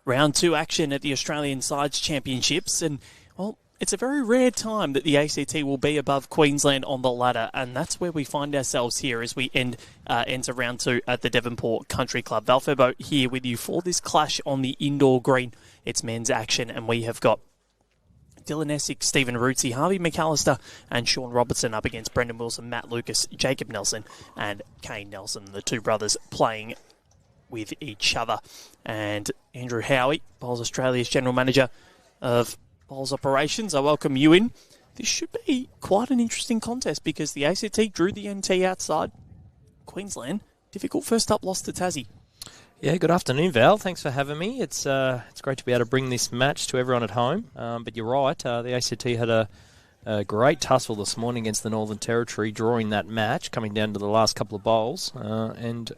Round 2 action at the Australian Sides Championships, and, well, it's a very rare time that the ACT will be above Queensland on the ladder, and that's where we find ourselves here as we enter round 2 at the Devonport Country Club. Val Febo here with you for this clash on the indoor green. It's men's action, and we have got Dylan Essex, Stephen Rootsey, Harvey McAllister and Sean Robertson up against Brendan Wilson, Matt Lucas, Jacob Nelson and Kane Nelson, the two brothers playing with each other. And Andrew Howie, Bowls Australia's General Manager of Bowls Operations, I welcome you in. This should be quite an interesting contest because the ACT drew the NT outside. Queensland, difficult first up loss to Tassie. Yeah, good afternoon, Val. Thanks for having me. It's great to be able to bring this match to everyone at home. But you're right, the ACT had a great tussle this morning against the Northern Territory, drawing that match, coming down to the last couple of bowls. And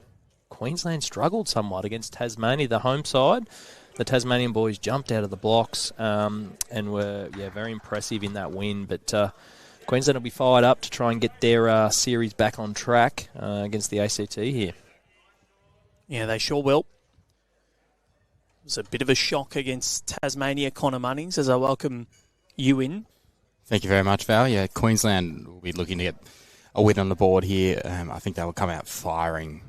Queensland struggled somewhat against Tasmania, the home side. The Tasmanian boys jumped out of the blocks and were very impressive in that win. But Queensland will be fired up to try and get their series back on track against the ACT here. Yeah, they sure will. It was a bit of a shock against Tasmania, Connor Munnings, as I welcome you in. Thank you very much, Val. Yeah, Queensland will be looking to get a win on the board here. I think they will come out firing,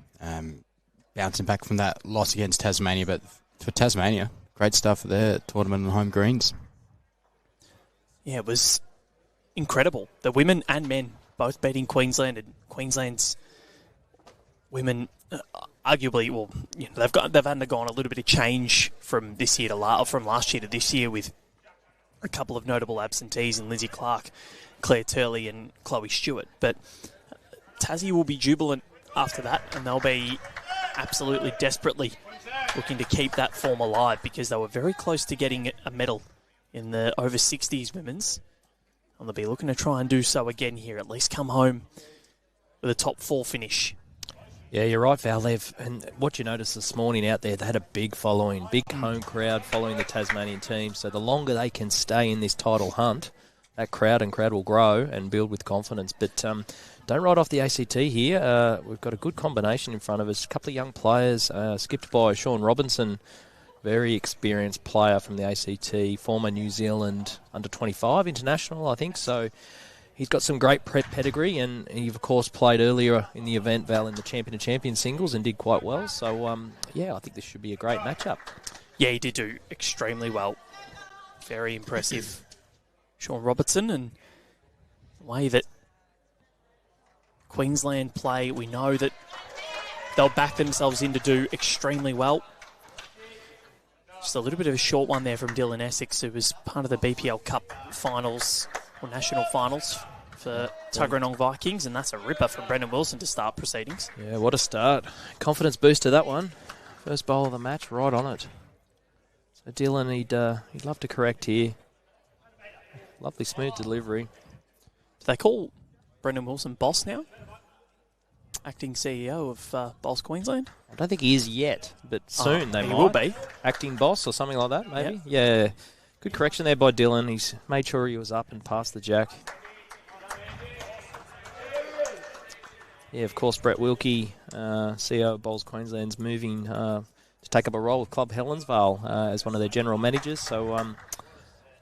bouncing back from that loss against Tasmania. But for Tasmania, great stuff for their tournament on home greens. Yeah, it was incredible. The women and men both beating Queensland, and Queensland's women arguably, well, you know, they've undergone a little bit of change from this year to from last year to this year, with a couple of notable absentees in Lindsay Clark, Claire Turley and Chloe Stewart. But Tassie will be jubilant after that, and they'll be absolutely desperately looking to keep that form alive, because they were very close to getting a medal in the over 60s women's, and they'll be looking to try and do so again here, at least come home with a top 4 finish. Yeah, you're right, Val. And what you noticed this morning out there, they had a big following, big home crowd following the Tasmanian team. So the longer they can stay in this title hunt, that crowd will grow and build with confidence. But don't write off the ACT here. We've got a good combination in front of us. A couple of young players, skipped by Sean Robertson, very experienced player from the ACT, former New Zealand under-25 international, I think. So he's got some great pedigree, and he, of course, played earlier in the event, Val, in the Champion of Champions singles and did quite well. So, I think this should be a great matchup. Yeah, he did do extremely well. Very impressive. Sean Robertson, and the way that Queensland play, we know that they'll back themselves in to do extremely well. Just a little bit of a short one there from Dylan Essex, who was part of the BPL Cup finals, or national finals, for Tuggeranong Vikings, and that's a ripper from Brendan Wilson to start proceedings. Yeah, what a start. Confidence booster, that one. First bowl of the match, right on it. So Dylan, he'd love to correct here. Lovely smooth delivery. Do they call Brendan Wilson boss now? Acting CEO of Boss Queensland? I don't think he is yet, but soon they might. He will be. Acting boss or something like that, maybe. Yep. Yeah. Good correction there by Dylan. He's made sure he was up and past the jack. Yeah, of course, Brett Wilkie, CEO of Bowls Queensland's moving to take up a role with Club Helensvale as one of their general managers. So,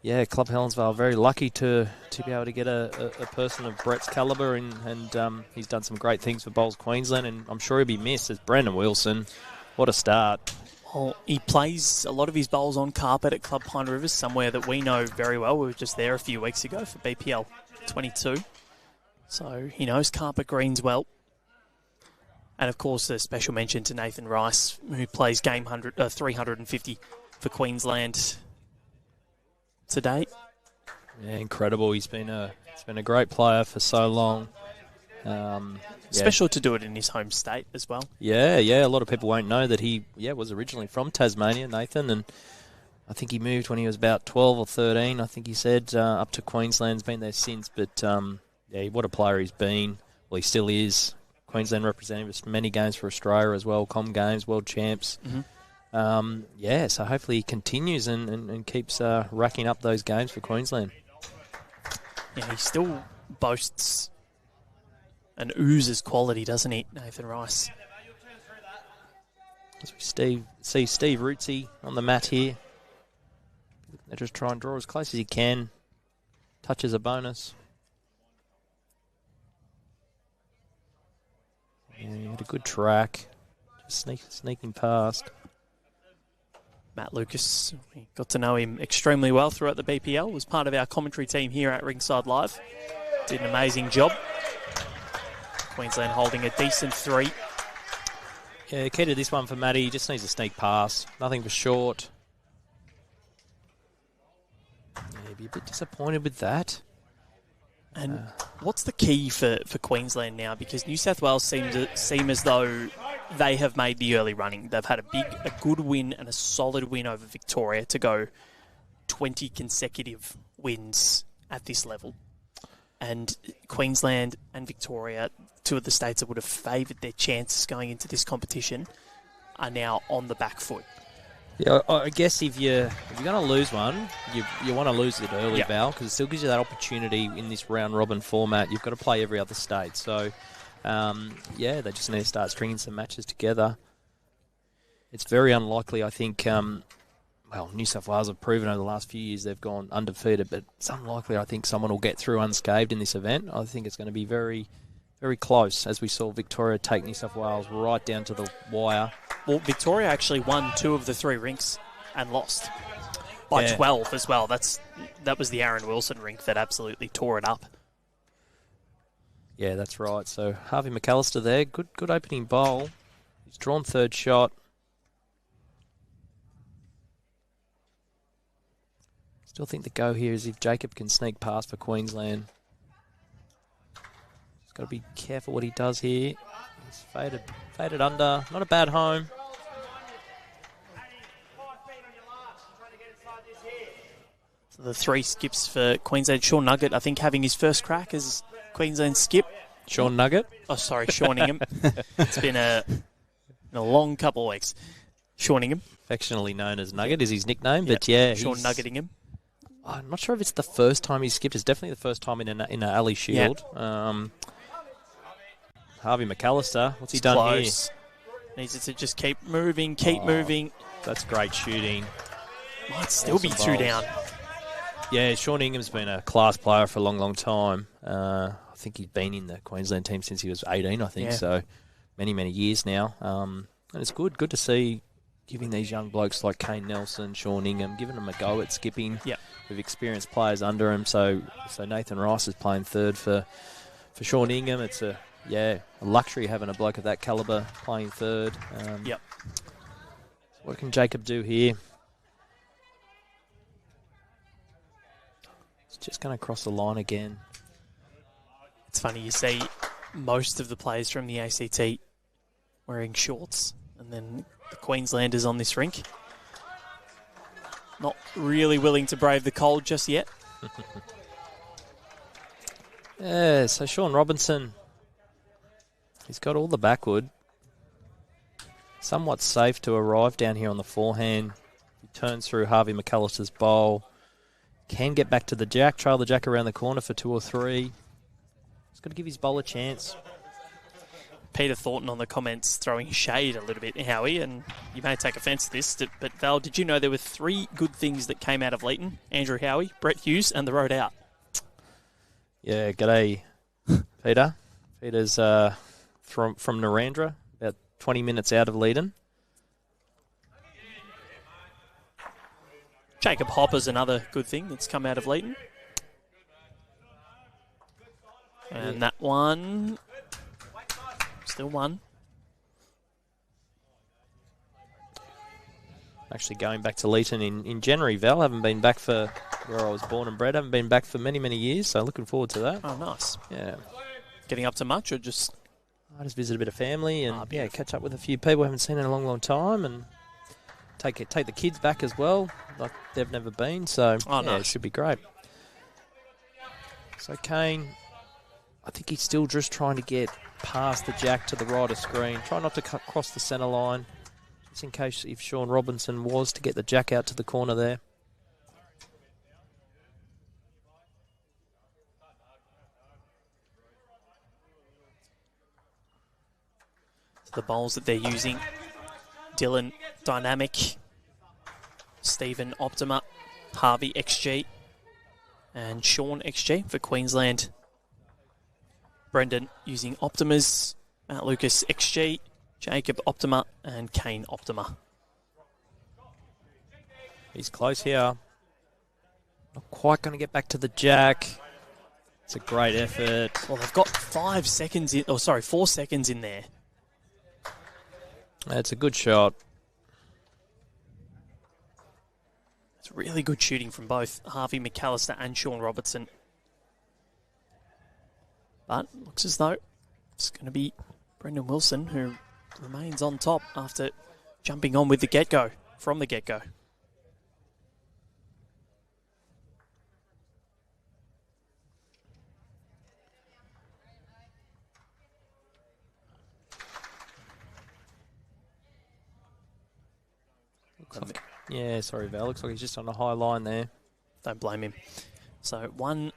Club Helensvale very lucky to be able to get a person of Brett's calibre, and he's done some great things for Bowls Queensland, and I'm sure he'll be missed as Brandon Wilson. What a start. Well, he plays a lot of his bowls on carpet at Club Pine Rivers, somewhere that we know very well. We were just there a few weeks ago for BPL 22. So he knows carpet greens well. And, of course, a special mention to Nathan Rice, who plays game 350 for Queensland today. Yeah, incredible. He's been a great player for so long. Special to do it in his home state as well. Yeah. A lot of people won't know that he was originally from Tasmania, Nathan, and I think he moved when he was about 12 or 13, I think he said, up to Queensland. He's been there since, but what a player he's been. Well, he still is. Queensland representative, many games for Australia as well, Com Games, World Champs. Mm-hmm. So hopefully he continues and keeps racking up those games for Queensland. Yeah, he still boasts and oozes quality, doesn't he, Nathan Rice? As we see Steve Rootsy on the mat here. They just try and draw as close as he can. Touches a bonus. Yeah, he had a good track. Just sneaking past. Matt Lucas, we got to know him extremely well throughout the BPL, was part of our commentary team here at Rinkside Live. Did an amazing job. Queensland holding a decent 3. Yeah, key to this one for Matty, he just needs a sneak pass. Nothing for short. Yeah, be a bit disappointed with that. And what's the key for Queensland now? Because New South Wales seem as though they have made the early running. They've had a good win and a solid win over Victoria to go 20 consecutive wins at this level. And Queensland and Victoria, two of the states that would have favoured their chances going into this competition, are now on the back foot. Yeah, I guess if you're going to lose one, you want to lose it early, Val, because it still gives you that opportunity in this round-robin format. You've got to play every other state. So, they just need to start stringing some matches together. It's very unlikely, I think, New South Wales have proven over the last few years they've gone undefeated, but it's unlikely, I think, someone will get through unscathed in this event. I think it's going to be very, very close, as we saw Victoria take New South Wales right down to the wire. Well, Victoria actually won 2 of the 3 rinks and lost by 12 as well. That was the Aaron Wilson rink that absolutely tore it up. Yeah, that's right. So Harvey McAllister there, good opening bowl. He's drawn third shot. Still think the go here is if Jacob can sneak past for Queensland. He's got to be careful what he does here. He's faded under. Not a bad home. So the 3 skips for Queensland. Sean Nugget, I think, having his first crack as Queensland skip. Sean Nugget? Oh, sorry, Sean Ingham. It's been a long couple of weeks. Sean Ingham. Affectionately known as Nugget is his nickname, but yeah. Sean Nugget Ingham. I'm not sure if it's the first time he's skipped. It's definitely the first time in an alley shield. Harvey McAllister, what's he done close. here? Needs to just keep moving, keep moving. That's great shooting. Might still be 2 down. Yeah, Sean Ingham's been a class player for a long, long time. I think he's been in the Queensland team since he was 18, I think, so many, many years now. And it's good to see giving these young blokes like Kane Nelson, Sean Ingham, giving them a go at skipping with experienced players under him. So Nathan Rice is playing third for Sean Ingham. It's a luxury having a bloke of that calibre playing third. What can Jacob do here? It's just going to cross the line again. It's funny, you see most of the players from the ACT wearing shorts, and then the Queenslanders on this rink not really willing to brave the cold just yet. Yeah, so Sean Robertson, he's got all the backward. Somewhat safe to arrive down here on the forehand. He turns through Harvey McAllister's bowl. Can get back to the jack, trail the jack around the corner for 2 or 3. He's got to give his bowl a chance. Peter Thornton on the comments throwing shade a little bit, Howie, and you may take offence to this, but Val, did you know there were 3 good things that came out of Leeton? Andrew Howie, Brett Hughes, and the road out. Yeah, g'day, Peter. Peter's from Narandra, about 20 minutes out of Leeton. Jacob Hopper's another good thing that's come out of Leeton. And that one, still one. Actually going back to Leeton in January, Val. Haven't been back for where I was born and bred. Haven't been back for many, many years, so looking forward to that. Oh, nice. Yeah. Getting up to much or just... I just visit a bit of family and catch up with a few people I haven't seen in a long, long time and take the kids back as well, like they've never been. So it should be great. So Kane, I think he's still just trying to get past the jack to the right of screen. Try not to cut across the centre line, just in case if Sean Robinson was to get the jack out to the corner there. The bowls that they're using, Dylan Dynamic, Stephen Optima, Harvey XG, and Sean XG for Queensland. Brendan using Optimas, Matt Lucas XG, Jacob Optima, and Kane Optima. He's close here. Not quite going to get back to the jack. It's a great effort. Well, they've got 4 seconds in there. It's a good shot. It's really good shooting from both Harvey McAllister and Sean Robertson. But looks as though it's going to be Brendan Wilson who remains on top after jumping on with the get-go, from the get-go. Yeah, sorry, Val. Looks like he's just on a high line there. Don't blame him. So 1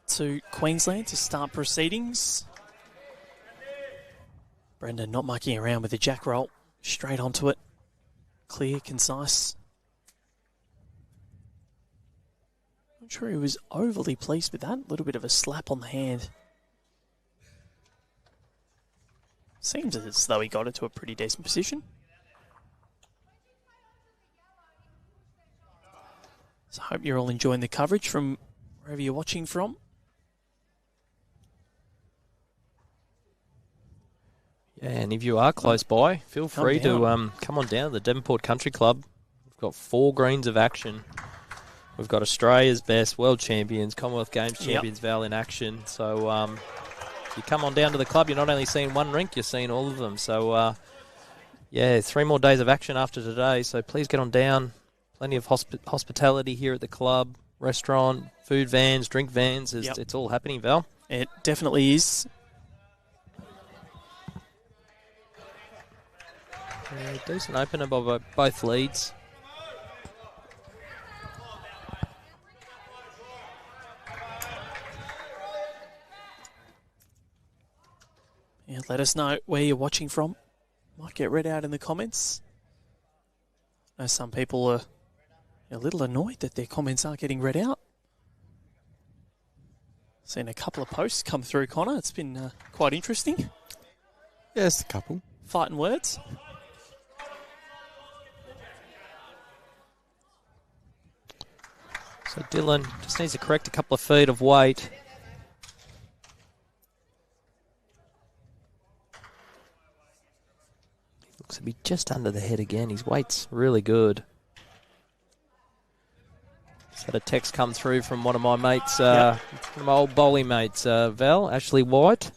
to Queensland to start proceedings. Brendan not mucking around with the jack roll. Straight onto it. Clear, concise. I'm sure he was overly pleased with that. A little bit of a slap on the hand. Seems as though he got it to a pretty decent position. So I hope you're all enjoying the coverage from wherever you're watching from. Yeah, and if you are close by, feel free to come on down to the Devonport Country Club. We've got 4 greens of action. We've got Australia's best, world champions, Commonwealth Games champions, Val, in action. So if you come on down to the club, you're not only seeing one rink, you're seeing all of them. So, 3 more days of action after today. So please get on down. Plenty of hospitality here at the club, restaurant, food vans, drink vans. It's all happening, Val. It definitely is. Yeah, decent opener by both leads. Yeah, let us know where you're watching from. Might get read out in the comments. I know some people are a little annoyed that their comments aren't getting read out. Seen a couple of posts come through, Connor. It's been quite interesting. Yes, a couple. Fighting words. So Dylan just needs to correct a couple of feet of weight. Looks to be just under the head again. His weight's really good. Just had a text come through from one of my mates, one of my old bowling mates, Val, Ashley White,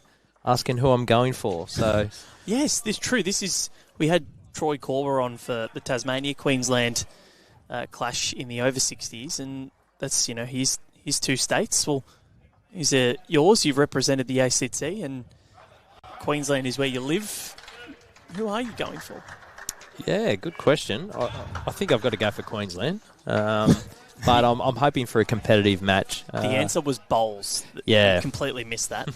asking who I'm going for. So yes, this is true. We had Troy Corber on for the Tasmania-Queensland clash in the over 60s, and that's, his two states. Well, is it yours? You've represented the ACT, and Queensland is where you live. Who are you going for? Yeah, good question. I think I've got to go for Queensland. But I'm hoping for a competitive match. The answer was bowls. Yeah. I completely missed that.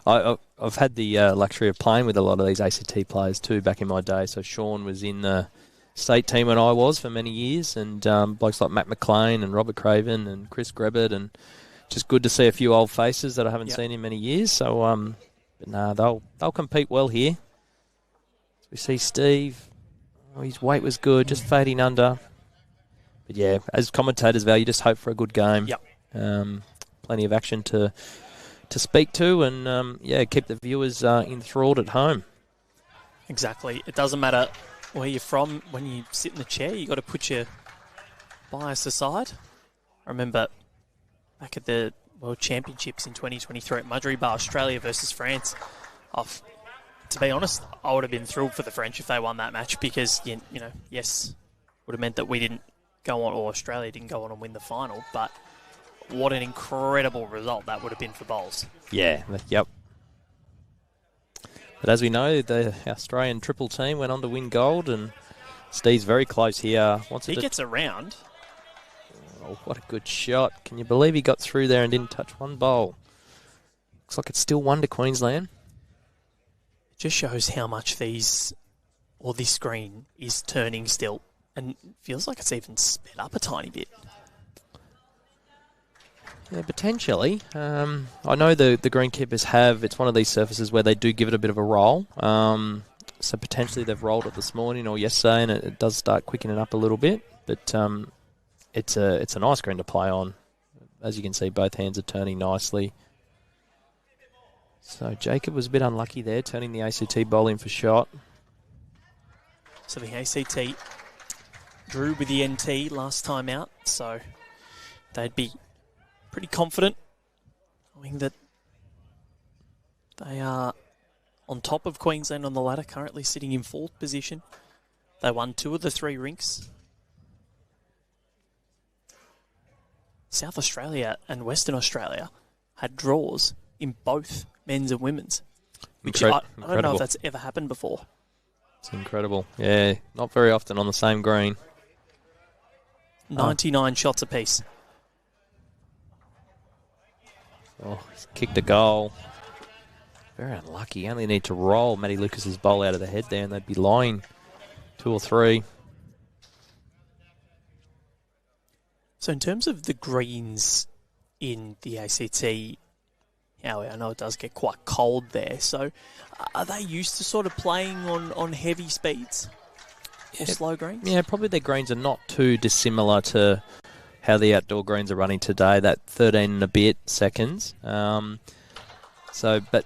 I've had the luxury of playing with a lot of these ACT players too back in my day. So Sean was in the state team when I was for many years, and blokes like Matt McLean and Robert Craven and Chris Grebbett, and just good to see a few old faces that I haven't seen in many years. So they'll compete well here. So we see Steve. Oh, his weight was good, just fading under. But yeah, as commentators, Val, you just hope for a good game. Yep. Plenty of action to speak to, and keep the viewers enthralled at home. Exactly. It doesn't matter where you're from. When you sit in the chair, you got to put your bias aside. I remember back at the World Championships in 2023 at Mudgery Bar, Australia versus France. To be honest, I would have been thrilled for the French if they won that match, because yes, would have meant that we didn't go on, or Australia didn't go on and win the final, but what an incredible result that would have been for bowls. Yeah, yep. But as we know, the Australian triple team went on to win gold, and Steve's very close here. He gets around. Oh, what a good shot. Can you believe he got through there and didn't touch one bowl? Looks like it's still 1 to Queensland. It just shows how much this screen is turning still, and it feels like it's even sped up a tiny bit. Yeah, potentially. I know the greenkeepers have, it's one of these surfaces where they do give it a bit of a roll. So potentially they've rolled it this morning or yesterday, and it does start quickening up a little bit. But it's a nice green to play on. As you can see, both hands are turning nicely. So Jacob was a bit unlucky there, turning the ACT bowl in for shot. So the ACT drew with the NT last time out, so they'd be pretty confident, knowing that they are on top of Queensland on the ladder, currently sitting in 4th position. They won 2 of the 3 rinks. South Australia and Western Australia had draws in both men's and women's, which I don't know if that's ever happened before. It's incredible. Yeah, not very often on the same green. 99 shots apiece. Oh, he's kicked a goal. Very unlucky. Only need to roll Matty Lucas's bowl out of the head there, and they'd be lying 2 or 3. So in terms of the greens in the ACT, Howie, I know it does get quite cold there. So are they used to sort of playing on heavy speeds or slow greens? Yeah, probably their greens are not too dissimilar to how the outdoor greens are running today, that 13 and a bit seconds. But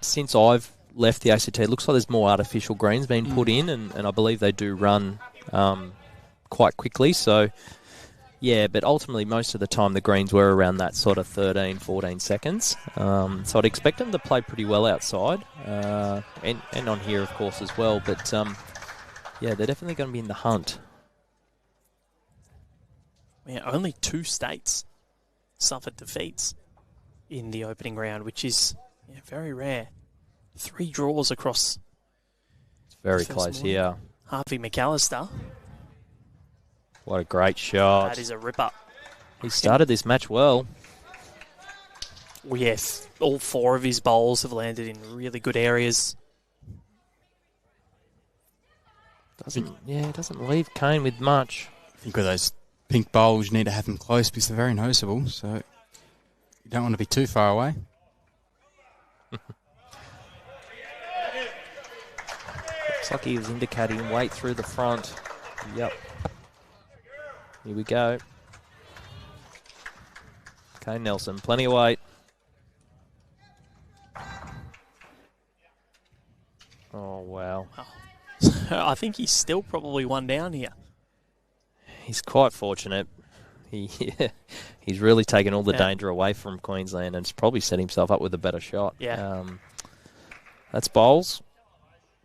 since I've left the ACT, it looks like there's more artificial greens being put in, and I believe they do run quite quickly. So, yeah, but ultimately most of the time the greens were around that sort of 13, 14 seconds. So I'd expect them to play pretty well outside, and on here, of course, as well. But, yeah, they're definitely going to be in the hunt. Yeah, only 2 states suffered defeats in the opening round, which is very rare. 3 draws across. It's very close here. Harvey McAllister. What a great shot. That is a ripper. He started this match well. Well, yes, all 4 of his bowls have landed in really good areas. Doesn't leave Kane with much. I think with those pink bowls, you need to have them close because they're very noticeable. So you don't want to be too far away. Looks like he was indicating weight through the front. Yep. Here we go. Kane Nelson, plenty of weight. Oh, wow. I think he's still probably one down here. He's quite fortunate. He's really taken all the danger away from Queensland and has probably set himself up with a better shot. Yeah. That's bowls.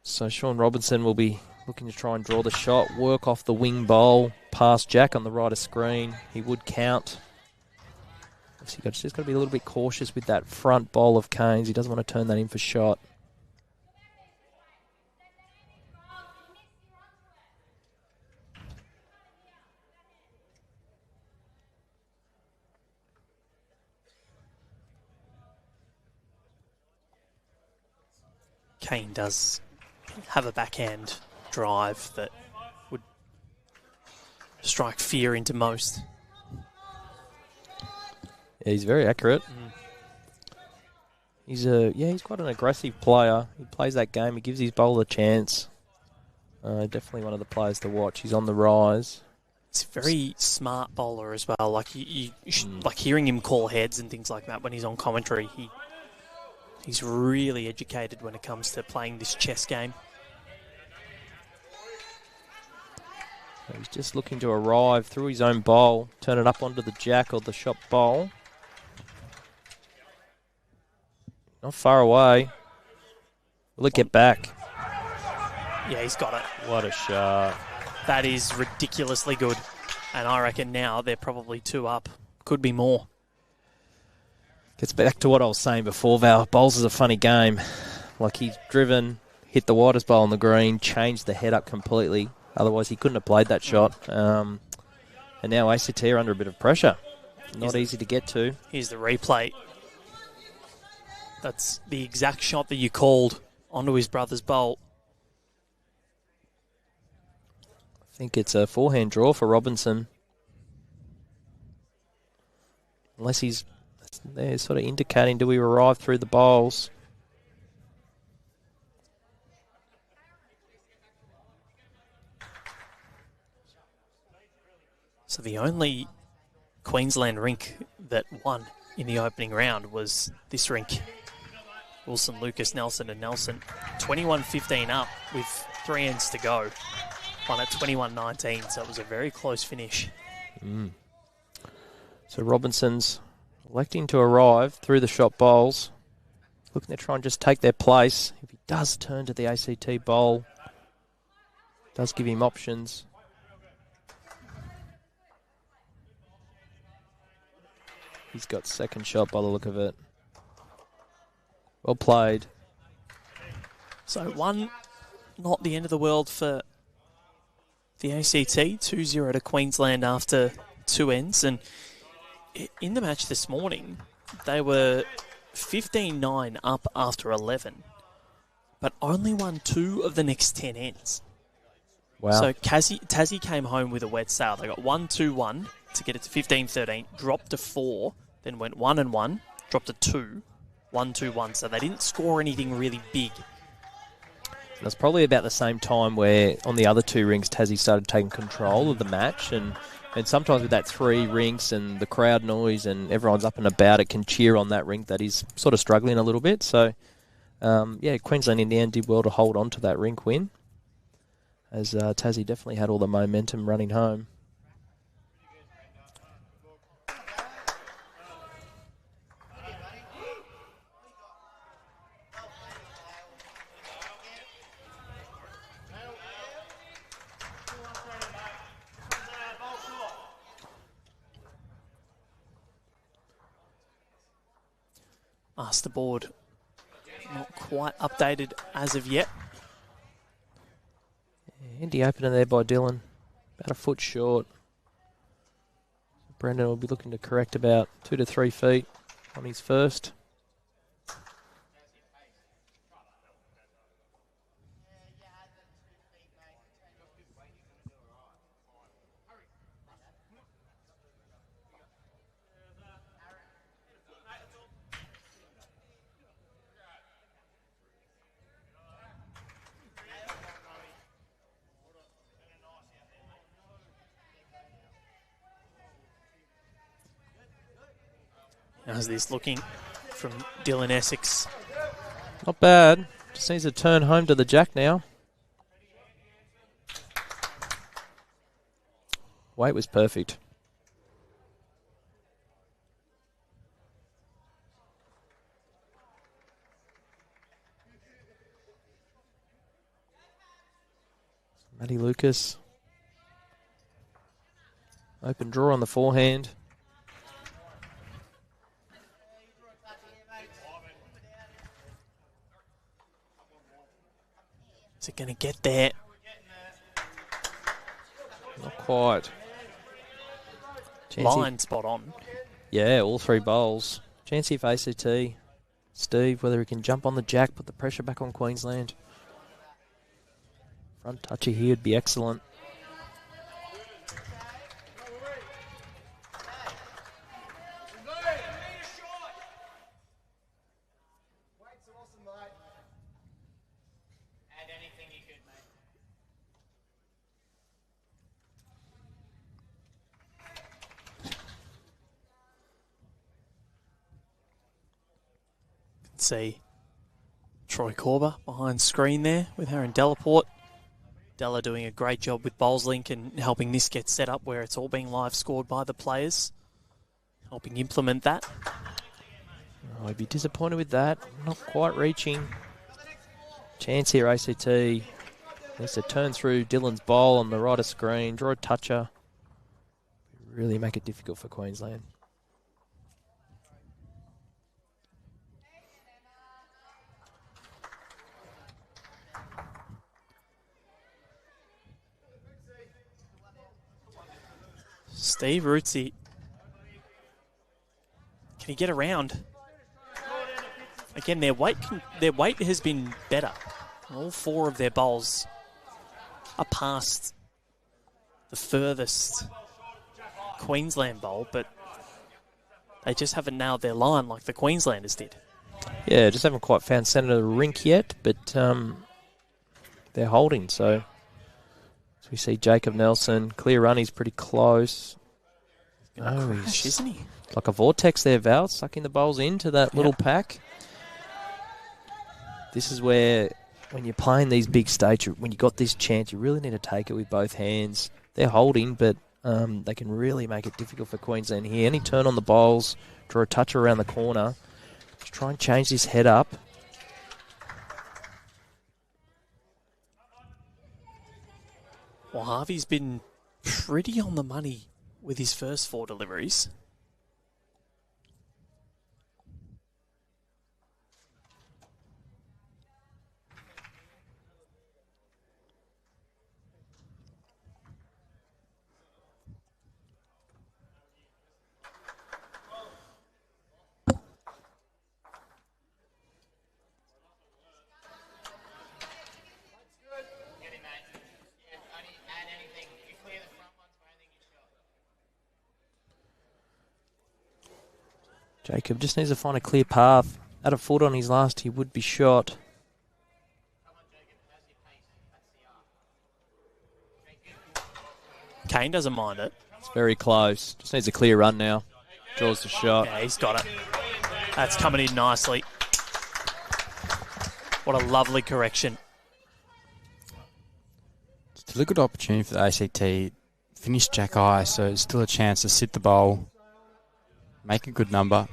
So Sean Robertson will be looking to try and draw the shot, work off the wing bowl, past Jack on the right of screen. He would count. Obviously, just got to be a little bit cautious with that front bowl of Kane's. He doesn't want to turn that in for shot. Kane does have a backhand drive that would strike fear into most. Yeah, he's very accurate. He's quite an aggressive player. He plays that game. He gives his bowler a chance. Definitely one of the players to watch. He's on the rise. He's a very smart bowler as well. Like like hearing him call heads and things like that when he's on commentary. He's really educated when it comes to playing this chess game. He's just looking to arrive through his own bowl, turn it up onto the jack or the shot bowl. Not far away. Will it get back? Yeah, he's got it. What a shot. That is ridiculously good. And I reckon now they're probably 2 up. Could be more. Gets back to what I was saying before, Val. Bowls is a funny game. Like, he's driven, hit the widest bowl on the green, changed the head up completely. Otherwise, he couldn't have played that shot. And now ACT are under a bit of pressure. Not easy to get to. Here's the replay. That's the exact shot that you called onto his brother's bowl. I think it's a forehand draw for Robinson. Unless he's there sort of indicating, do we arrive through the bowls? So the only Queensland rink that won in the opening round was this rink. Wilson, Lucas, Nelson and Nelson. 21-15 up with 3 ends to go. Won at 21-19, so it was a very close finish. So Robinson's electing to arrive through the shot bowls. Looking to try and just take their place. If he does turn to the ACT bowl, does give him options. He's got second shot by the look of it. Well played. So not the end of the world for the ACT. 2-0 to Queensland after 2 ends. And in the match this morning, they were 15-9 up after 11, but only won 2 of the next 10 ends. Wow. So Tassie came home with a wet sail. They got 1-2-1 to get it to 15-13, dropped to 4, then went 1-1, dropped to 2, 1-2-1. So they didn't score anything really big. That's probably about the same time where on the other 2 rinks, Tassie started taking control of the match. And sometimes with that 3 rinks and the crowd noise and everyone's up and about, it can cheer on that rink that is sort of struggling a little bit. So, Queensland in the end did well to hold on to that rink win, as Tassie definitely had all the momentum running home. Master board not quite updated as of yet. Handy opener there by Dylan. About a foot short. Brendan will be looking to correct about 2 to 3 feet on his first. How's this looking from Dylan Essex? Not bad. Just needs to turn home to the jack now. Weight was perfect. Matty Lucas. Open draw on the forehand. Is it going to get there? Not quite. Line spot on. Yeah, all three bowls. Chancey for ACT. Steve, whether he can jump on the jack, put the pressure back on Queensland. Front touchy here would be excellent. See Troy Corber behind screen there with her in Devonport. Della doing a great job with Bowlslink and helping this get set up where it's all being live scored by the players, helping implement that. Oh, I'd be disappointed with that. Not quite reaching. Chance here, ACT. Needs to turn through Dylan's bowl on the right of screen, draw a toucher. Really make it difficult for Queensland. Steve Rootsy. Can he get around? Again, their weight has been better. All four of their bowls are past the furthest Queensland bowl, but they just haven't nailed their line like the Queenslanders did. Yeah, just haven't quite found centre of the rink yet, but they're holding, so we see Jacob Nelson. Clear run, he's pretty close. Oh, he's isn't he? Like a vortex there, Val, sucking the bowls into that little pack. This is where, when you're playing these big stages, when you got this chance, you really need to take it with both hands. They're holding, but they can really make it difficult for Queensland here. Any turn on the bowls, draw a touch around the corner. Just try and change this head up. Well, Harvey's been pretty on the money with his first four deliveries. Jacob just needs to find a clear path. At a foot on his last, he would be shot. Kane doesn't mind it. It's very close. Just needs a clear run now. Draws the shot. Yeah, he's got it. That's coming in nicely. What a lovely correction. It's a good opportunity for the ACT. Finish jack high, so it's still a chance to sit the bowl, make a good number.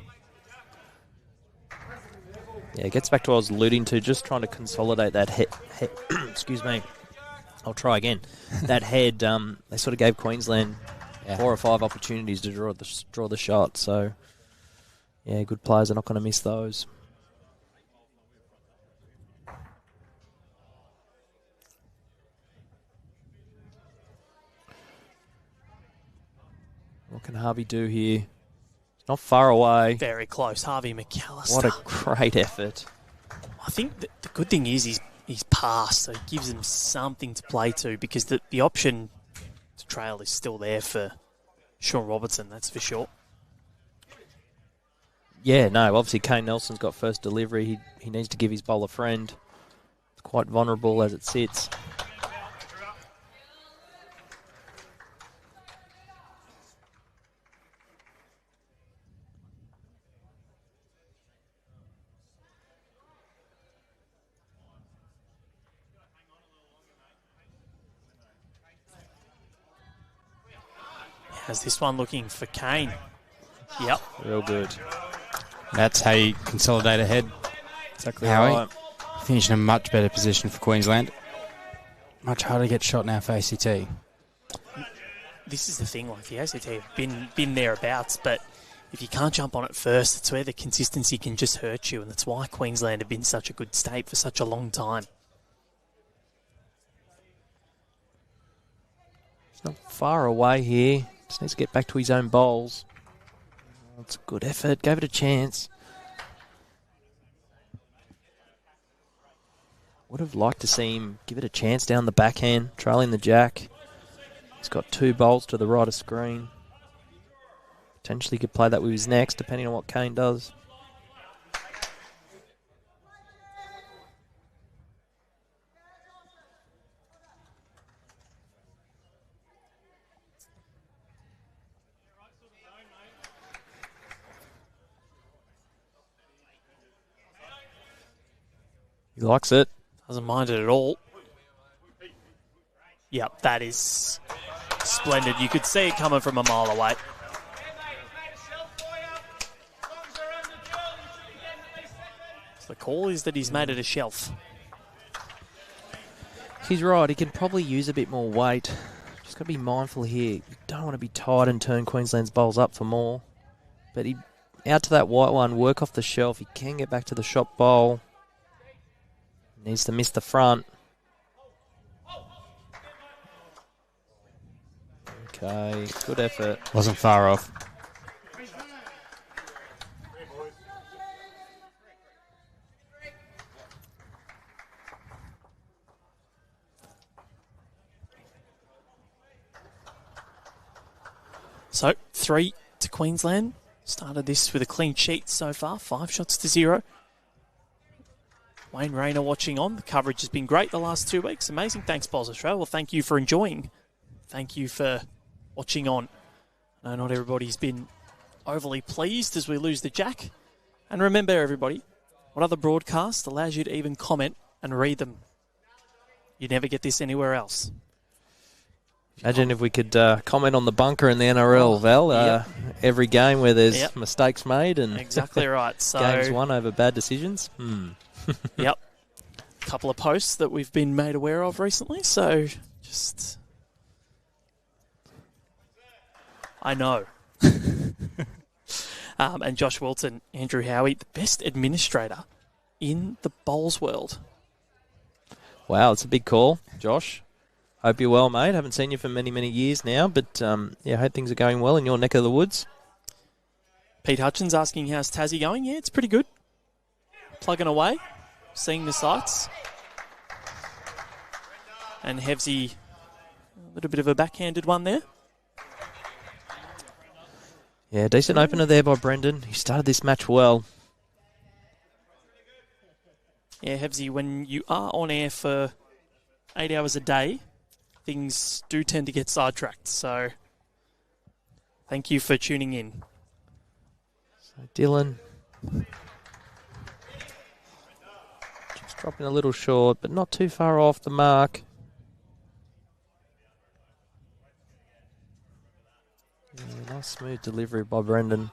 Yeah, it gets back to what I was alluding to, just trying to consolidate that head. Excuse me. I'll try again. That head, they sort of gave Queensland 4 or 5 opportunities to draw the shot. So, yeah, good players are not going to miss those. What can Harvey do here? Not far away. Very close, Harvey McAllister. What a great effort. I think the good thing is he's passed, so it gives him something to play to, because the option to trail is still there for Sean Robertson, that's for sure. Yeah, no, obviously Kane Nelson's got first delivery. He needs to give his bowl a friend. It's quite vulnerable as it sits. How's this one looking for Kane? Yep. Real good. That's how you consolidate ahead. Exactly Howie. right. Finished in a much better position for Queensland. Much harder to get shot now for ACT. This is the thing, like the ACT have been thereabouts, but if you can't jump on it first, it's where the consistency can just hurt you, and that's why Queensland have been such a good state for such a long time. He's not far away here. Just needs to get back to his own bowls. It's a good effort. Gave it a chance. Would have liked to see him give it a chance down the backhand, trailing the jack. He's got 2 bowls to the right of screen. Potentially could play that with his next, depending on what Kane does. He likes it. Doesn't mind it at all. Yep, that is splendid. You could see it coming from a mile away. So the call is that he's made it a shelf. He's right. He can probably use a bit more weight. Just got to be mindful here. You don't want to be tight and turn Queensland's bowls up for more. But he out to that white one, work off the shelf. He can get back to the shot bowl. Needs to miss the front. Okay, good effort. Wasn't far off. So, 3 to Queensland. Started this with a clean sheet so far, 5 shots to 0. Wayne Rayner watching on. The coverage has been great the last 2 weeks. Amazing. Thanks, Bowls Australia. Well, thank you for enjoying. Thank you for watching on. I know not everybody's been overly pleased as we lose the jack. And remember, everybody, what other broadcast allows you to even comment and read them? You never get this anywhere else. Imagine if we could comment on the bunker in the NRL, Val. Yep. Every game where there's mistakes made and Exactly right. So games won over bad decisions. Yep. A couple of posts that we've been made aware of recently, so just... I know. And Josh Wilton, Andrew Howie, the best administrator in the bowls world. Wow, it's a big call, Josh. Hope you're well, mate. Haven't seen you for many, many years now, but yeah, hope things are going well in your neck of the woods. Pete Hutchins asking how's Tassie going. Yeah, it's pretty good. Plugging away, seeing the sights. And Hevsey, a little bit of a backhanded one there. Yeah, decent opener there by Brendan. He started this match well. Yeah, Hevsey, when you are on air for 8 hours a day, things do tend to get sidetracked. So thank you for tuning in. So Dylan just dropping a little short, but not too far off the mark. Yeah, nice smooth delivery by Brendan.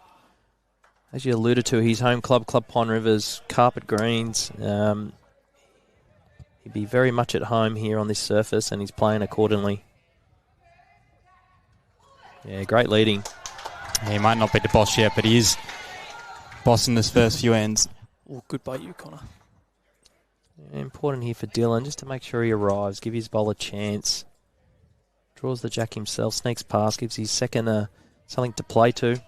As you alluded to, his home club, Club Pine Rivers, carpet greens. He'd be very much at home here on this surface, and he's playing accordingly. Yeah, great leading. He might not be the boss yet, but he is bossing this first few ends. Oh, good by you, Connor. Yeah, important here for Dylan, just to make sure he arrives, give his bowl a chance. Draws the jack himself, sneaks past, gives his second something to play to.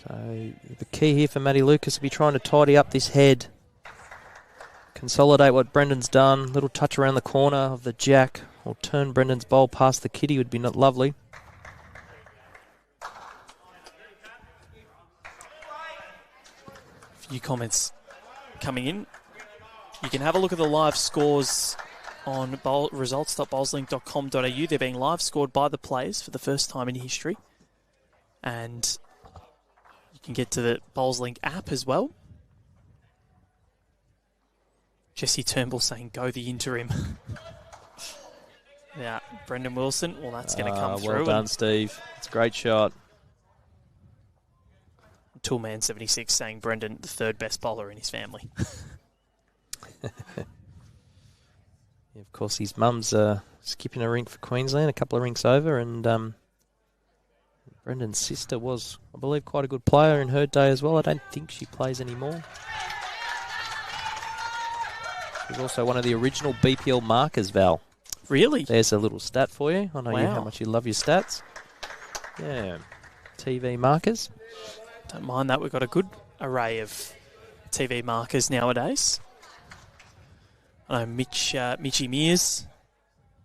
So the key here for Matty Lucas will be trying to tidy up this head. Consolidate what Brendan's done. Little touch around the corner of the jack. Or turn Brendan's bowl past the kitty would be not lovely. A few comments coming in. You can have a look at the live scores on results.bowlslink.com.au. They're being live scored by the players for the first time in history. And you can get to the BowlsLink app as well. Jesse Turnbull saying, go the interim. Yeah, Brendan Wilson, well, that's going to come through. Well done, Steve. It's a great shot. Toolman76 saying Brendan, the third best bowler in his family. Yeah, of course, his mum's skipping a rink for Queensland, a couple of rinks over, and Brendan's sister was, I believe, quite a good player in her day as well. I don't think she plays anymore. She's also one of the original BPL markers, Val. Really? There's a little stat for you. I know Wow. you how much you love your stats. Yeah, TV markers. Don't mind that. We've got a good array of TV markers nowadays. I know Mitchy Mears,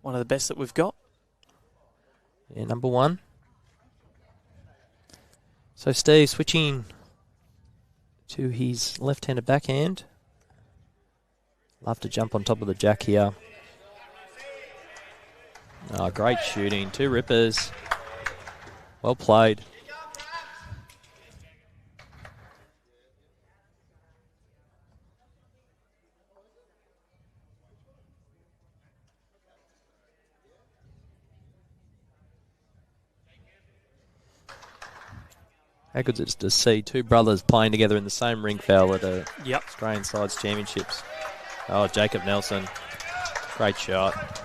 one of the best that we've got. Yeah, number one. So Steve switching to his left-handed backhand. Love to jump on top of the jack here. Oh, great shooting. 2 rippers. Well played. How good is it to see 2 brothers playing together in the same rink foul at a Australian Sides Championships? Oh, Jacob Nelson. Great shot.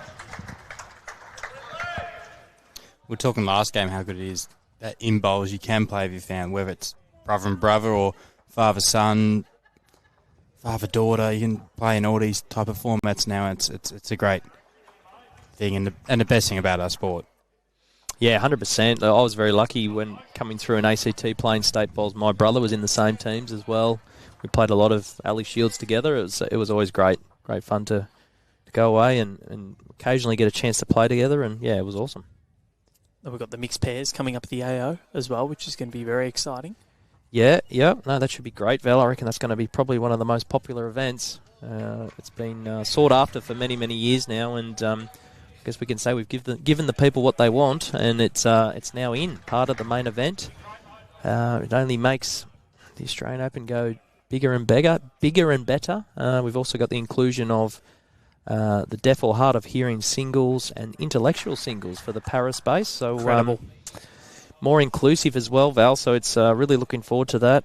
We were talking last game how good it is that in bowls you can play with your family, whether it's brother and brother or father-son, father-daughter. You can play in all these type of formats now. It's a great thing and the best thing about our sport. Yeah, 100%. I was very lucky when coming through an ACT playing state bowls. My brother was in the same teams as well. We played a lot of Ali Shields together. It was always great fun to go away and occasionally get a chance to play together. And yeah, it was awesome. We've got the mixed pairs coming up at the AO as well, which is going to be very exciting. Yeah. No, that should be great, Val. I reckon that's going to be probably one of the most popular events. It's been sought after for many, many years now, and I guess we can say we've given the people what they want, and it's now in part of the main event. It only makes the Australian Open go bigger and better. We've also got the inclusion of the deaf or hard of hearing singles and intellectual singles for the para space. So incredible. More inclusive as well, Val. So it's really looking forward to that.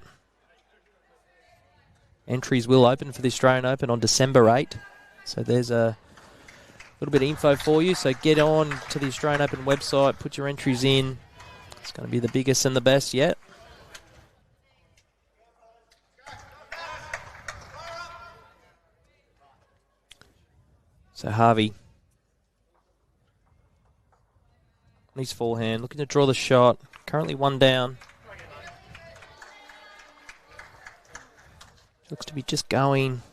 Entries will open for the Australian Open on December 8. So there's a little bit of info for you. So get on to the Australian Open website, put your entries in. It's going to be the biggest and the best yet. So Harvey on his forehand, looking to draw the shot. Currently 1 down. Looks to be just going.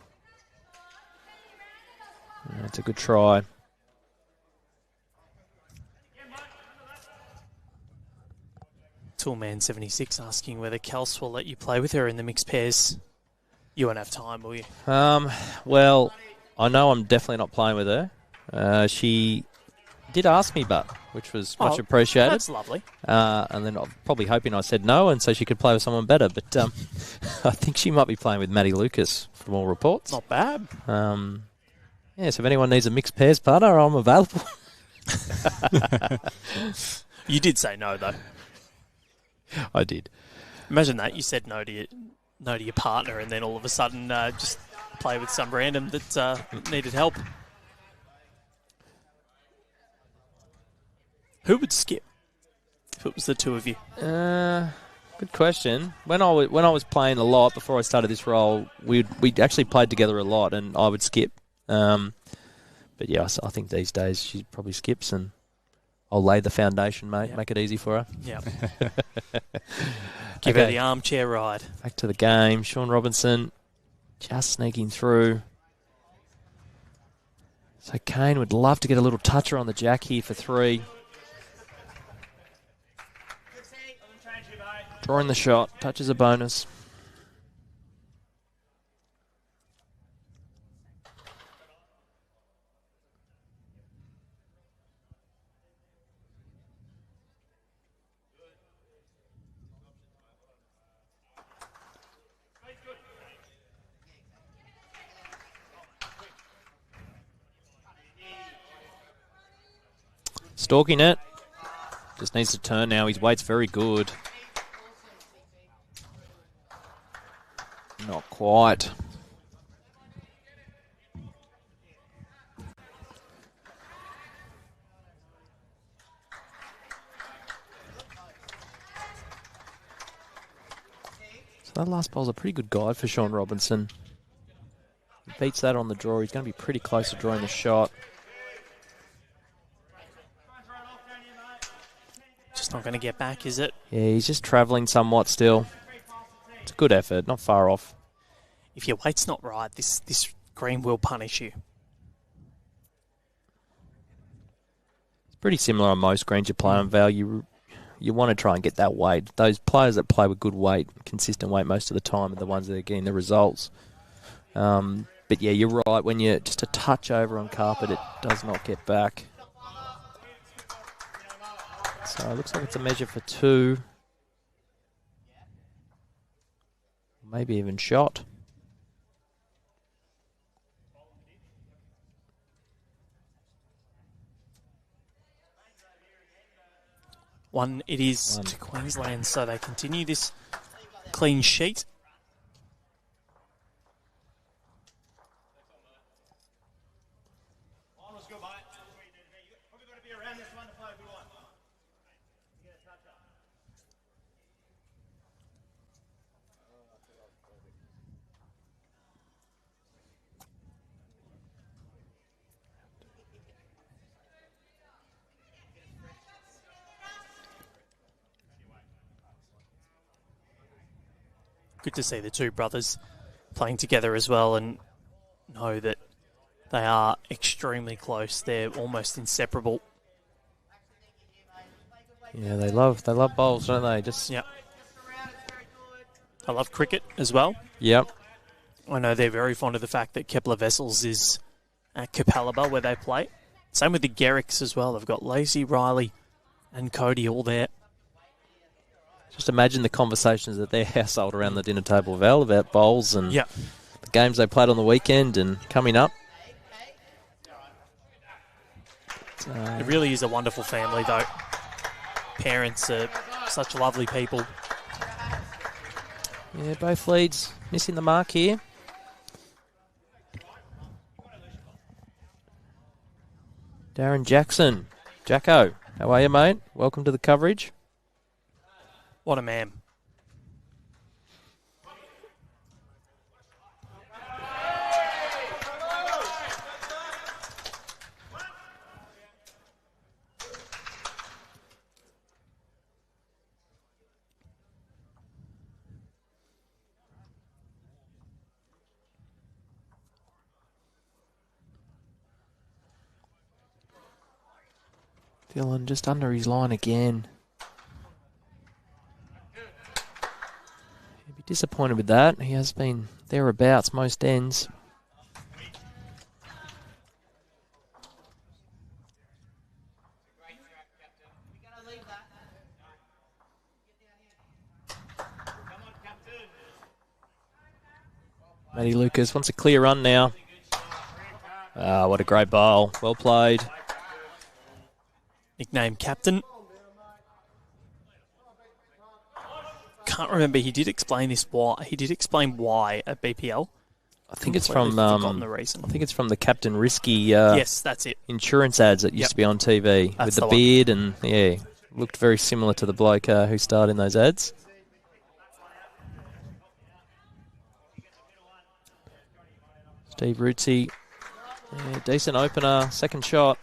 That's a good try. Toolman76 asking whether Kels will let you play with her in the mixed pairs. You won't have time, will you? Well, I know I'm definitely not playing with her. She did ask me, but which was much appreciated. That's lovely. And then I'm probably hoping I said no, and so she could play with someone better. But I think she might be playing with Maddie Lucas from all reports. Not bad. Yeah, so if anyone needs a mixed pairs partner, I'm available. You did say no, though. I did. Imagine that. You said no to your partner, and then all of a sudden just play with some random that needed help. Who would skip if it was the two of you? Good question. When I was playing a lot before I started this role, we actually played together a lot, and I would skip. But yeah, I think these days she probably skips, and I'll lay the foundation, mate. Yep. Make it easy for her. Yeah. Give her the armchair ride. Back to the game. Sean Robertson just sneaking through. So Kane would love to get a little toucher on the jack here for 3. Drawing the shot. Touch is a bonus. Stalking it. Just needs to turn now. His weight's very good. Not quite. So that last ball's a pretty good guide for Sean Robertson. He beats that on the draw. He's going to be pretty close to drawing the shot. Just not going to get back, is it? Yeah, he's just travelling somewhat still. It's a good effort, not far off. If your weight's not right, this green will punish you. It's pretty similar on most greens you play on, Val. You want to try and get that weight. Those players that play with good weight, consistent weight most of the time, are the ones that are getting the results. But yeah, you're right. When you're just a touch over on carpet, it does not get back. So it looks like it's a measure for 2. Maybe even shot. One it is to Queensland, so they continue this clean sheet. Good to see the two brothers playing together as well, and know that they are extremely close. They're almost inseparable. Yeah, they love bowls, don't they? Yep. I love cricket as well. Yep. I know they're very fond of the fact that Kepler Vessels is at Capalaba where they play. Same with the Garricks as well. They've got Lacey, Riley and Cody all there. Just imagine the conversations at their household around the dinner table, Val, about bowls and the games they played on the weekend and coming up. It really is a wonderful family, though. Parents are such lovely people. Yeah, both leads missing the mark here. Darren Jackson. Jacko, how are you, mate? Welcome to the coverage. What a man. Dylan just under his line again. He'd be disappointed with that. He has been thereabouts most ends. Matty Lucas wants a clear run now. Ah, what a great bowl. Well played. Nickname Captain. Can't remember. He did explain this why. He did explain why at BPL. I think it's from forgotten the reason. I think it's from the Captain Risky. Yes, that's it. Insurance ads that used to be on TV That's with the the beard and looked very similar to the bloke who starred in those ads. Steve Rootsey, decent opener, second shot.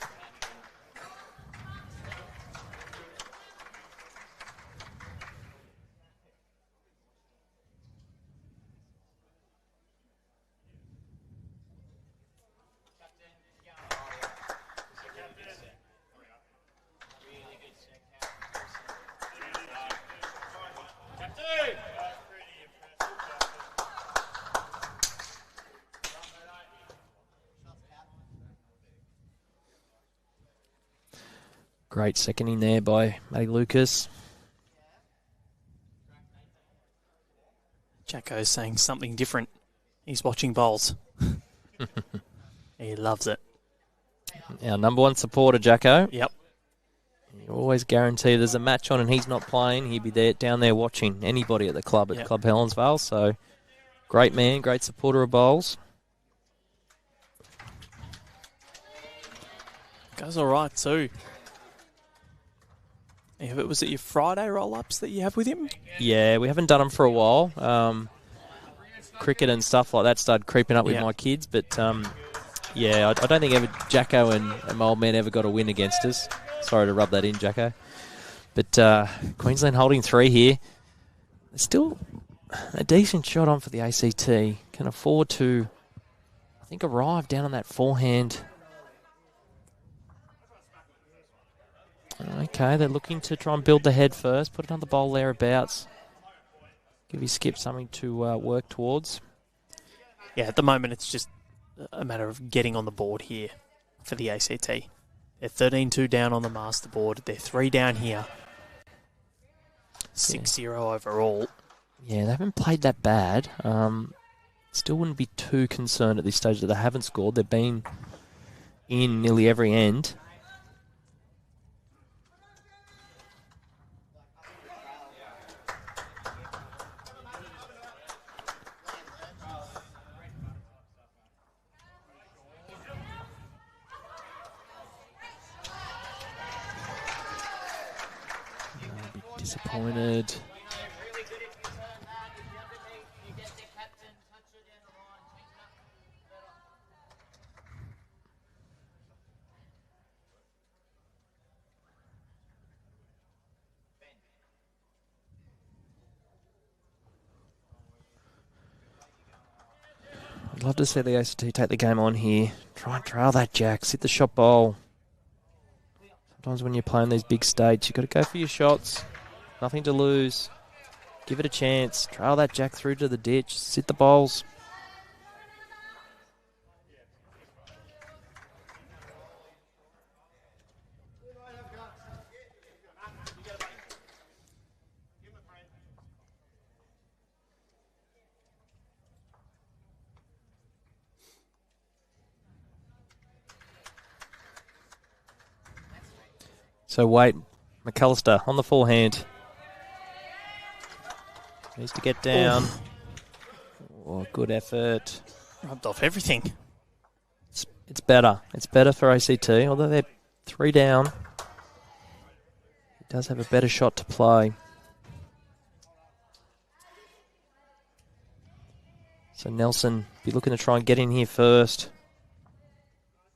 Great seconding there by Matty Lucas. Jacko's saying something different. He's watching bowls. He loves it. Our number one supporter, Jacko. Yep. You always guarantee there's a match on and he's not playing. He'd be there down there watching anybody at the club at Club Helensvale. So great man, great supporter of bowls. Goes all right too. Yeah, but was it your Friday roll-ups that you have with him? Yeah, we haven't done them for a while. Cricket and stuff like that started creeping up with my kids, but yeah, I don't think ever Jacko and my old man ever got a win against us. Sorry to rub that in, Jacko. But Queensland holding 3 here. There's still a decent shot on for the ACT. Can afford to, I think, arrive down on that forehand. Okay, they're looking to try and build the head first. Put another bowl thereabouts. Give your skip something to work towards. Yeah, at the moment it's just a matter of getting on the board here for the ACT. They're 13-2 down on the master board. They're 3 down here. 6-0 overall. Yeah, they haven't played that bad. Still wouldn't be too concerned at this stage that they haven't scored. They've been in nearly every end. Disappointed. I'd love to see the ACT take the game on here. Try and trail that jack. Sit the shot bowl. Sometimes when you're playing these big states, you've got to go for your shots. Nothing to lose. Give it a chance. Trail that jack through to the ditch. Sit the bowls. So wait, McAllister on the forehand. Needs to get down. Oh, good effort. Rubbed off everything. It's better. It's better for ACT, although they're 3 down. He does have a better shot to play. So Nelson be looking to try and get in here first.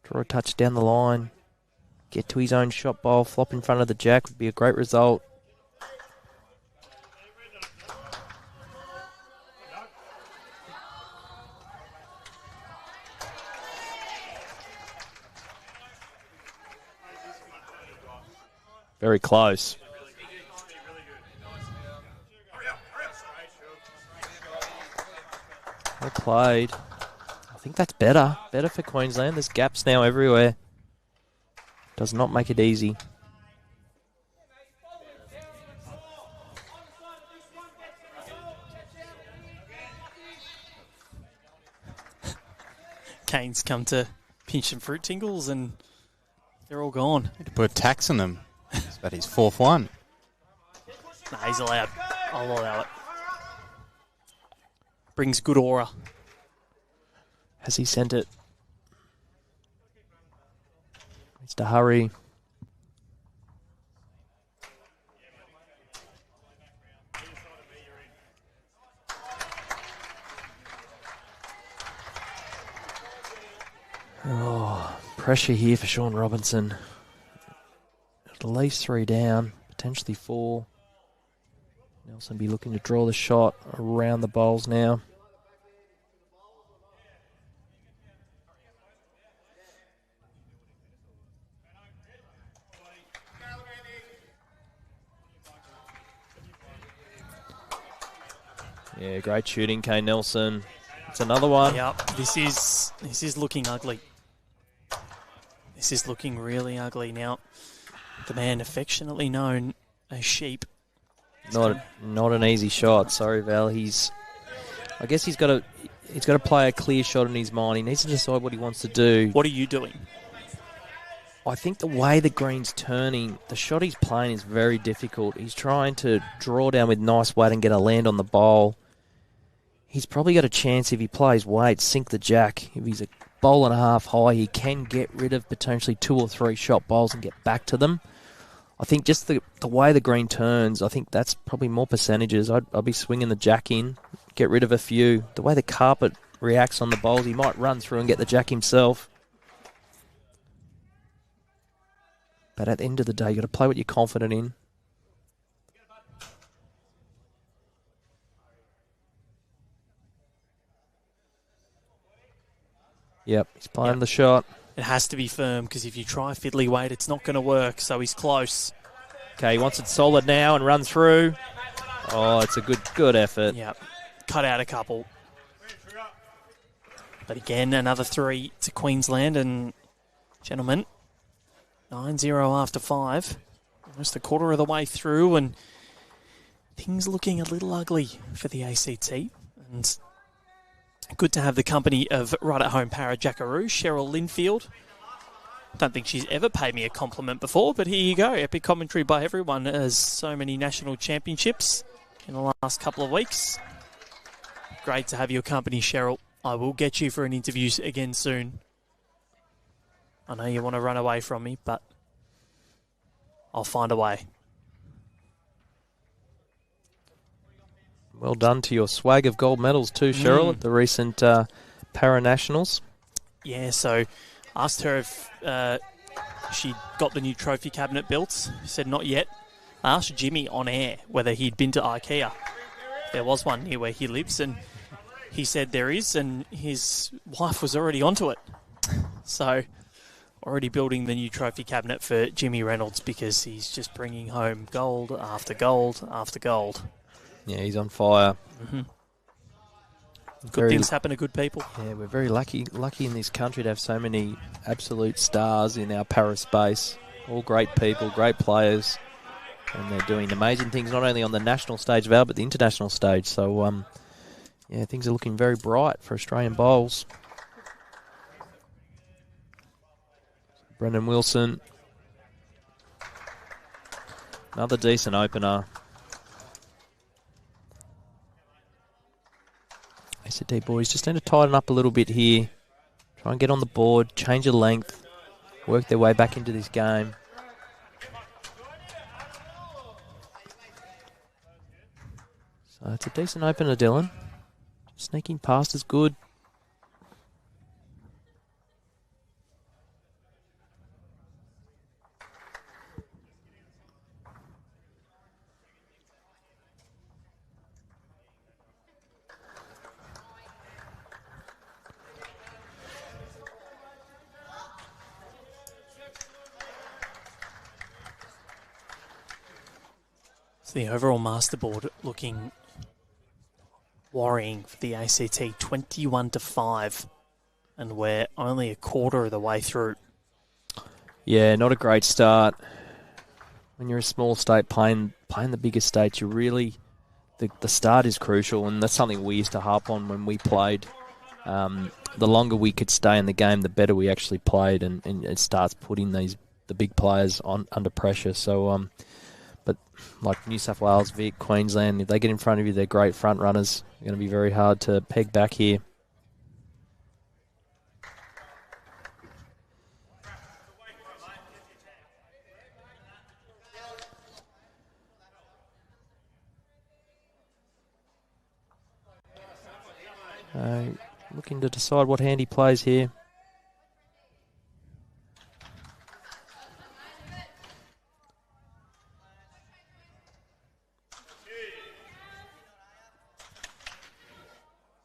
Draw a touch down the line. Get to his own shot bowl. Flop in front of the jack would be a great result. Very close. Well played. I think that's better. Better for Queensland. There's gaps now everywhere. Does not make it easy. Kane's come to pinch some fruit tingles and they're all gone. Need to put a tax on them. It's about his 4th one. Nah, he's allowed. I'll allow it. Brings good aura. Has he sent it? Needs to hurry. Oh, pressure here for Sean Robertson. At least 3 down, potentially 4. Nelson be looking to draw the shot around the bowls now. Yeah, great shooting, Kane Nelson. It's another one. Yep, this is looking ugly. This is looking really ugly now. The man affectionately known as Sheep. Not an easy shot. Sorry, Val. I guess he's got to play a clear shot in his mind. He needs to decide what he wants to do. What are you doing? I think the way the green's turning, the shot he's playing is very difficult. He's trying to draw down with nice weight and get a land on the bowl. He's probably got a chance if he plays weight, sink the jack. If he's a bowl and a half high, he can get rid of potentially 2 or 3 shot bowls and get back to them. I think just the way the green turns, I think that's probably more percentages. I'd be swinging the jack in, get rid of a few. The way the carpet reacts on the bowls, he might run through and get the jack himself. But at the end of the day, you've got to play what you're confident in. Yep, he's playing the shot. It has to be firm, because if you try fiddly weight, it's not going to work, so he's close. Okay, he wants it solid now and run through. Oh, it's a good effort. Yep, cut out a couple. But again, another 3 to Queensland, and gentlemen, 9-0 after 5. Almost a quarter of the way through, and things looking a little ugly for the ACT. And good to have the company of right-at-home para Jackaroo, Cheryl Linfield. Don't think she's ever paid me a compliment before, but here you go. Epic commentary by everyone, as so many national championships in the last couple of weeks. Great to have your company, Cheryl. I will get you for an interview again soon. I know you want to run away from me, but I'll find a way. Well done to your swag of gold medals too, Cheryl, at the recent Para-Nationals. Yeah, so asked her if she got the new trophy cabinet built. She said not yet. I asked Jimmy on air whether he'd been to IKEA. There was one near where he lives, and he said there is, and his wife was already onto it. So already building the new trophy cabinet for Jimmy Reynolds, because he's just bringing home gold after gold after gold. Yeah, he's on fire. Mm-hmm. Good things happen to good people. Yeah, we're very lucky in this country to have so many absolute stars in our para space. All great people, great players, and they're doing amazing things not only on the national stage, Val, but the international stage. So, yeah, things are looking very bright for Australian bowls. Brendan Wilson, another decent opener. ACT boys just need to tighten up a little bit here. Try and get on the board, change the length, work their way back into this game. So it's a decent opener, Dylan. Sneaking past is good. The overall masterboard looking worrying for the ACT, 21-5, and we're only a quarter of the way through. Yeah, not a great start. When you're a small state playing the bigger states, you really the start is crucial, and that's something we used to harp on when we played. The longer we could stay in the game, the better we actually played, and it starts putting the big players under pressure. So. But like New South Wales, Vic, Queensland, if they get in front of you, they're great front runners. They're going to be very hard to peg back here. Looking to decide what hand he plays here.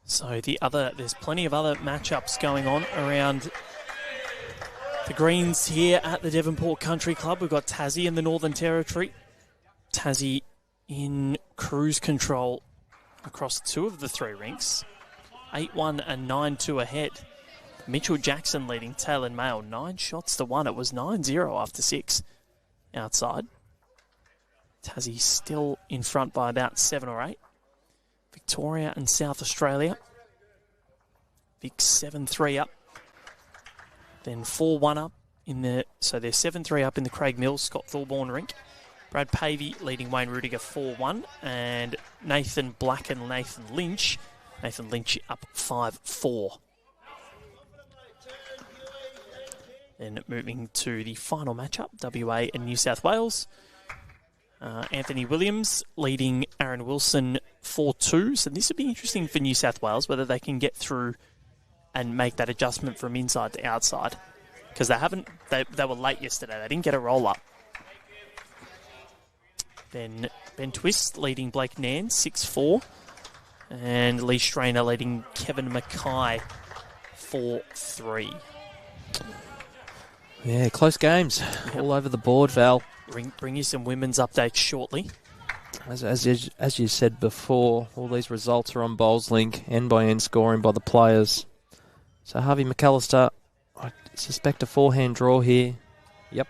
So there's plenty of other matchups going on around the greens here at the Devonport Country Club. We've got Tassie in the Northern Territory. Tassie in cruise control across 2 of the 3 rinks. 8-1 and 9-2 ahead. Mitchell Jackson leading Taylor Mail 9 shots to 1. It was 9-0 after 6 outside. Tassie still in front by about 7 or 8. Victoria and South Australia. Vic 7-3 up. Then 4-1 up So they're 7-3 up in the Craig Mills Scott Thorburn rink. Brad Pavey leading Wayne Rudiger 4-1, and Nathan Black and Nathan Lynch. Nathan Lynch up 5-4. Then moving to the final matchup, WA and New South Wales. Anthony Williams leading Aaron Wilson 4-2. So this would be interesting for New South Wales, whether they can get through and make that adjustment from inside to outside. Because they were late yesterday. They didn't get a roll-up. Then Ben Twist leading Blake Nance 6-4. And Lee Strainer leading Kevin Mackay 4-3. Yeah, close games all over the board, Val. Bring you some women's updates shortly. As you said before, all these results are on Bowls Link, end by end scoring by the players. So Harvey McAllister, I suspect a forehand draw here. Yep.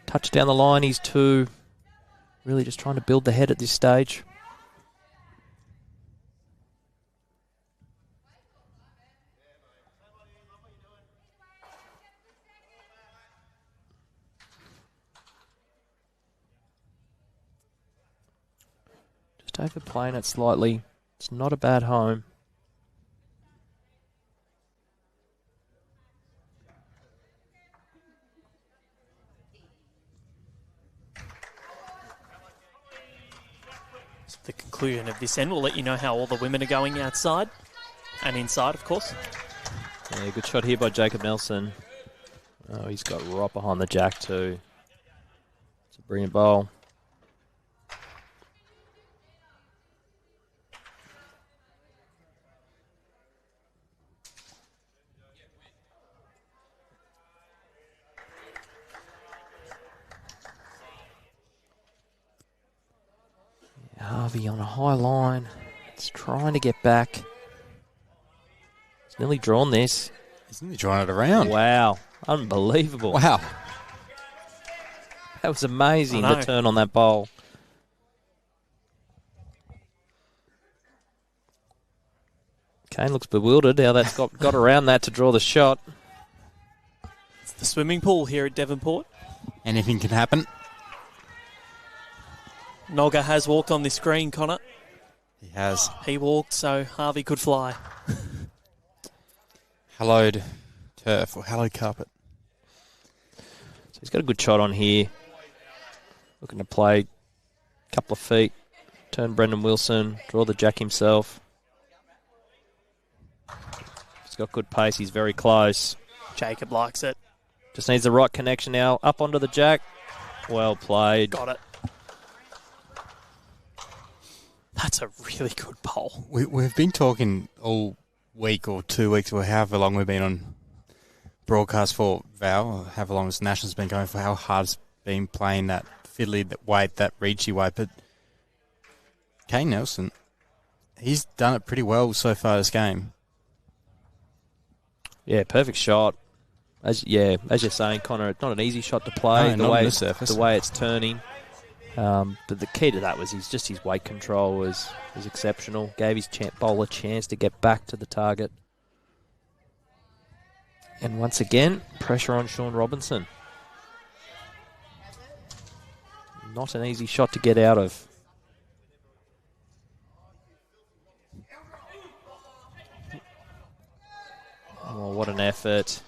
Touch down the line, he's 2. Really just trying to build the head at this stage. Just overplaying it slightly. It's not a bad home. The conclusion of this end, we'll let you know how all the women are going outside and inside, of course. Yeah, good shot here by Jacob Nelson. Oh, he's got right behind the jack too. It's a brilliant bowl. Harvey on a high line. It's trying to get back. He's nearly drawn this. He's nearly drawn it around. Wow. Unbelievable. Wow. That was amazing, the turn on that bowl. Kane looks bewildered how that's got around that to draw the shot. It's the swimming pool here at Devonport. Anything can happen. Nogga has walked on this green, Connor. He has. He walked, so Harvey could fly. Hallowed turf or hallowed carpet. So he's got a good shot on here. Looking to play a couple of feet. Turn Brendan Wilson. Draw the jack himself. He's got good pace. He's very close. Jacob likes it. Just needs the right connection now. Up onto the jack. Well played. Got it. That's a really good bowl. We've been talking all week or 2 weeks or however long we've been on broadcast for, Val, or however long this Nationals been going for, how hard it's been playing that fiddly weight, that reachy weight. But Kane Nelson, he's done it pretty well so far this game. Yeah, perfect shot. As you're saying, Connor, it's not an easy shot to play. No, the way it's turning. But the key to that was his weight control was exceptional. Gave his bowler a chance to get back to the target. And once again, pressure on Sean Robertson. Not an easy shot to get out of. Oh, what an effort.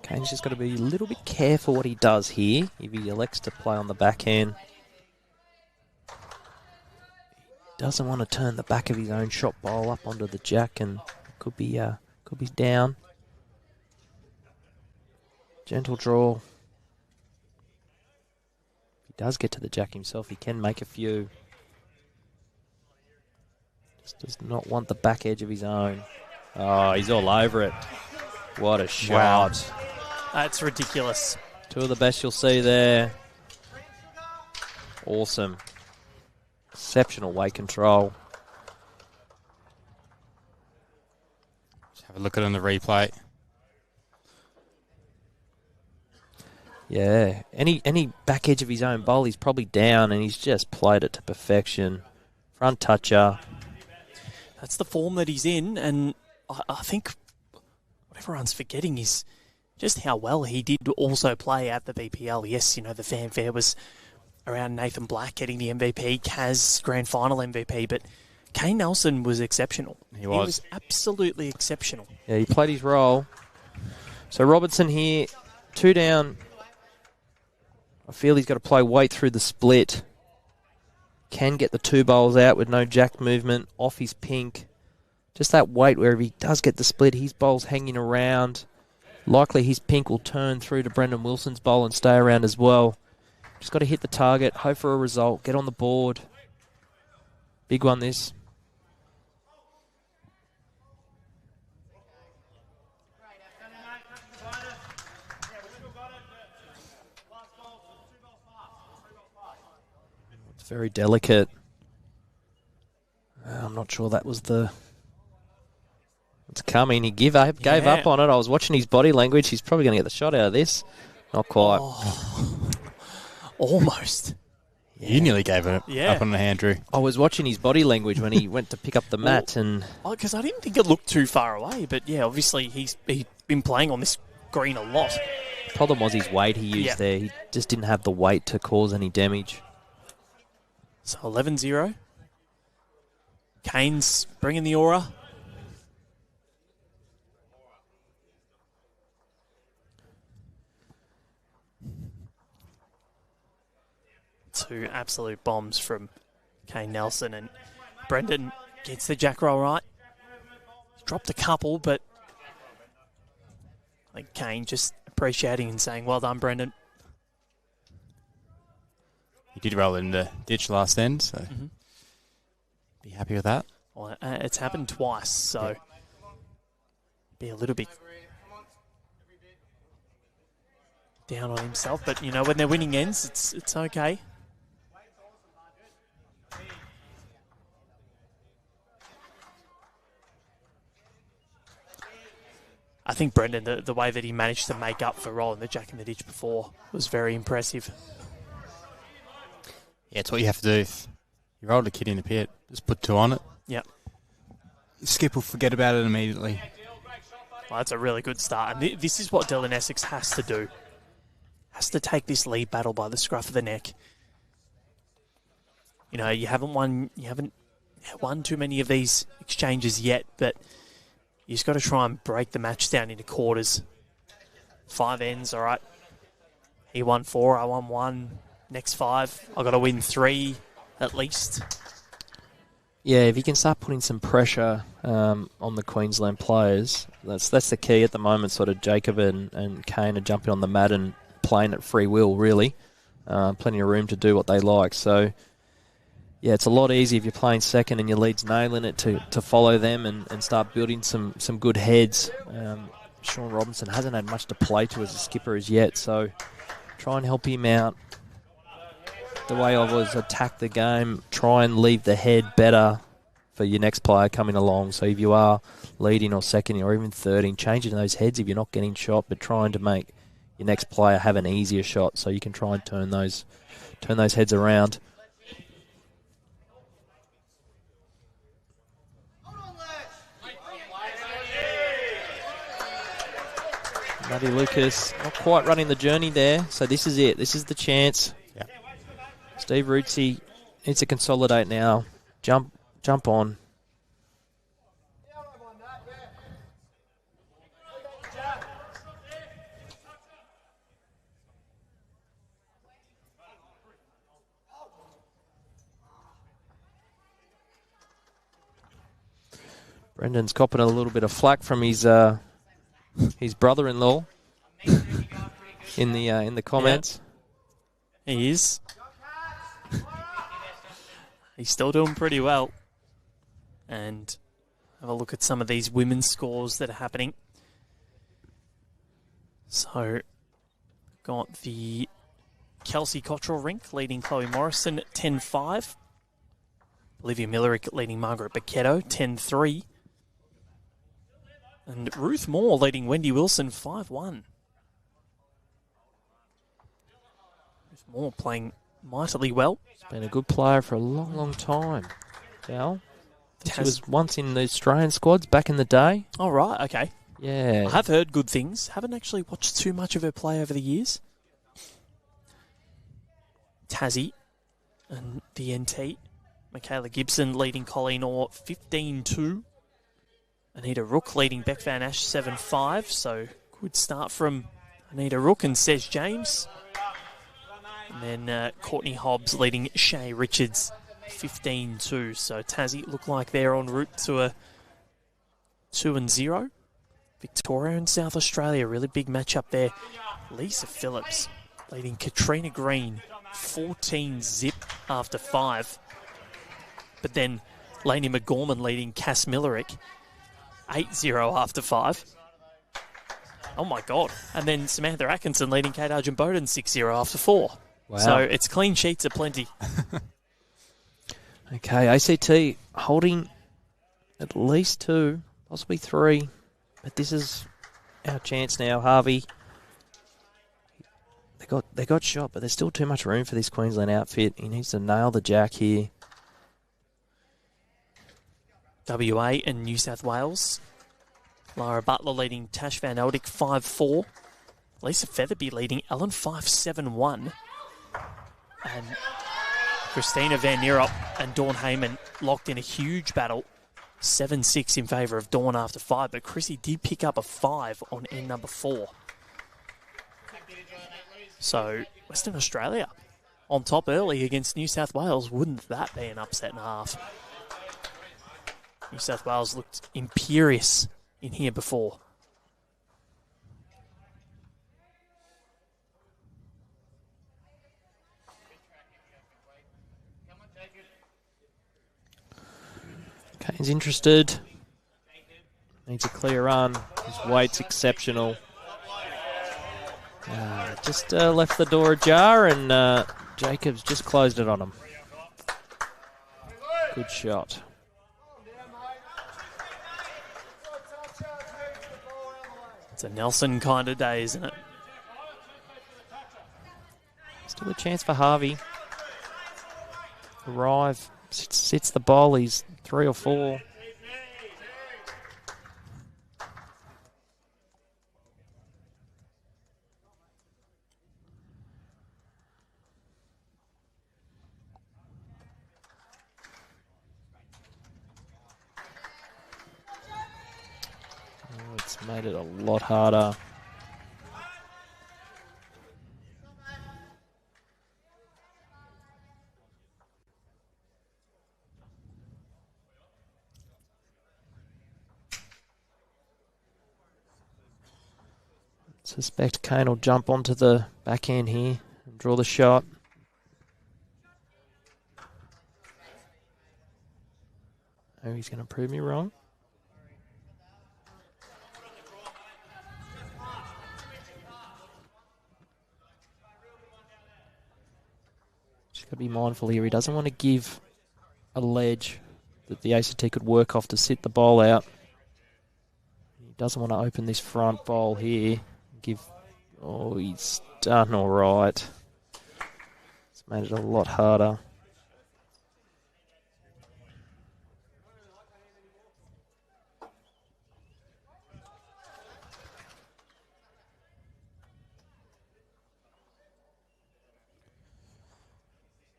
Kane's just got to be a little bit careful what he does here if he elects to play on the backhand. He doesn't want to turn the back of his own shot bowl up onto the jack, and could be down. Gentle draw. If he does get to the jack himself, he can make a few. Just does not want the back edge of his own. Oh, he's all over it. What a shot. Wow. That's ridiculous. Two of the best you'll see there. Awesome. Exceptional weight control. Just have a look at it on the replay. Yeah, any back edge of his own bowl, he's probably down, and he's just played it to perfection. Front toucher. That's the form that he's in, and I think what everyone's forgetting is just how well he did also play at the BPL. Yes, you know, the fanfare was around Nathan Black getting the MVP, Kaz grand final MVP, but Kane Nelson was exceptional. He was absolutely exceptional. Yeah, he played his role. So Robertson here, 2 down. I feel he's got to play weight through the split. Can get the 2 bowls out with no jack movement off his pink. Just that weight where if he does get the split, his bowl's hanging around. Likely his pink will turn through to Brendan Wilson's bowl and stay around as well. Just got to hit the target, hope for a result, get on the board. Big one this. It's very delicate. I'm not sure that was the... It's coming. He gave up on it. I was watching his body language. He's probably going to get the shot out of this. Not quite. Oh, almost. Yeah. You nearly gave it up on the hand, Drew. I was watching his body language when he went to pick up the mat. Because I didn't think it looked too far away. But, yeah, obviously he's been playing on this green a lot. Problem was his weight he used there. He just didn't have the weight to cause any damage. So 11-0. Kane's bringing the aura. Two absolute bombs from Kane Nelson, and Brendan gets the jack roll right. He's dropped a couple, but I think Kane just appreciating and saying, well done, Brendan. He did roll in the ditch last end, so be happy with that. Well, it's happened twice, so be a little bit down on himself. But, you know, when they're winning ends, it's okay. I think Brendan, the way that he managed to make up for rolling the jack in the ditch before was very impressive. Yeah, it's what you have to do. If you rolled a kid in the pit, just put 2 on it. Yep. Skip will forget about it immediately. Well, that's a really good start. And this is what Dylan Essex has to do. Has to take this lead battle by the scruff of the neck. You know, you haven't won too many of these exchanges yet, but you just got to try and break the match down into quarters. 5 ends, all right. He won 4, I won 1. Next 5, I've got to win 3 at least. Yeah, if you can start putting some pressure on the Queensland players, that's the key at the moment. Sort of Jacob and Kane are jumping on the mat and playing at free will, really. Plenty of room to do what they like. So, yeah, it's a lot easier if you're playing second and your lead's nailing it to follow them and start building some good heads. Sean Robinson hasn't had much to play to as a skipper as yet, so try and help him out. The way I was attack the game, try and leave the head better for your next player coming along. So if you are leading or second or even third, changing those heads if you're not getting shot, but trying to make your next player have an easier shot so you can try and turn those heads around. Matty Lucas not quite running the journey there, so this is it. This is the chance. Yeah. Steve Rootsey needs to consolidate now. Jump on. Brendan's copping a little bit of flack from his brother-in-law in the comments. Yeah. He is. He's still doing pretty well. And have a look at some of these women's scores that are happening. So, got the Kelsey Cottrell rink leading Chloe Morrison at 10-5. Olivia Millerick leading Margaret Bacchetto 10-3. And Ruth Moore leading Wendy Wilson 5-1. Moore playing mightily well. He's been a good player for a long, long time. Val? He was once in the Australian squads back in the day. Oh, right, okay. Yeah. I have heard good things. Haven't actually watched too much of her play over the years. Tassie and the NT. Michaela Gibson leading Colleen Orr 15-2. Anita Rook leading Beck Van Ash 7-5. So good start from Anita Rook and Sej James. And then Courtney Hobbs leading Shay Richards 15-2. So Tassie look like they're en route to a 2-0. Victoria and South Australia, really big matchup there. Lisa Phillips leading Katrina Green 14-zip after 5. But then Lainey McGorman leading Cass Millerick 8-0 after 5. Oh my God. And then Samantha Atkinson leading Kate Argent-Bowden 6-0 after 4. Wow. So it's clean sheets aplenty. Okay, ACT holding at least 2, possibly 3. But this is our chance now, Harvey. They got shot, but there's still too much room for this Queensland outfit. He needs to nail the jack here. WA and New South Wales. Lara Butler leading Tash Van Eldick 5-4. Lisa Featherby leading Ellen 5-7-1. And Christina Van Nierop and Dawn Heyman locked in a huge battle. 7-6 in favour of Dawn after 5, but Chrissy did pick up a 5 on end number 4. So Western Australia on top early against New South Wales. Wouldn't that be an upset and a half? New South Wales looked imperious in here before. Kane's interested. Needs a clear run. His weight's exceptional. Just left the door ajar and Jacobs just closed it on him. Good shot. It's a Nelson kind of day, isn't it? Still a chance for Harvey. Arrive. Sits the ball. He's 3 or 4. Oh, it's made it a lot harder. Suspect Kane will jump onto the backhand here and draw the shot. Oh, he's going to prove me wrong. Just got to be mindful here. He doesn't want to give a ledge that the ACT could work off to sit the ball out. He doesn't want to open this front ball here. Oh, he's done all right. It's made it a lot harder.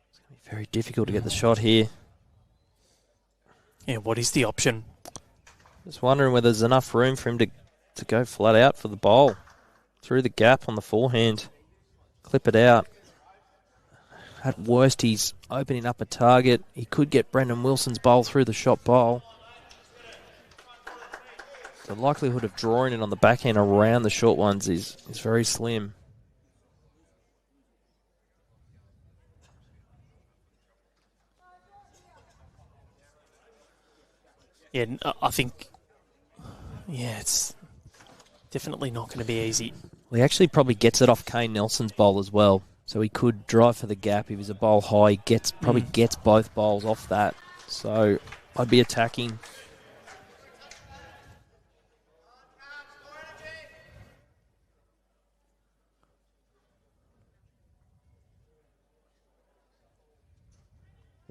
It's going to be very difficult to get the shot here. Yeah, what is the option? Just wondering whether there's enough room for him to go flat out for the bowl. Through the gap on the forehand. Clip it out. At worst, he's opening up a target. He could get Brendan Wilson's bowl through the shot bowl. The likelihood of drawing it on the backhand around the short ones is very slim. Yeah, I think... Yeah, it's definitely not going to be easy. Well, he actually probably gets it off Kane Nelson's bowl as well. So he could drive for the gap. If he's a bowl high, he probably gets both bowls off that. So I'd be attacking.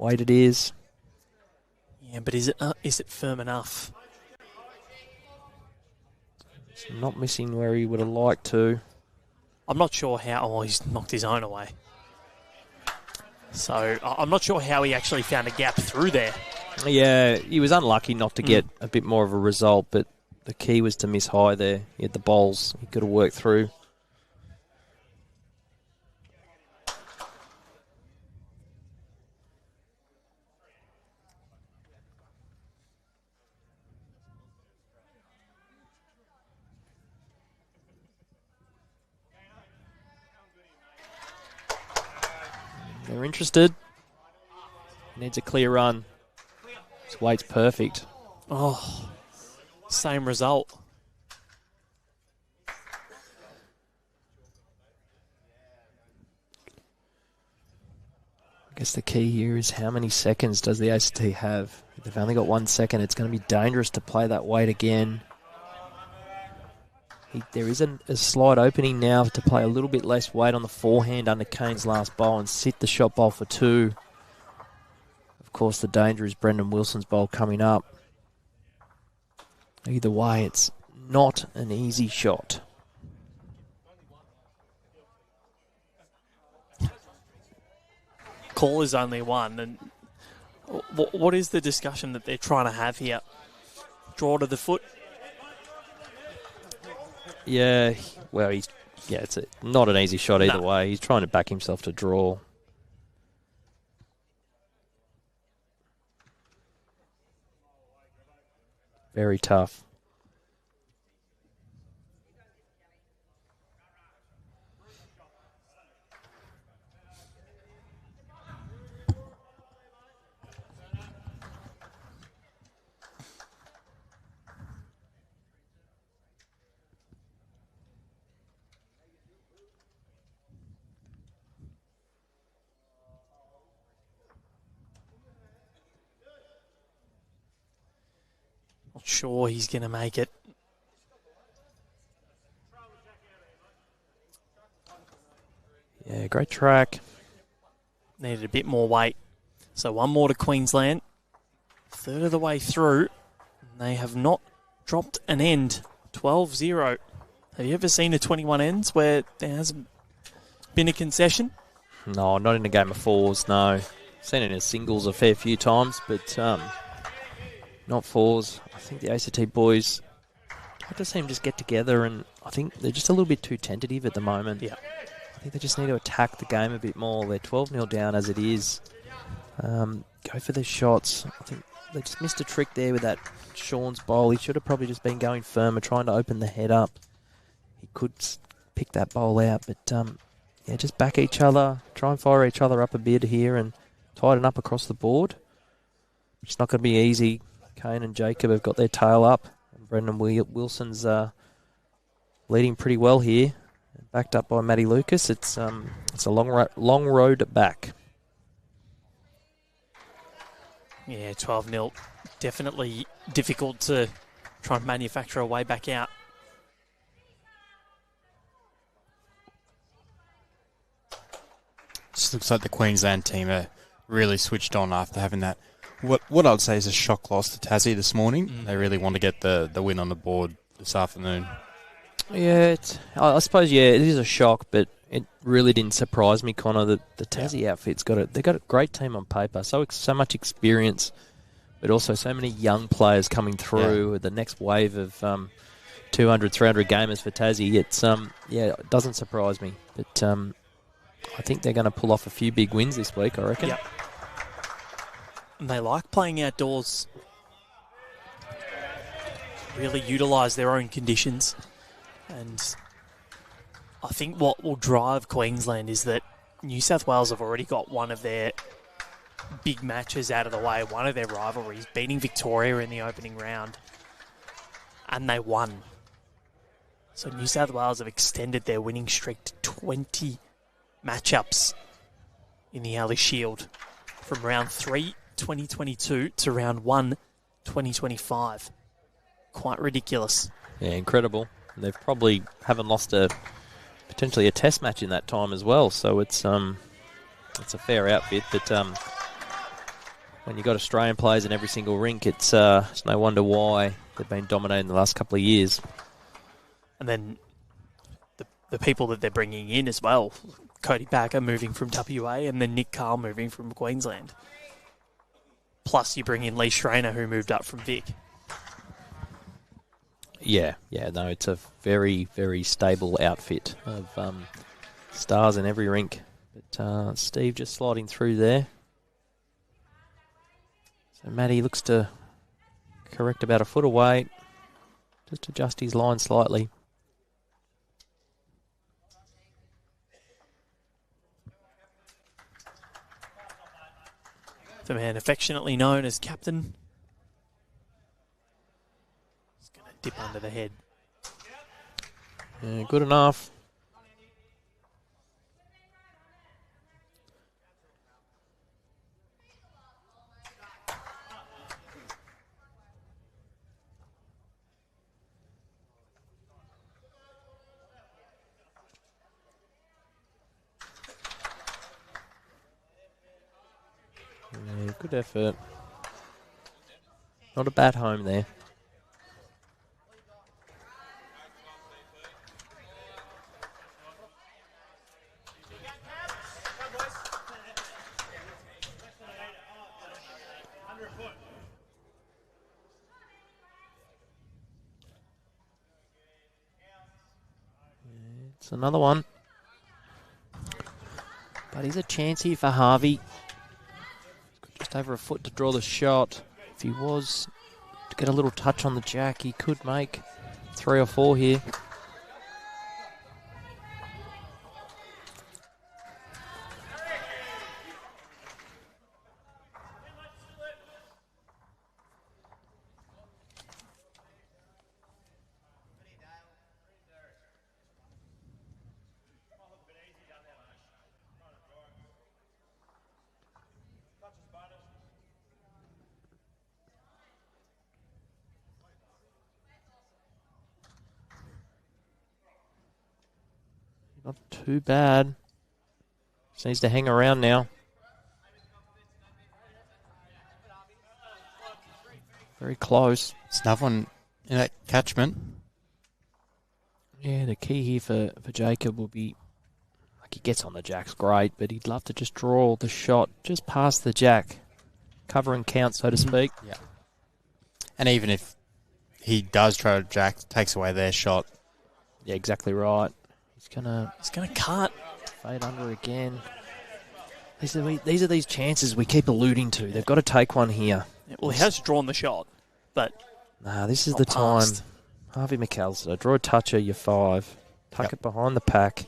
weight it is. Yeah, but is it firm enough? It's not missing where he would have liked to. I'm not sure how... Oh, he's knocked his own away. So I'm not sure how he actually found a gap through there. Yeah, he was unlucky not to get a bit more of a result, but the key was to miss high there. He had the bowls he could have worked through. They're interested. Needs a clear run. His weight's perfect. Oh, same result. I guess the key here is how many seconds does the ACT have? If they've only got 1 second, it's going to be dangerous to play that weight again. There is a slight opening now to play a little bit less weight on the forehand under Kane's last bowl and sit the shot bowl for 2. Of course, the danger is Brendan Wilson's bowl coming up. Either way, it's not an easy shot. Call is only one. And what is the discussion that they're trying to have here? Draw to the foot? Yeah, well, it's not an easy shot either way. He's trying to back himself to draw. Very tough. Not sure he's going to make it. Yeah, great track. Needed a bit more weight. So one more to Queensland. Third of the way through. They have not dropped an end. 12-0. Have you ever seen a 21 ends where there hasn't been a concession? No, not in a game of fours, no. Seen it in singles a fair few times, but not fours. I think the ACT boys have to see them just get together, and I think they're just a little bit too tentative at the moment. Yeah. I think they just need to attack the game a bit more. They're 12-0 down as it is. Go for their shots. I think they just missed a trick there with that Sean's bowl. He should have probably just been going firmer, trying to open the head up. He could pick that bowl out, but yeah, just back each other, try and fire each other up a bit here and tighten up across the board. It's not going to be easy. Kane and Jacob have got their tail up. And Brendan Wilson's leading pretty well here, backed up by Matty Lucas. It's a long road back. Yeah, 12-0. Definitely difficult to try and manufacture a way back out. Just looks like the Queensland team are really switched on after having that. What I'd say is a shock loss to Tassie this morning. They really want to get the win on the board this afternoon. Yeah, I suppose, yeah, it is a shock, but it really didn't surprise me, Connor, that the Tassie outfit's they've got a great team on paper, so much experience, but also so many young players coming through. The next wave of 200, 300 gamers for Tassie, it doesn't surprise me, but I think they're going to pull off a few big wins this week, I reckon. Yep. And they like playing outdoors. Really utilise their own conditions. And I think what will drive Queensland is that New South Wales have already got one of their big matches out of the way, one of their rivalries, beating Victoria in the opening round. And they won. So New South Wales have extended their winning streak to 20 matchups in the Ali Shield from round 3, 2022 to round 1, 2025. Quite ridiculous. Yeah, incredible. They've probably haven't lost potentially a test match in that time as well, so it's a fair outfit, but when you've got Australian players in every single rink, it's no wonder why they've been dominating the last couple of years. And then the people that they're bringing in as well. Cody Backer moving from WA and then Nick Carl moving from Queensland. Plus you bring in Lee Schreiner who moved up from Vic. Yeah, no, it's a very, very stable outfit of stars in every rink. But Steve just sliding through there. So Matty looks to correct about a foot away. Just adjust his line slightly. The man affectionately known as Captain. He's going to dip under the head. Yeah, good enough. Yeah, good effort. Not a bad home there. It's another one. But he's a chance here for Harvey. Just over a foot to draw the shot. If he was to get a little touch on the jack, he could make 3 or 4 here. Not too bad. Just needs to hang around now. Very close. It's another one in that catchment. Yeah, the key here for Jacob will be, like, he gets on the jack's great, but he'd love to just draw the shot just past the jack. Cover and count, so to speak. Yeah. And even if he does try to jack, takes away their shot. Yeah, exactly right. He's gonna cut. Fade under again. These are these chances we keep alluding to. They've got to take one here. Yeah, well, he has drawn the shot, but this is the time. Harvey McAllister, draw a toucher, you're 5. Tuck it behind the pack.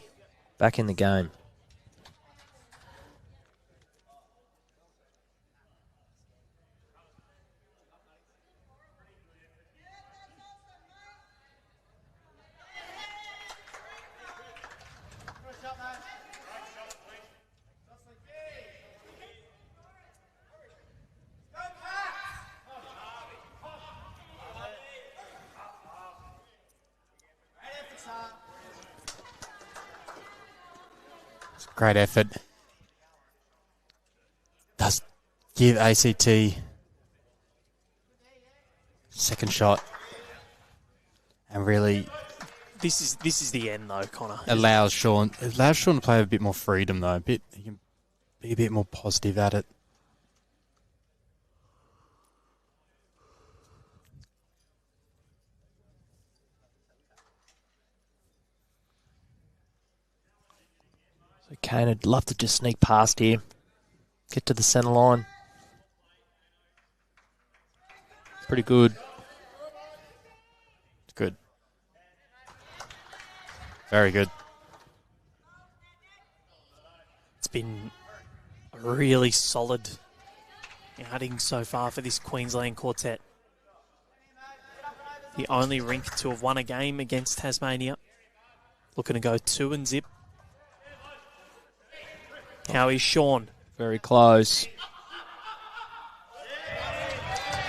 Back in the game. Great effort. Does give ACT second shot, and really this is the end though, Connor. Allows Sean to play with a bit more freedom though. He can be a bit more positive at it. So Kane would love to just sneak past here. Get to the centre line. Pretty good. It's good. Very good. It's been a really solid outing so far for this Queensland quartet. The only rink to have won a game against Tasmania. Looking to go 2-0. How is Sean? Very close.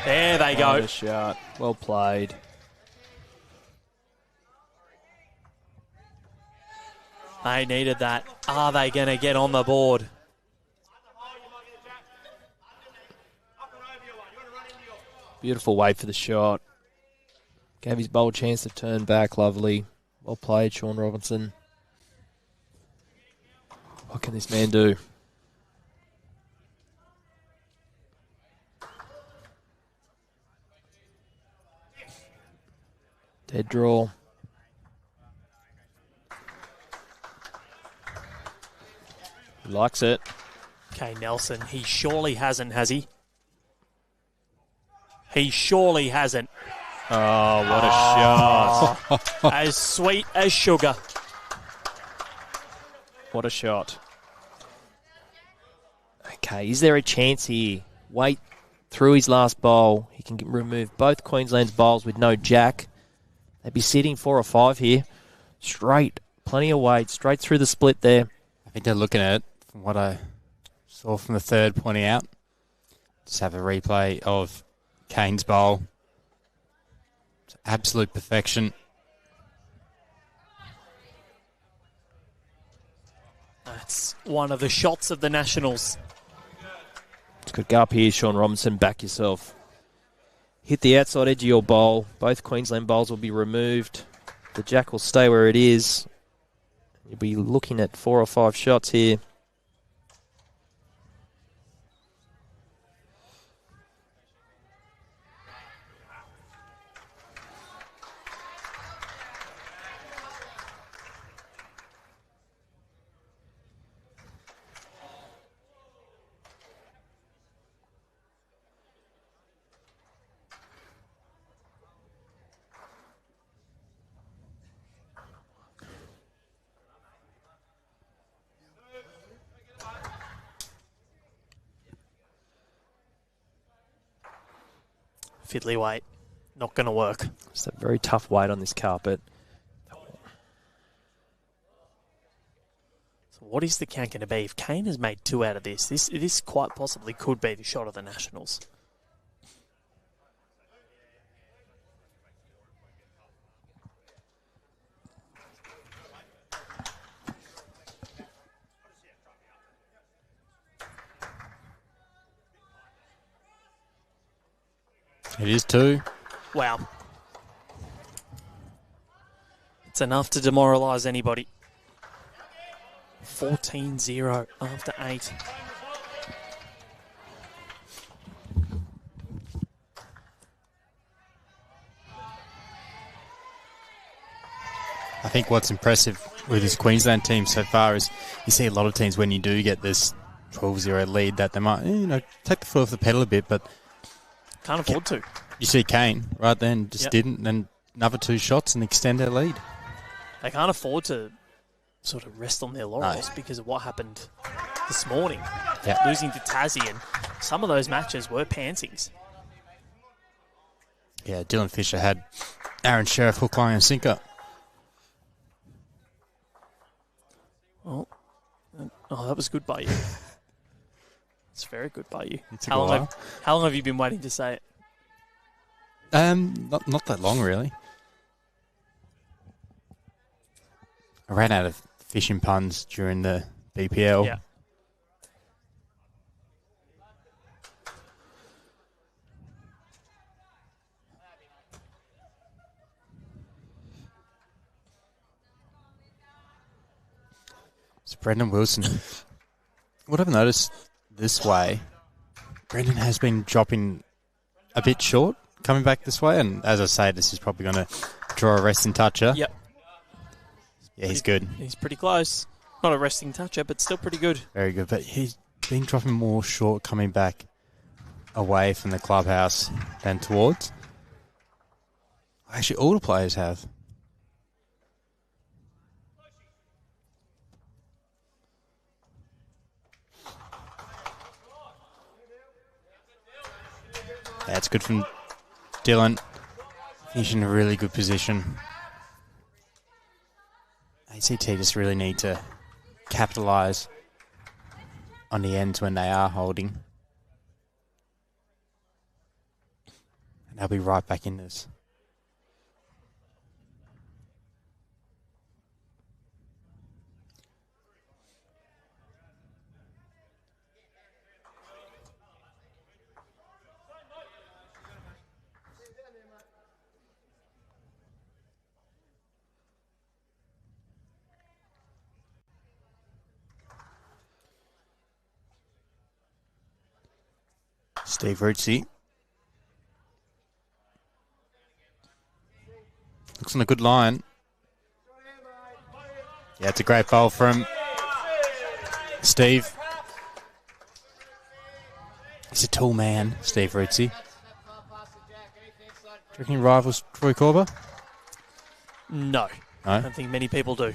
There they go. Nice shot. Well played. They needed that. Are they going to get on the board? Beautiful wait for the shot. Gave his bowl a chance to turn back. Lovely. Well played, Sean Robertson. What can this man do? Dead draw. He likes it. Kane Nelson, he surely hasn't, has he? He surely hasn't. Oh, what a shot. As sweet as sugar. What a shot. Okay, is there a chance here? Wait through his last bowl. He can remove both Queensland's bowls with no jack. They'd be sitting 4 or 5 here. Straight. Plenty of weight. Straight through the split there. I think they're looking at it from what I saw from the third pointing out. Just have a replay of Kane's bowl. It's absolute perfection. That's one of the shots of the Nationals. It's good. Go up here, Sean Robinson. Back yourself. Hit the outside edge of your bowl. Both Queensland bowls will be removed. The jack will stay where it is. You'll be looking at 4 or 5 shots here. Fiddly weight. Not going to work. It's a very tough weight on this carpet. So what is the count going to be? If Kane has made 2 out of this quite possibly could be the shot of the Nationals. It is 2. Wow. It's enough to demoralise anybody. 14-0 after 8. I think what's impressive with this Queensland team so far is you see a lot of teams when you do get this 12-0 lead that they might, take the foot off the pedal a bit, but Can't afford to. you see Kane right then just didn't, and another 2 shots and extend their lead. They can't afford to sort of rest on their laurels because of what happened this morning. Yep. Losing to Tassie, and some of those matches were pantsings. Yeah, Dylan Fisher had Aaron Sheriff hook, line and sinker. Well, that was good by you. It's very good by you. How long have you been waiting to say it? Not that long, really. I ran out of fishing puns during the BPL. Yeah. It's Brendan Wilson. What I've noticed this way, Brendan has been dropping a bit short coming back this way, and as I say, this is probably going to draw a resting toucher. Yep. Yeah, he's good. He's pretty close. Not a resting toucher, but still pretty good. Very good, but he's been dropping more short coming back away from the clubhouse than towards. Actually, all the players have. That's good from Dylan. He's in a really good position. ACT just really need to capitalise on the ends when they are holding. And they'll be right back in this. Steve Rootsey. Looks on a good line. Yeah, it's a great bowl from Steve. He's a tall man, Steve Rootsey. Do you reckon he rivals Troy Corber? No. I don't think many people do.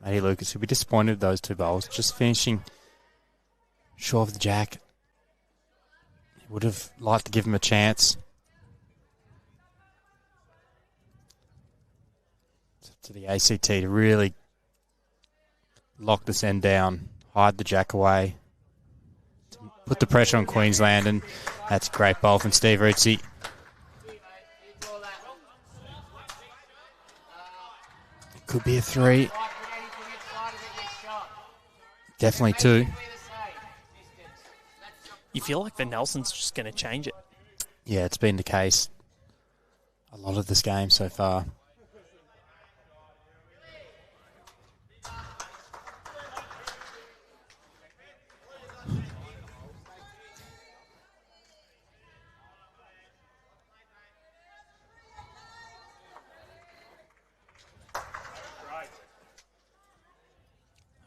Matty Lucas will be disappointed with those two bowls. Just finishing short of the jack. He would have liked to give him a chance. It's up to the ACT to really lock this end down, hide the jack away, to put the pressure on Queensland, and that's a great bowl from Steve Rootsey. It could be a 3. Definitely 2. You feel like the Nelson's just going to change it. Yeah, it's been the case a lot of this game so far.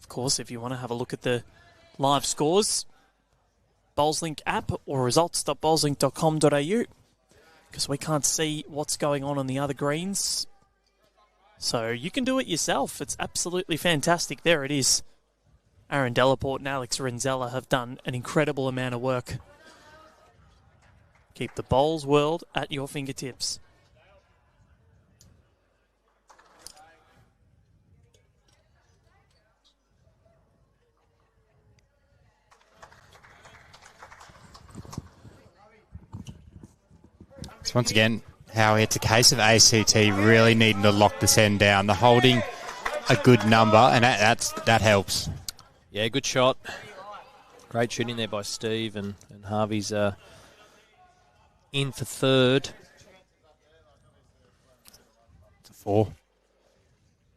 Of course, if you want to have a look at the live scores, BowlsLink app or results.bowlslink.com.au, because we can't see what's going on the other greens. So you can do it yourself. It's absolutely fantastic. There it is. Aaron Devonport and Alex Renzella have done an incredible amount of work. Keep the bowls world at your fingertips. So once again, Howie, it's a case of ACT really needing to lock this end down. They're holding a good number, and that helps. Yeah, good shot. Great shooting there by Steve, and Harvey's in for third. It's a 4.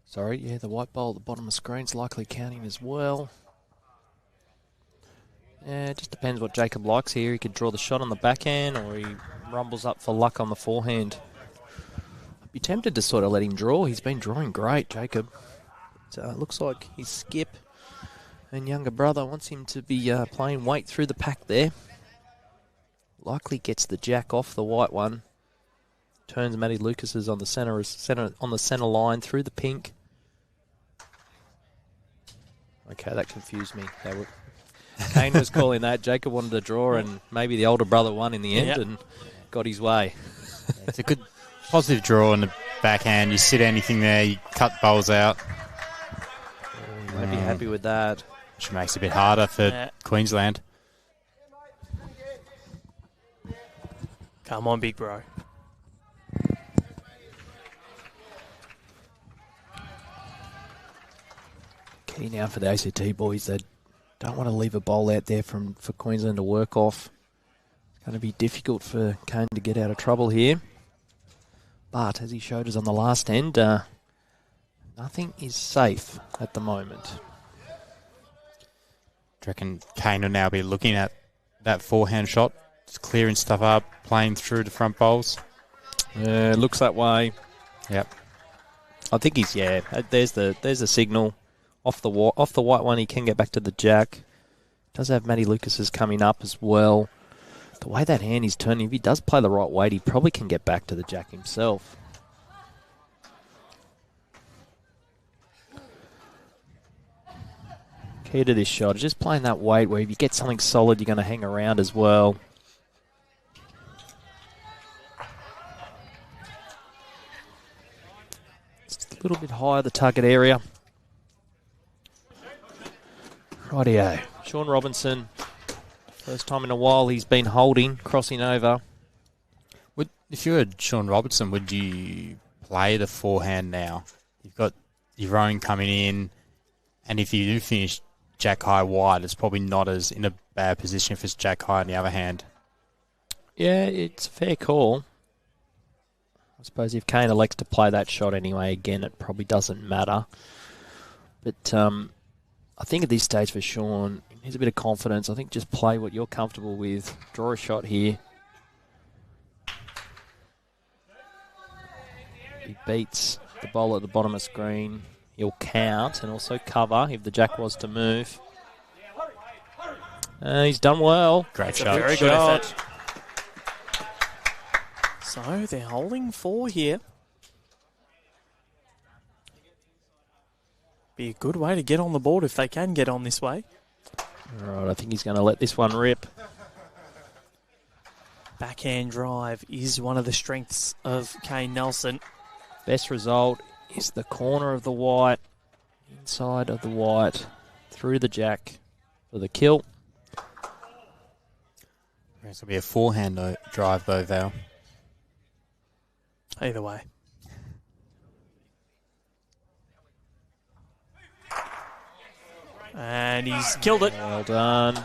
Sorry, yeah, the white bowl at the bottom of the screen's likely counting as well. Yeah, it just depends what Jacob likes here. He could draw the shot on the backhand, or he rumbles up for luck on the forehand. I'd be tempted to sort of let him draw. He's been drawing great, Jacob. It looks like his skip and younger brother wants him to be playing weight through the pack there. Likely gets the jack off the white one. Turns Matty Lucas's on the center line through the pink. Okay, that confused me. Kane was calling that. Jacob wanted to draw, and maybe the older brother won in the end and got his way. It's a good positive draw in the backhand. You sit anything there, you cut bowls out. You might be happy with that. Which makes it a bit harder for Queensland. Come on, big bro. Key now for the ACT boys. They don't want to leave a bowl out there for Queensland to work off. It's going to be difficult for Kane to get out of trouble here. But as he showed us on the last end, nothing is safe at the moment. Do you reckon Kane will now be looking at that forehand shot, just clearing stuff up, playing through the front bowls? It looks that way. Yep. I think he's, there's the signal. Off the white one, he can get back to the jack. Does have Matty Lucas's coming up as well. The way that hand is turning, if he does play the right weight, he probably can get back to the jack himself. Key to this shot is just playing that weight where if you get something solid, you're going to hang around as well. Just a little bit higher the target area. Rightio. Sean Robertson, first time in a while he's been holding, crossing over. If you were Sean Robertson, would you play the forehand now? You've got your own coming in. And if you do finish Jack high wide, it's probably not as in a bad position if it's Jack high on the other hand. Yeah, it's a fair call. I suppose if Kane elects to play that shot anyway, again, it probably doesn't matter. But I think at this stage for Sean, he needs a bit of confidence. I think just play what you're comfortable with. Draw a shot here. He beats the ball at the bottom of the screen. He'll count and also cover if the jack was to move. He's done well. Great shot. Very good effort. So they're holding 4 here. Be a good way to get on the board if they can get on this way. All right, I think he's going to let this one rip. Backhand drive is one of the strengths of Kane Nelson. Best result is the corner of the white, inside of the white, through the jack for the kill. This will be a forehand drive though, Val. Either way. And he's killed it. Well done.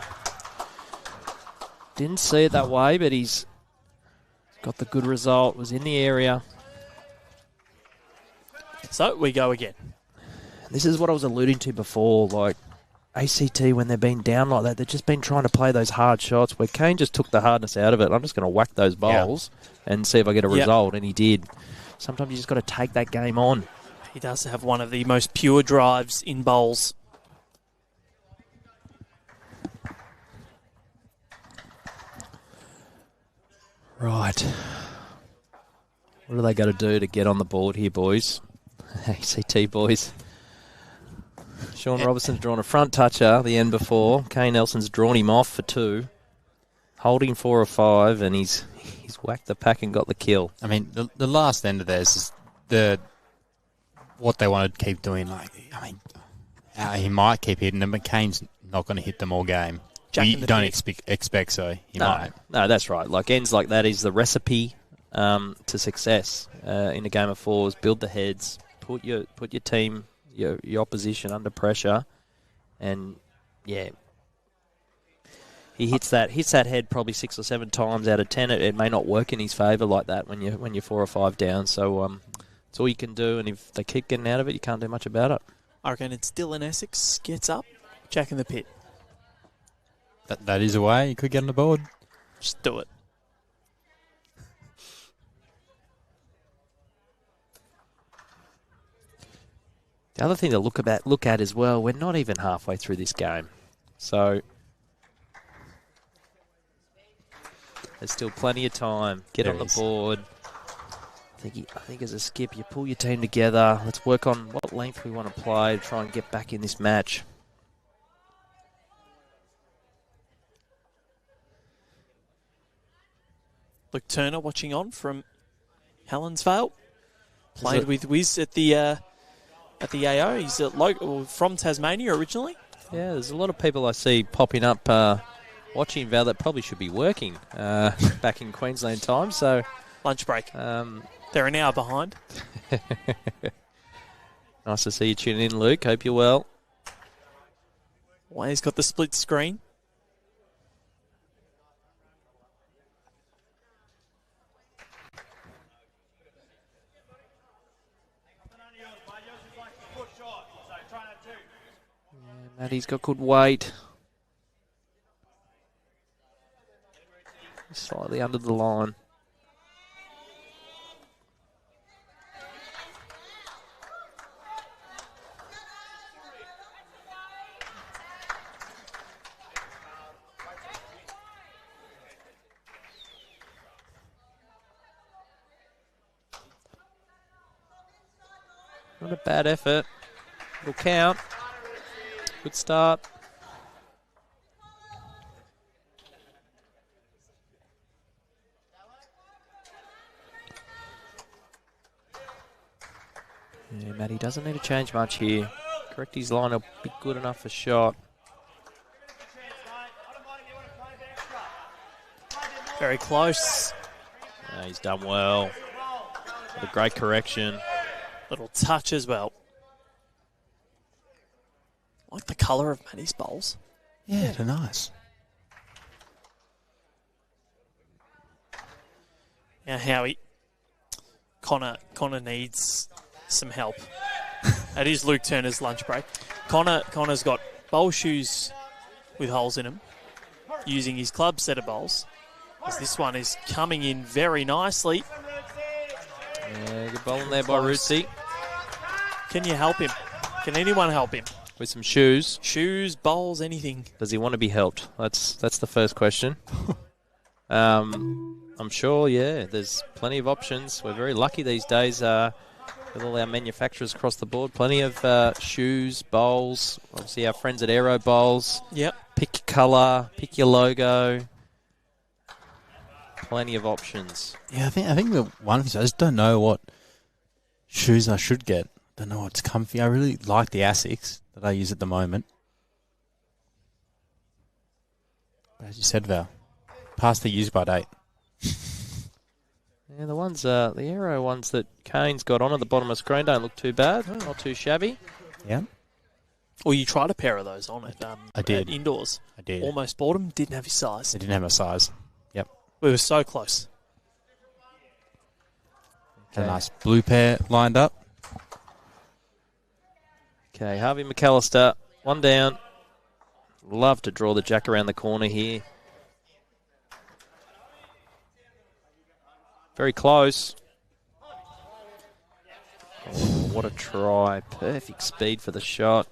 Didn't see it that way, but he's got the good result. Was in the area. So we go again. This is what I was alluding to before. Like ACT, when they've been down like that, they've just been trying to play those hard shots where Kane just took the hardness out of it. I'm just going to whack those bowls and see if I get a result, and he did. Sometimes you just got to take that game on. He does have one of the most pure drives in bowls. Right. What do they got to do to get on the board here, boys? ACT boys. Sean Robertson's drawn a front toucher the end before. Kane Nelson's drawn him off for 2. Holding 4 or 5, and he's whacked the pack and got the kill. I mean, the last end of this is what they want to keep doing. Like, I mean, he might keep hitting them, but Kane's not going to hit them all game. You don't expect so. He might. No, that's right. Like ends like that is the recipe to success in a game of fours. Build the heads, put your team, your opposition under pressure, and yeah, he hits that head probably 6 or 7 times out of 10. It may not work in his favour like that when you're 4 or 5 down. So it's all you can do, and if they keep getting out of it, you can't do much about it. I reckon it's Dylan Essex gets up, Jack in the pit. That is a way you could get on the board. Just do it. The other thing to look at as well, we're not even halfway through this game. So there's still plenty of time. Get on the board. I think as a skip, you pull your team together. Let's work on what length we want to play to try and get back in this match. Luke Turner watching on from Helensvale. Played with Wiz at the AO. He's from Tasmania originally. Yeah, there's a lot of people I see popping up watching Val that probably should be working back in Queensland time. So lunch break. They're an hour behind. Nice to see you tuning in, Luke. Hope you're well. Well, he's got the split screen. Matty's got good weight. Slightly under the line. Not a bad effort. Will count. Good start. Yeah, Matty doesn't need to change much here. Correct his line, will be good enough for shot. Very close. He's done well. What a great correction. Little touch as well. I like the colour of Matty's bowls. Yeah, they're nice. Now, Howie, Connor needs some help. It is Luke Turner's lunch break. Connor's got bowl shoes with holes in them, using his club set of bowls. As this one is coming in very nicely. Yeah, good bowling there by Rootsy. Can you help him? Can anyone help him? With some shoes. Shoes, bowls, anything. Does he want to be helped? That's the first question. I'm sure, yeah, there's plenty of options. We're very lucky these days with all our manufacturers across the board. Plenty of shoes, bowls. Obviously, our friends at Aero Bowls. Yep. Pick your colour, pick your logo. Plenty of options. Yeah, I think the one thing I just don't know what shoes I should get. Don't know what's comfy. I really like the Asics that I use at the moment. But as you said, Val, past the use by date. Yeah, the ones, the Aero ones that Kane's got on at the bottom of the screen don't look too bad. Not too shabby. Yeah. Well, you tried a pair of those on it. I did. At indoors. I did. Almost bought them. Didn't have your size. They didn't have my size. Yep. We were so close. Had a nice blue pair lined up. Okay, Harvey McAllister, one down. Love to draw the jack around the corner here. Very close. Oh, what a try. Perfect speed for the shot.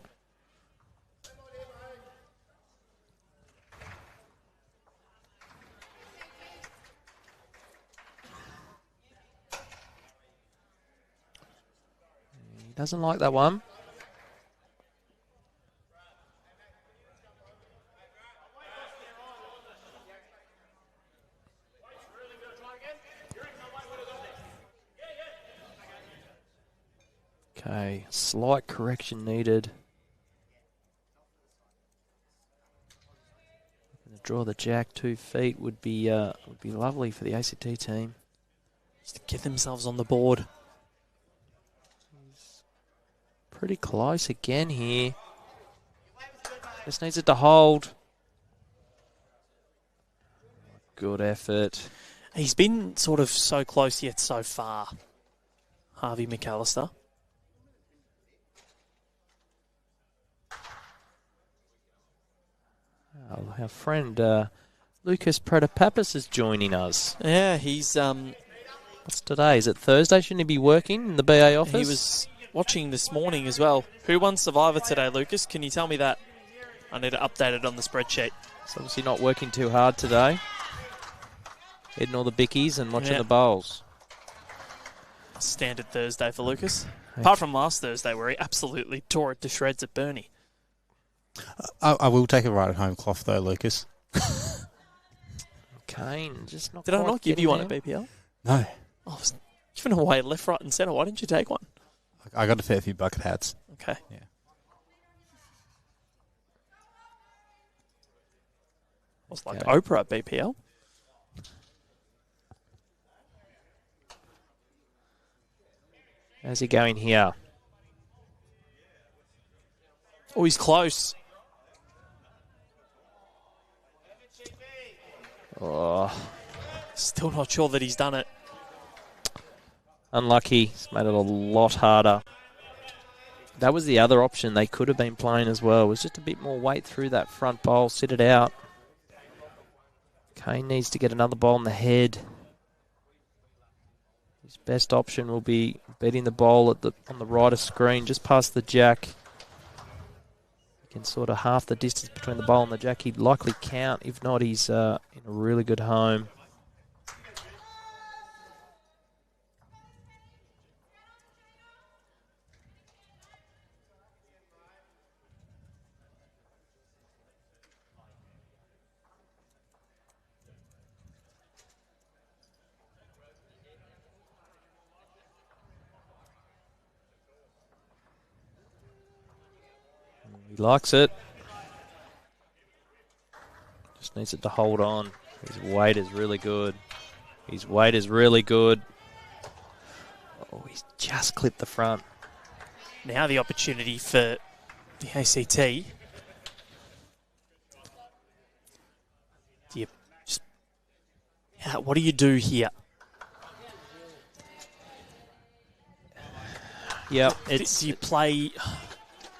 He doesn't like that one. Okay, slight correction needed. Draw the jack 2 feet would be lovely for the ACT team. Just to get themselves on the board. Pretty close again here. Just needs it to hold. Good effort. He's been sort of so close yet so far, Harvey McAllister. Our friend Lucas Protopappas is joining us. Yeah, he's What's today? Is it Thursday? Shouldn't he be working in the BA office? He was watching this morning as well. Who won Survivor today, Lucas? Can you tell me that? I need to update it on the spreadsheet. He's obviously not working too hard today. Hitting all the bickies and watching the bowls. Standard Thursday for Lucas. Apart from last Thursday where he absolutely tore it to shreds at Burnie. I will take a ride at home cloth though, Lucas. Kane, just not. Did I not give you one at BPL? No. I was giving away left, right, and centre. Why didn't you take one? I got a fair few bucket hats. Okay. Yeah. I was like Oprah at BPL. How's he going here? Oh, he's close. Oh, Still not sure that he's done it. unlucky. It's made it a lot harder. That was the other option they could have been playing as well. It was just a bit more weight through that front bowl, sit it out. Kane needs to get another ball on the head. His best option will be beating the ball on the right of screen, just past the jack. He can sort of half the distance between the ball and the jack. He'd likely count. If not, he's in a really good home. He likes it. Just needs it to hold on. His weight is really good. His weight is really good. Oh, he's just clipped the front. Now the opportunity for the ACT. What do you do here? Yeah, Do you play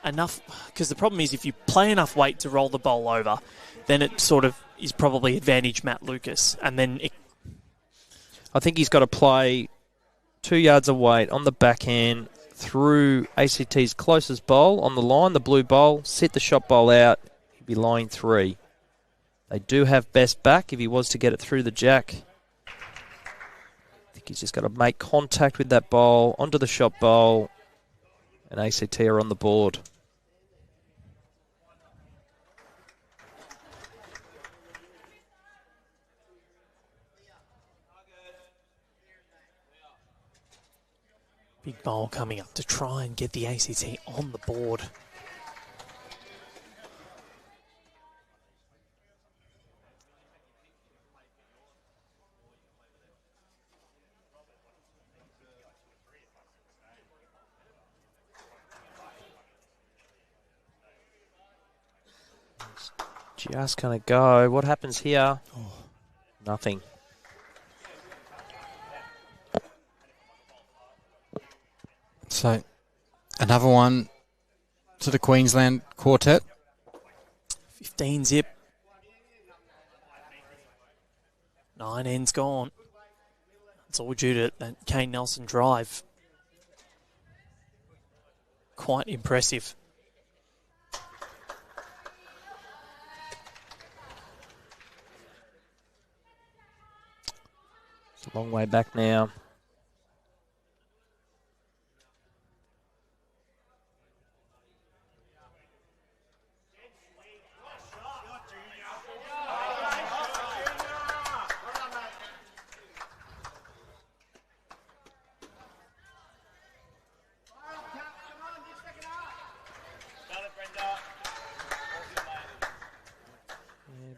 enough? Because the problem is if you play enough weight to roll the bowl over, then it sort of is probably advantage Matt Lucas. And then I think he's got to play 2 yards of weight on the backhand through ACT's closest bowl on the line, the blue bowl, sit the shot bowl out, he'd be line 3. They do have best back if he was to get it through the jack. I think he's just got to make contact with that bowl, onto the shot bowl, and ACT are on the board. big bowl coming up to try and get the ACT on the board. Just gonna go. What happens here? Oh, nothing. So, another one to the Queensland quartet. 15 zip. 9 ends gone. It's all due to that Kane Nelson drive. Quite impressive. It's a long way back now.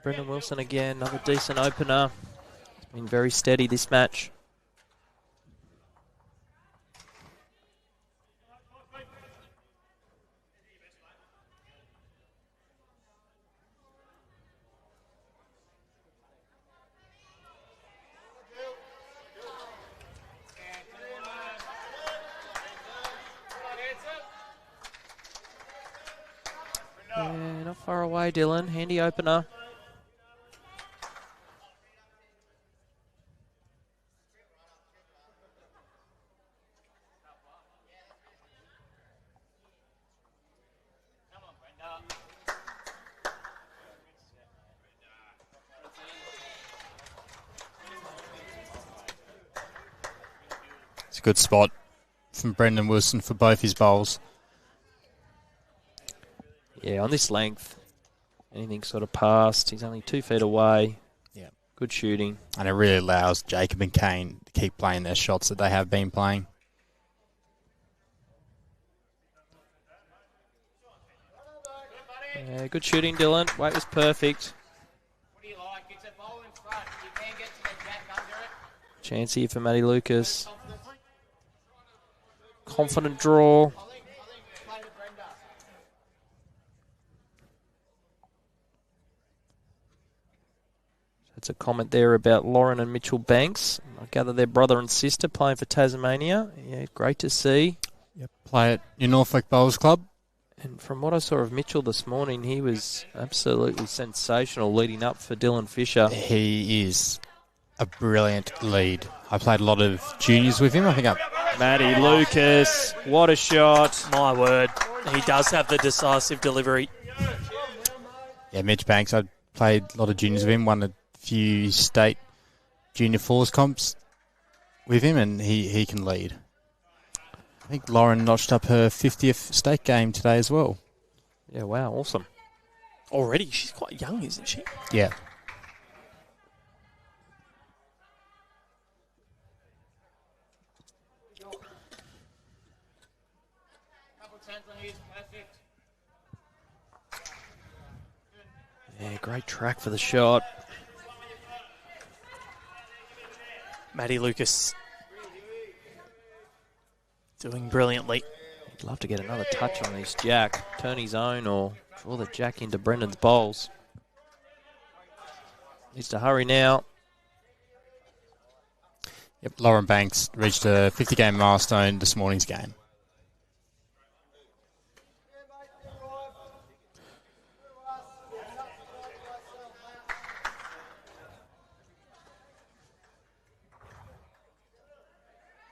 Brendan Wilson again, another decent opener. He's been very steady this match. Yeah, not far away, Dylan. Handy opener. It's a good spot from Brendan Wilson for both his bowls. Yeah, on this length, anything sort of past, he's only 2 feet away. Yeah, good shooting. And it really allows Jacob and Kane to keep playing their shots that they have been playing. Yeah, good shooting, Dylan. Weight was perfect. What do you like? It's a bowl in front. You can get to the jack under it. Chance here for Matty Lucas. Confident draw. That's a comment there about Lauren and Mitchell Banks. I gather they're brother and sister playing for Tasmania. Yeah, great to see. Yep, play at your Norfolk Bowls Club. And from what I saw of Mitchell this morning, he was absolutely sensational leading up for Dylan Fisher. He is a brilliant lead. I played a lot of juniors with him. I think Matty Lucas, what a shot. My word, he does have the decisive delivery. Yeah, Mitch Banks, I played a lot of juniors with him, won a few state junior fours comps with him, and he can lead. I think Lauren notched up her 50th state game today as well. Yeah, wow, awesome. Already, she's quite young, isn't she? Yeah. Yeah, great track for the shot. Matty Lucas doing brilliantly. Love to get another touch on this jack. Turn his own or draw the jack into Brendan's bowls. Needs to hurry now. Yep, Lauren Banks reached a 50-game milestone this morning's game.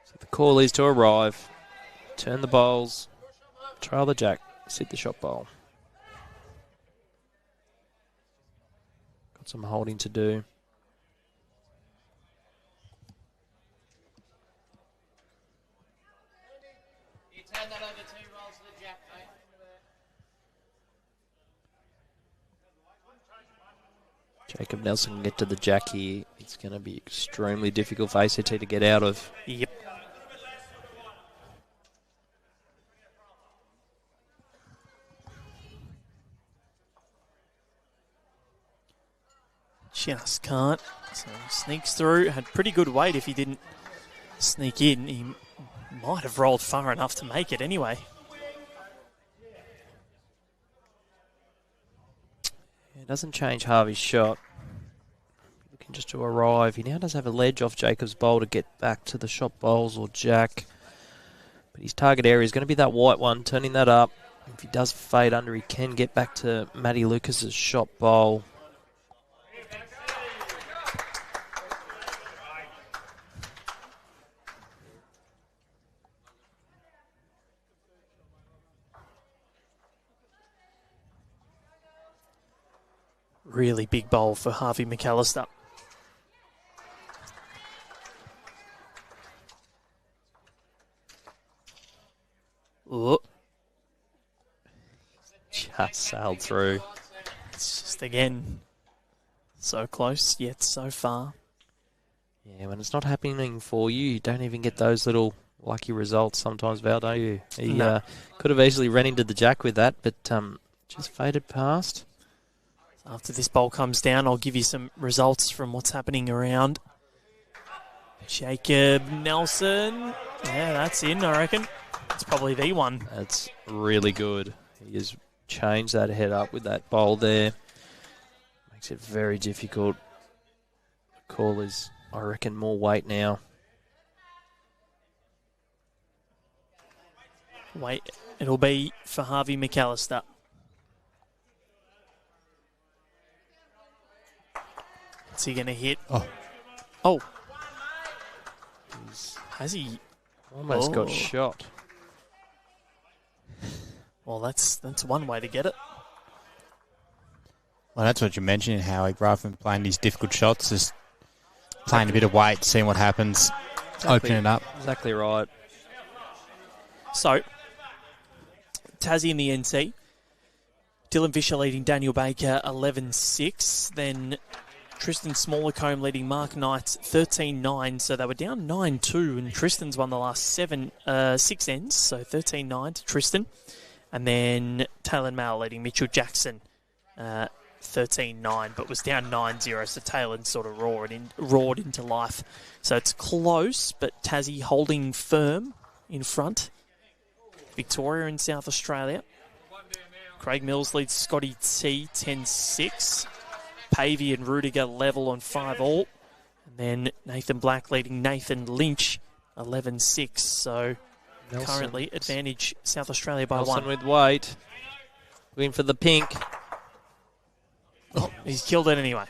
So the call is to arrive. Turn the bowls. Trail the jack. Sit the shot bowl. Got some holding to do. You turn that over 2 rolls to the jack, mate. Jacob Nelson can get to the jack here. It's going to be extremely difficult for ACT to get out of. Yep. Just can't. So he sneaks through. Had pretty good weight if he didn't sneak in. He might have rolled far enough to make it anyway. It doesn't change Harvey's shot. Looking just to arrive. He now does have a ledge off Jacob's bowl to get back to the shot bowls or jack. But his target area is going to be that white one, turning that up. If he does fade under, he can get back to Matty Lucas's shot bowl. Really big bowl for Harvey McAllister. Oh. Just sailed through. It's just, again, so close, yet so far. Yeah, when it's not happening for you, you don't even get those little lucky results sometimes, Val, don't you? He No. could have easily ran into the jack with that, but just faded past. After this bowl comes down, I'll give you some results from what's happening around. Jacob Nelson. Yeah, that's in, I reckon. It's probably the one. That's really good. He has changed that head up with that bowl there. Makes it very difficult. The call is, I reckon, more weight now. Wait, it'll be for Harvey McAllister. What's he going to hit? Oh. Has he? Almost got shot. Well, that's one way to get it. Well, that's what you mentioned, Howie. Rather than playing these difficult shots, just playing a bit of weight, seeing what happens, opening it up. Exactly right. So, Tassie in the NC. Dylan Fisher leading Daniel Baker 11-6. Then Tristan Smallercombe leading Mark Knight 13-9. So they were down 9-2, and Tristan's won the last 6 ends. So 13-9 to Tristan. And then Taylor Mal leading Mitchell Jackson 13-9, but was down 9-0. So Taylor sort of roared into life. So it's close, but Tassie holding firm in front. Victoria in South Australia. Craig Mills leads Scotty T 10-6. Pavey and Rudiger level on 5-all. And then Nathan Black leading Nathan Lynch 11-6. So Nelson. Currently advantage South Australia by Nelson 1. with weight. Going for the pink. Oh, he's killed it anyway.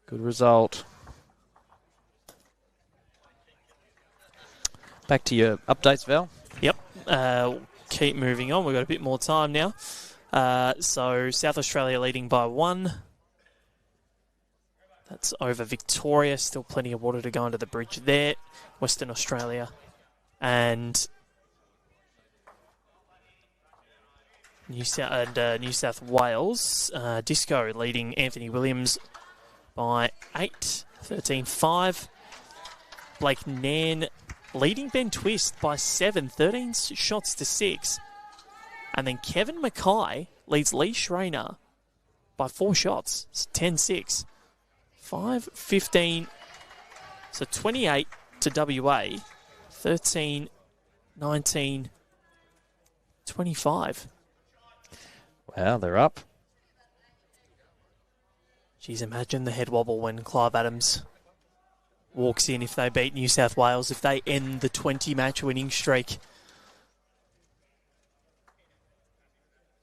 Good result. Back to your updates, Val. Yep. Keep moving on. We've got a bit more time now. So South Australia leading by 1. That's over Victoria. Still plenty of water to go under the bridge there. Western Australia and New South Wales. Disco leading Anthony Williams by 8, 13-5. Blake Nairn leading Ben Twist by 7, 13 shots to 6. And then Kevin Mackay leads Lee Schreiner by 4 shots. It's 10-6. 5-15. So 28 to WA. 13 19-25. Wow, they're up. Geez, imagine the head wobble when Clive Adams walks in if they beat New South Wales, if they end the 20-match winning streak.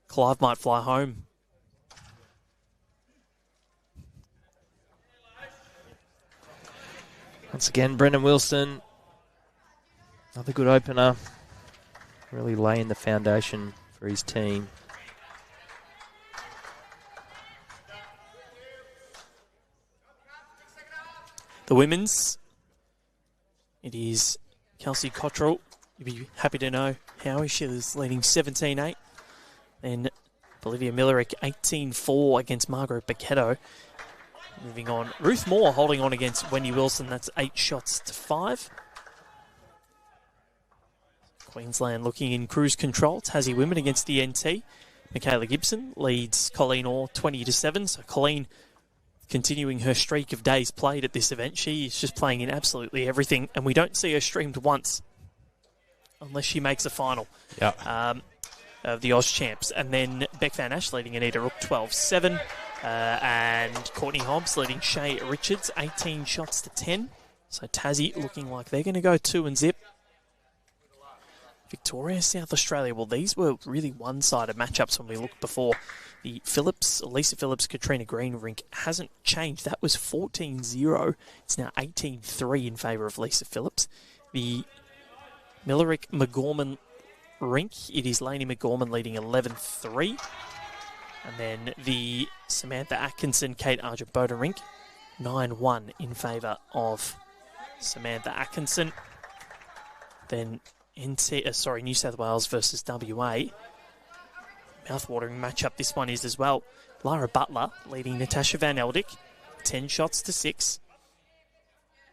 Clive might fly home. Once again, Brendan Wilson, another good opener, really laying the foundation for his team. The women's, it is Kelsey Cottrell. You'd be happy to know Howie. She was leading 17-8. Then Bolivia Millerick 18-4 against Margaret Baquetto. Moving on, Ruth Moore holding on against Wendy Wilson. That's 8-5. Queensland looking in cruise control. Tassie women against the NT. Michaela Gibson leads Colleen Orr 20-7. So Colleen continuing her streak of days played at this event. She is just playing in absolutely everything, and we don't see her streamed once unless she makes a final of the Oz Champs. And then Beck Van Ash leading Anita Rook 12-7, and Courtney Hobbs leading Shay Richards 18-10. So Tassie looking like they're going to go 2-0. Victoria, South Australia. Well, these were really one-sided matchups when we looked before. The Lisa Phillips, Katrina Green rink hasn't changed. That was 14-0. It's now 18-3 in favour of Lisa Phillips. The Millerick McGorman rink, it is Lainey McGorman leading 11-3. And then the Samantha Atkinson, Kate Arjabota rink, 9-1 in favour of Samantha Atkinson. Then New South Wales versus WA. Mouth-watering matchup this one is as well. Lara Butler leading Natasha Van Eldick 10-6.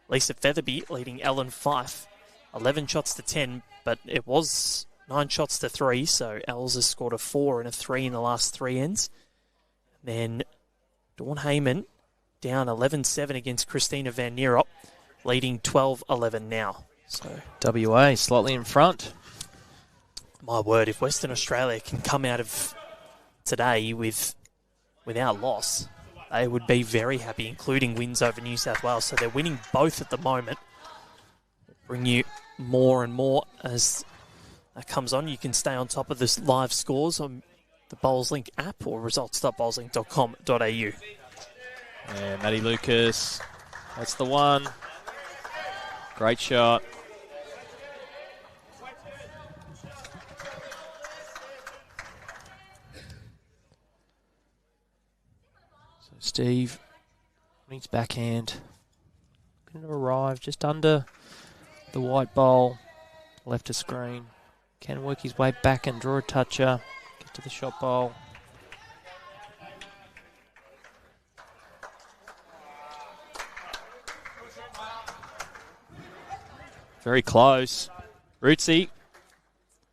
Lisa Featherby leading Ellen Fife 11-10, but it was 9-3, so Els has scored a 4 and a 3 in the last 3 ends. Then Dawn Heyman down 11-7 against Christina Van Nierop, leading 12-11 now. So WA slightly in front. My word, if Western Australia can come out of today without loss, they would be very happy, including wins over New South Wales. So they're winning both at the moment. Bring you more and more as that comes on. You can stay on top of the live scores on the BowlsLink app or results.bowlslink.com.au. Yeah, Maddie Lucas, that's the one. Great shot. Steve, on his backhand, going to arrive just under the white bowl, left of screen. Can work his way back and draw a toucher, get to the shot bowl. Very close. Rootsy.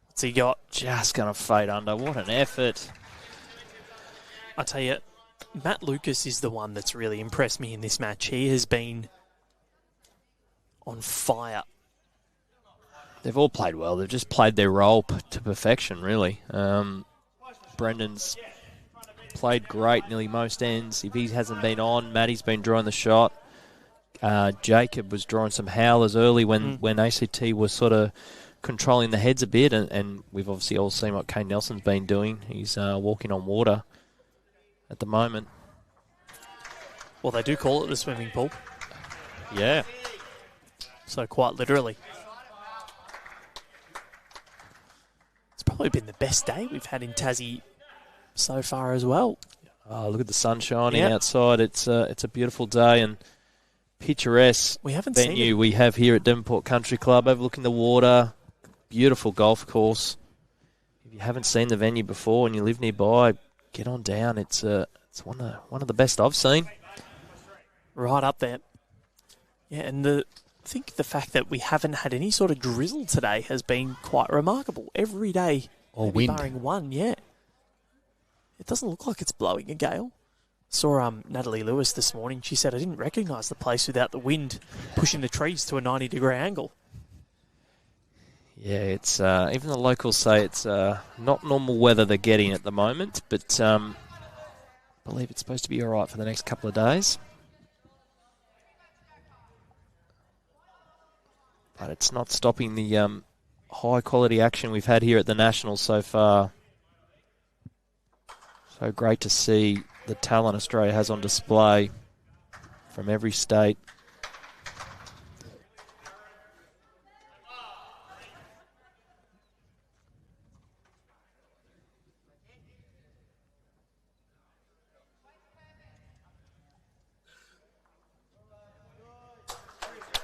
What's he got? Just going to fade under. What an effort. I tell you, Matt Lucas is the one that's really impressed me in this match. He has been on fire. They've all played well. They've just played their role to perfection, really. Brendan's played great nearly most ends. If he hasn't been on, Matty's been drawing the shot. Jacob was drawing some howlers early when ACT was sort of controlling the heads a bit, and we've obviously all seen what Kane Nelson's been doing. He's walking on water at the moment. Well, they do call it the swimming pool. Yeah. So quite literally. It's probably been the best day we've had in Tassie so far as well. Oh, look at the sun shining outside. It's a beautiful day and picturesque venue we have here at Devonport Country Club, overlooking the water. Beautiful golf course. If you haven't seen the venue before and you live nearby, get on down. It's one of the best I've seen. Right up there. Yeah, and I think the fact that we haven't had any sort of drizzle today has been quite remarkable. Every day, or wind, barring one, yeah. It doesn't look like it's blowing a gale. Saw Natalie Lewis this morning. She said, I didn't recognise the place without the wind pushing the trees to a 90-degree angle. Yeah, it's even the locals say it's not normal weather they're getting at the moment, but I believe it's supposed to be all right for the next couple of days. But it's not stopping the high-quality action we've had here at the Nationals so far. So great to see the talent Australia has on display from every state.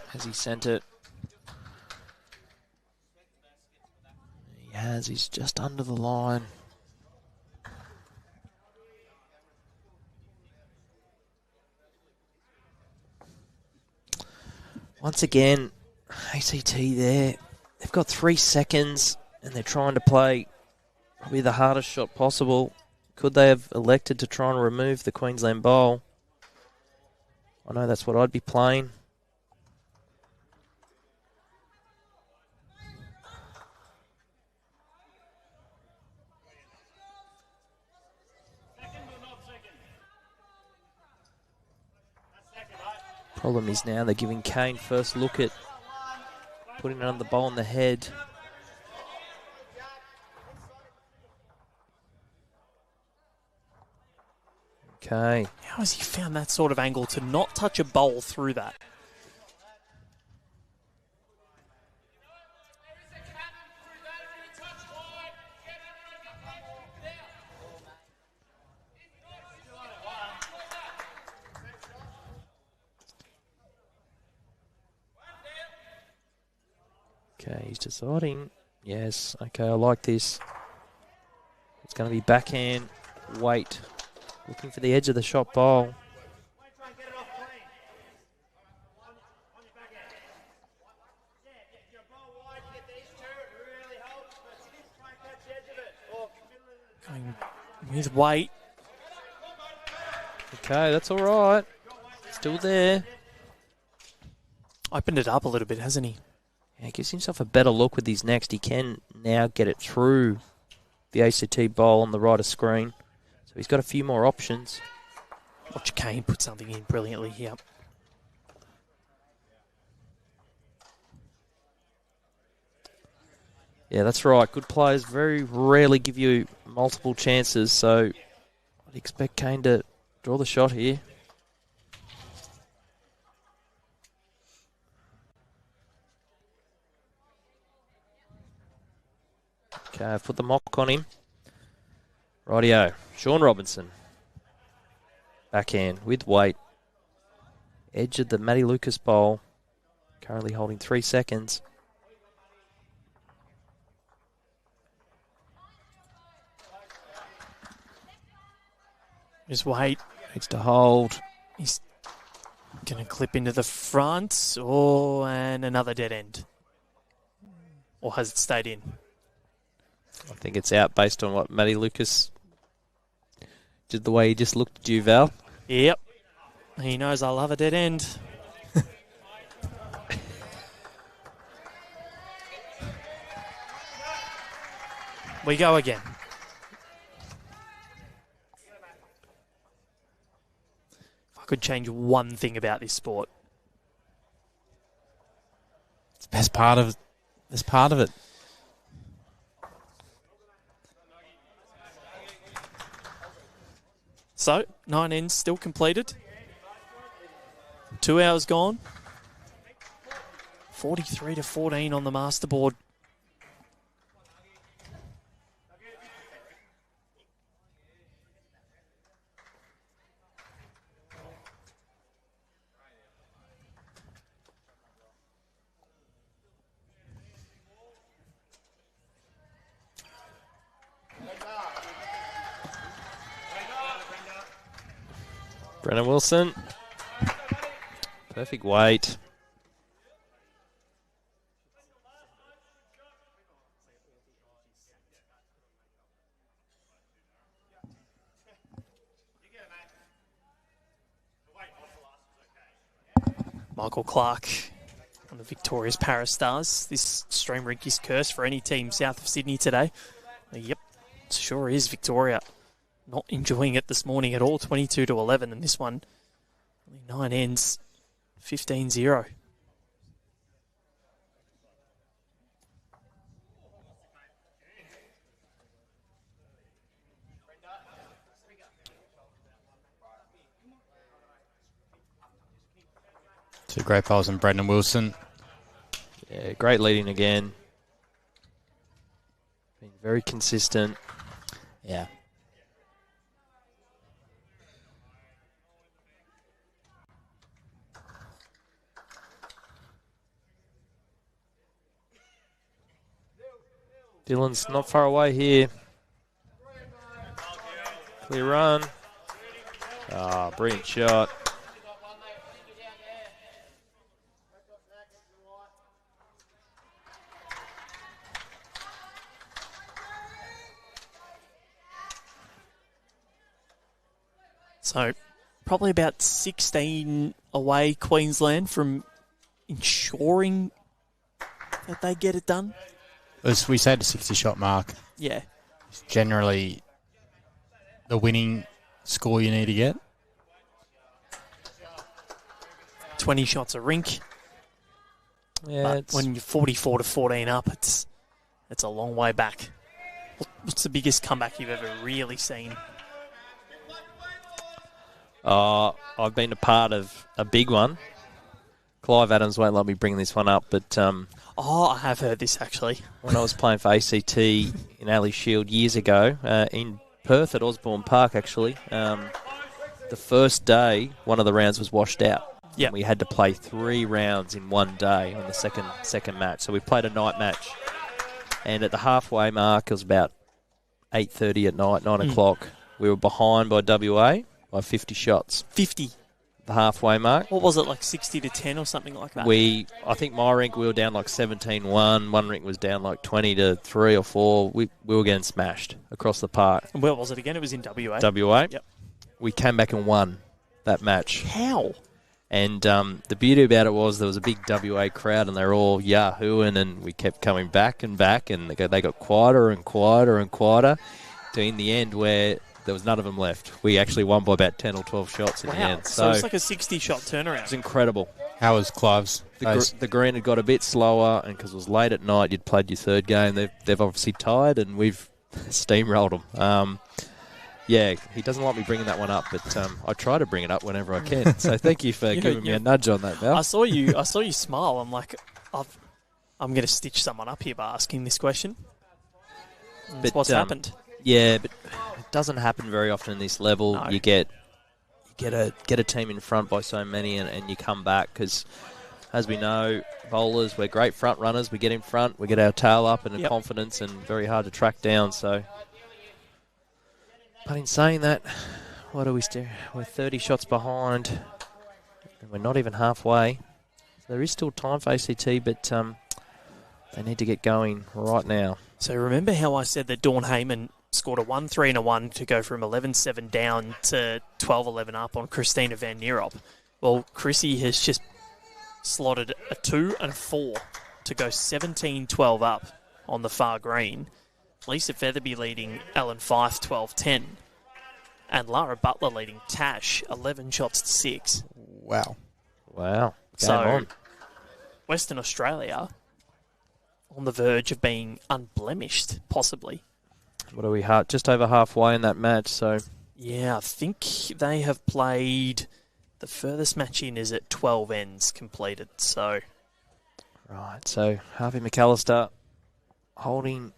Has he sent it? He has. He's just under the line. Once again, ACT there. They've got 3 seconds and they're trying to play probably the hardest shot possible. Could they have elected to try and remove the Queensland bowl? I know that's what I'd be playing. Problem is now they're giving Kane first look at putting another bowl on the head. Okay. How has he found that sort of angle to not touch a bowl through that? Okay, he's deciding. Yes, okay, I like this. It's going to be backhand, weight. Looking for the edge of the shot bowl. Going with weight. Okay, that's all right. Still there. Opened it up a little bit, hasn't he? Yeah, gives himself a better look with his next. He can now get it through the ACT bowl on the right of screen. So he's got a few more options. Watch Kane put something in brilliantly here. Yeah, that's right. Good players very rarely give you multiple chances, so I'd expect Kane to draw the shot here. Okay, I've put the mock on him. Rightio, Sean Robertson. Backhand with weight. Edge of the Matty Lucas bowl. Currently holding 3 seconds. Just weight. Needs to hold. He's going to clip into the front. Oh, and another dead end. Or has it stayed in? I think it's out based on what Matty Lucas did, the way he just looked at you, Val. Yep. He knows I love a dead end. We go again. If I could change one thing about this sport. It's the best part of it. So, 9 ends still completed. 2 hours gone. 43-14 on the master board. Brennan Wilson. Perfect weight. Michael Clark on the victorious Paris Stars. This stream rink is cursed for any team south of Sydney today. Yep, it sure is. Victoria not enjoying it this morning at all, 22-11, and this one, only 9 ends, 15-0. Two great bowls and Brendan Wilson. Yeah, great leading again. Being very consistent. Yeah. Dylan's not far away here. Clear run. Ah, brilliant shot. So probably about 16 away Queensland from ensuring that they get it done. As we said, the 60-shot mark. Yeah. It's generally the winning score you need to get. 20 shots a rink. Yeah, But when you're 44-14 up, it's a long way back. What's the biggest comeback you've ever really seen? I've been a part of a big one. Clive Adams won't let me bring this one up, but I have heard this actually. when I was playing for ACT in Ali Shield years ago, in Perth at Osborne Park, actually, the first day, one of the rounds was washed out. Yeah, We had to play 3 rounds in one day on the second match. So we played a night match. And at the halfway mark, it was about 8:30 at night, 9 o'clock. We were behind by WA by 50 shots. 50. The halfway mark. What was it, like 60-10 or something like that? I think my rink, we were down like 17-1. One rink was down like 20-3 or 4. We were getting smashed across the park. And where was it again? It was in WA. WA. Yep. We came back and won that match. How? And the beauty about it was there was a big WA crowd and they were all yahooing, and we kept coming back and back, and they got quieter and quieter and quieter to in the end where there was none of them left. We actually won by about 10 or 12 shots in the end. So it's like a 60-shot turnaround. It's incredible. How was Clive's? The green had got a bit slower, and because it was late at night, you'd played your third game. They've obviously tied, and we've steamrolled them. Yeah, he doesn't like me bringing that one up, but I try to bring it up whenever I can. So thank you for giving me a nudge on that, Val. I saw you smile. I'm like, I'm going to stitch someone up here by asking this question. That's what's happened. Yeah, but it doesn't happen very often in this level. No. You get a team in front by so many, and you come back because, as we know, bowlers, we're great front runners. We get in front, we get our tail up and confidence, and very hard to track down. So, but in saying that, what do we still? We're 30 shots behind, and we're not even halfway. So there is still time for ACT, but they need to get going right now. So remember how I said that Dawn Heyman scored a 1-3 and a 1 to go from 11-7 down to 12-11 up on Christina Van Nierop? Well, Chrissy has just slotted a 2 and a 4 to go 17-12 up on the far green. Lisa Featherby leading Ellen Fife 12-10. And Lara Butler leading Tash 11 shots to 6. Wow. Wow. Game So on. Western Australia on the verge of being unblemished, possibly. What are we? Just over halfway in that match, so... Yeah, I think they have played... The furthest match in is at 12 ends completed, so... Right, so Harvey McAllister holding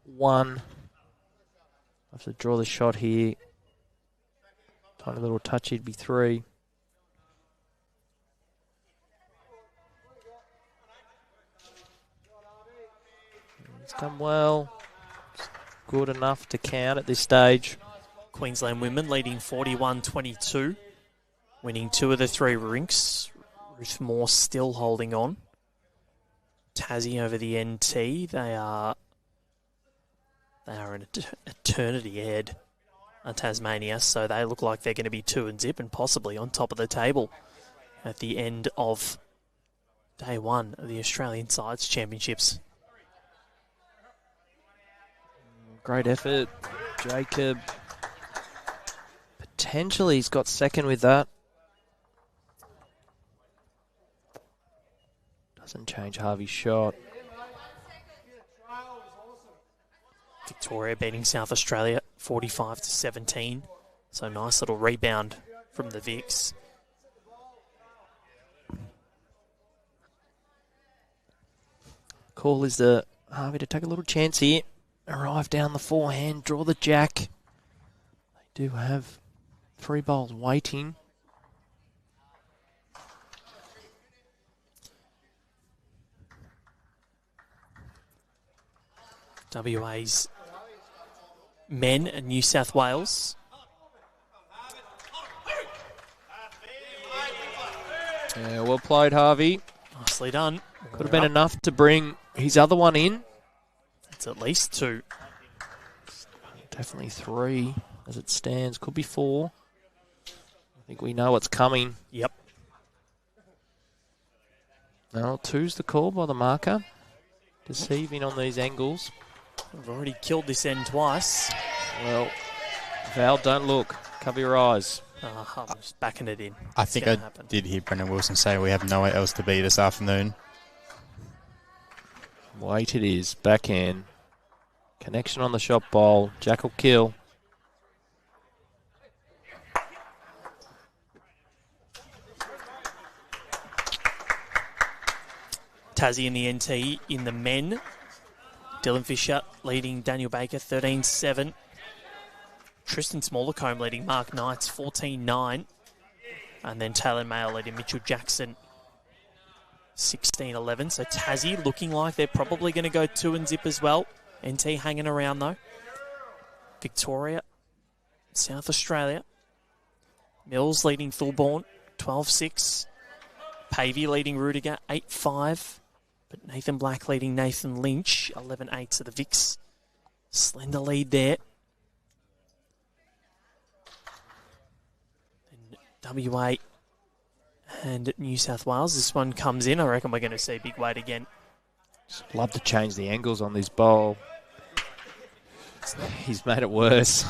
1. I have to draw the shot here. Tiny little touch, he'd be 3. He's done well. It's good enough to count at this stage. Queensland women leading 41-22, winning 2 of the 3 rinks. Ruth Moore still holding on. Tassie over the NT. They are an eternity ahead of Tasmania, so they look like they're going to be 2 and zip and possibly on top of the table at the end of day one of the Australian Sides Championships. Great effort, Jacob. Potentially he's got second with that. Doesn't change Harvey's shot. Victoria beating South Australia 45-17. So nice little rebound from the Vics. Call is the Harvey to take a little chance here. Arrive down the forehand, draw the jack. They do have 3 bowls waiting. WA's men and New South Wales. Yeah, well played, Harvey. Nicely done. Could have been enough to bring his other one in. It's at least 2. Definitely 3 as it stands. Could be 4. I think we know what's coming. Yep. No, 2's the call by the marker. Deceiving on these angles. We've already killed this end twice. Well, Val, don't look. Cover your eyes. I'm just backing it in. I think I did hear Brendan Wilson say we have nowhere else to be this afternoon. Wait it is. Backhand. Connection on the shot bowl. Jack will kill. Tassie in the NT in the men. Dylan Fisher leading Daniel Baker 13-7. Tristan Smallercombe leading Mark Knights 14-9. And then Taylor Mayle leading Mitchell Jackson 16-11. So Tassie looking like they're probably going to go 2 and zip as well. NT hanging around though. Victoria, South Australia. Mills leading Thorborn 12-6. Pavey leading Rudiger 8-5. But Nathan Black leading Nathan Lynch 11-8 to the Vics. Slender lead there. And WA and New South Wales. This one comes in. I reckon we're going to see big weight again. Just love to change the angles on this bowl. He's made it worse.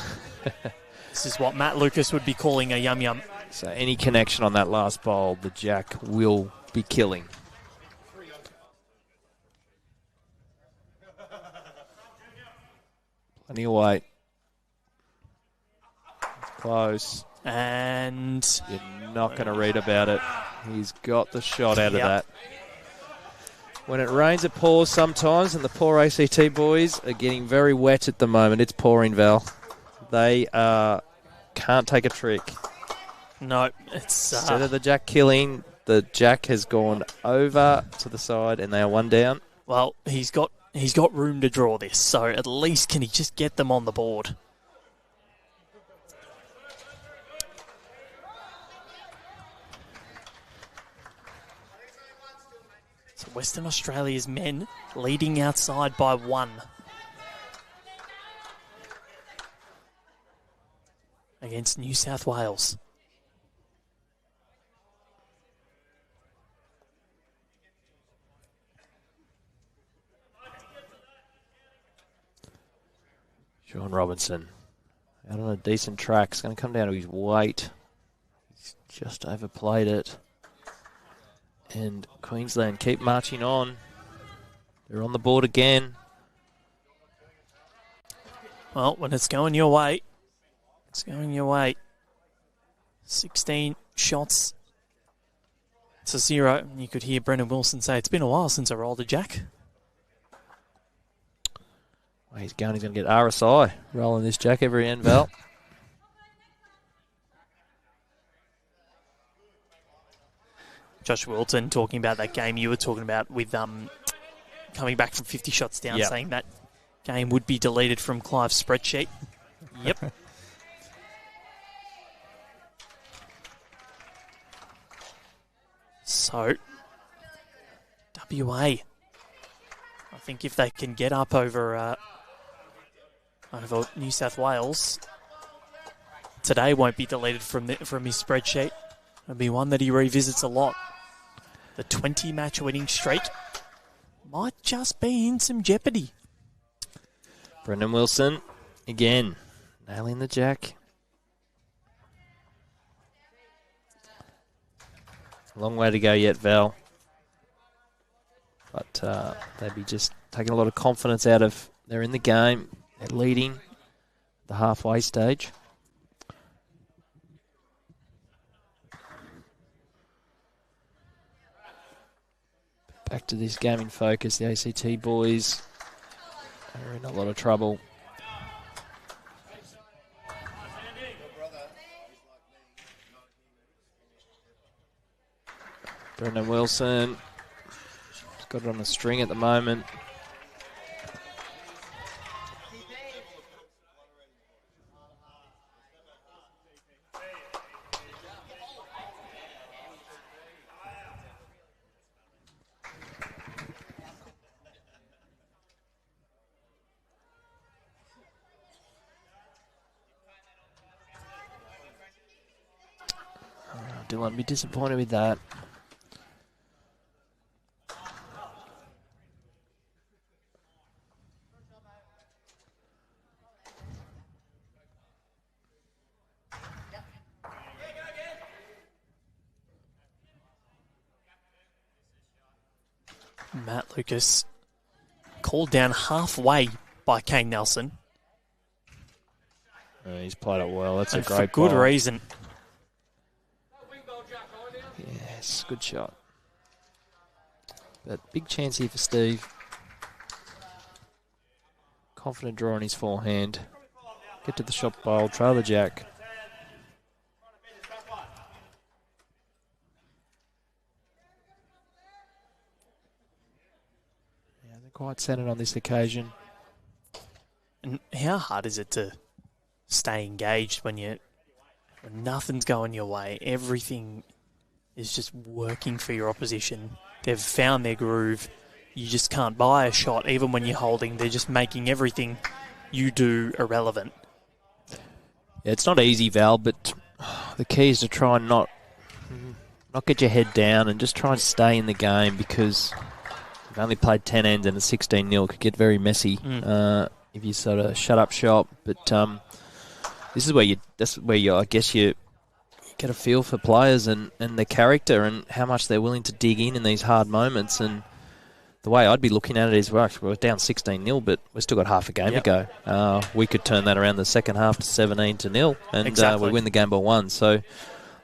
This is what Matt Lucas would be calling a yum-yum. So any connection on that last bowl, the jack will be killing. Plenty of weight. It's close. And you're not going to read about it. He's got the shot out of that. When it rains, it pours sometimes, and the poor ACT boys are getting very wet at the moment. It's pouring, Val. They can't take a trick. No, it's... Instead of the jack killing, the jack has gone over to the side, and they are 1 down. Well, he's got room to draw this, so at least can he just get them on the board? So Western Australia's men leading outside by 1. Against New South Wales. Sean Robertson out on a decent track. It's going to come down to his weight. He's just overplayed it. And Queensland keep marching on. They're on the board again. Well, when it's going your way, it's going your way. 16 shots to 0. You could hear Brendan Wilson say, it's been a while since I rolled a jack. Well, he's going to get RSI rolling this jack every end, Val. Josh Wilton talking about that game you were talking about with coming back from 50 shots down, saying that game would be deleted from Clive's spreadsheet. Yep. So, WA, I think if they can get up over New South Wales, today won't be deleted from his spreadsheet. It'll be one that he revisits a lot. The 20-match winning streak might just be in some jeopardy. Brendan Wilson, again, nailing the jack. Long way to go yet, Val. But they'd be just taking a lot of confidence out of they're in the game. They're leading the halfway stage. Back to this game in focus. The ACT boys are in a lot of trouble. Brendan Wilson has got it on a string at the moment. Dylan, be disappointed with that. Matt Lucas called down halfway by Kane Nelson. He's played it well. That's And a great for good ball. reason. Yes, good shot. But big chance here for Steve. Confident draw on his forehand. Get to the shot bowl, trail the jack. Yeah, they're quite centered on this occasion. And how hard is it to stay engaged when nothing's going your way? Everything is just working for your opposition. They've found their groove. You just can't buy a shot, even when you're holding. They're just making everything you do irrelevant. Yeah, it's not easy, Val, but the key is to try and not get your head down and just try and stay in the game, because you've only played 10 ends and a 16-0. It could get very messy if you sort of shut up shop. But this is where I guess you get a feel for players and their character and how much they're willing to dig in these hard moments. And the way I'd be looking at it is, well, we're down 16-0, but we've still got half a game to go. We could turn that around the second half to 17-0, and we win the game by 1. So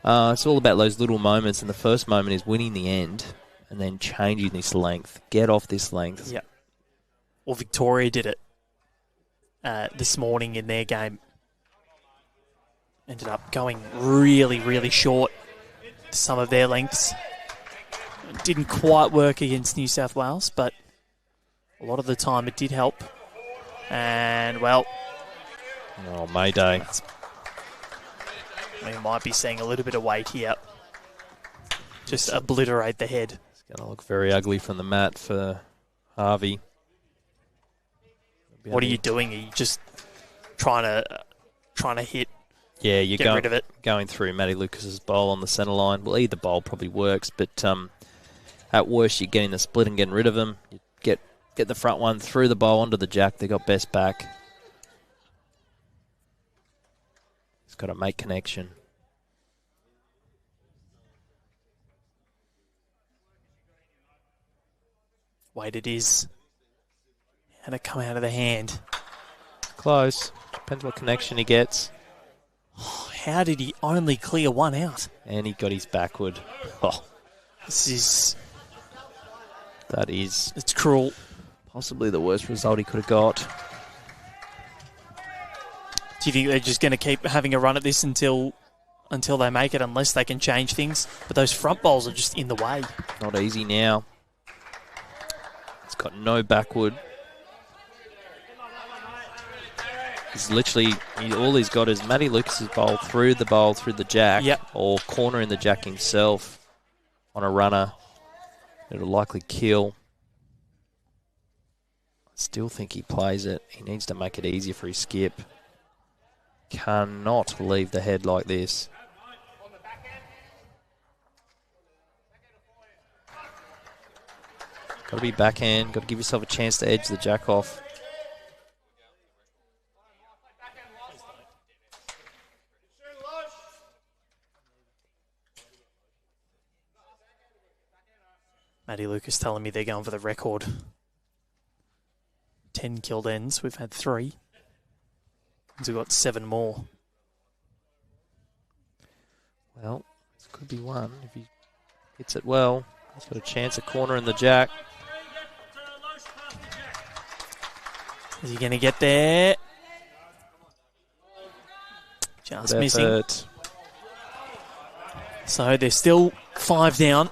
it's all about those little moments, and the first moment is winning the end and then changing this length. Get off this length. Yeah. Well, Victoria did it this morning in their game. Ended up going really, really short to some of their lengths. It didn't quite work against New South Wales, but a lot of the time it did help. And, well... Oh, Mayday. We might be seeing a little bit of weight here. Just obliterate the head. It's going to look very ugly from the mat for Harvey. What are you doing? Are you just trying to hit? Yeah, you're rid of it. Going through Matty Lucas's bowl on the centre line. Well, either bowl probably works, but at worst, you're getting the split and getting rid of them. You get the front one through the bowl onto the jack. They got best back. He's got to make connection. Wait, it is. And it come out of the hand. Close. Depends what connection he gets. How did he only clear one out? And he got his backward. Oh, It's cruel. Possibly the worst result he could have got. Do you think they're just going to keep having a run at this until they make it, unless they can change things? But those front bowls are just in the way. Not easy now. It's got no backward. He's literally, all he's got is Matty Lucas's bowl through the jack, or cornering the jack himself on a runner. It'll likely kill. I still think he plays it. He needs to make it easier for his skip. Cannot leave the head like this. Got to be backhand. Got to give yourself a chance to edge the jack off. Matty Lucas telling me they're going for the record. 10 killed ends. We've had 3. We've got 7 more. Well, this could be one. If he hits it well, he's got a chance at corner in the jack. Is he going to get there? Just Good missing. effort. So they're still 5 down.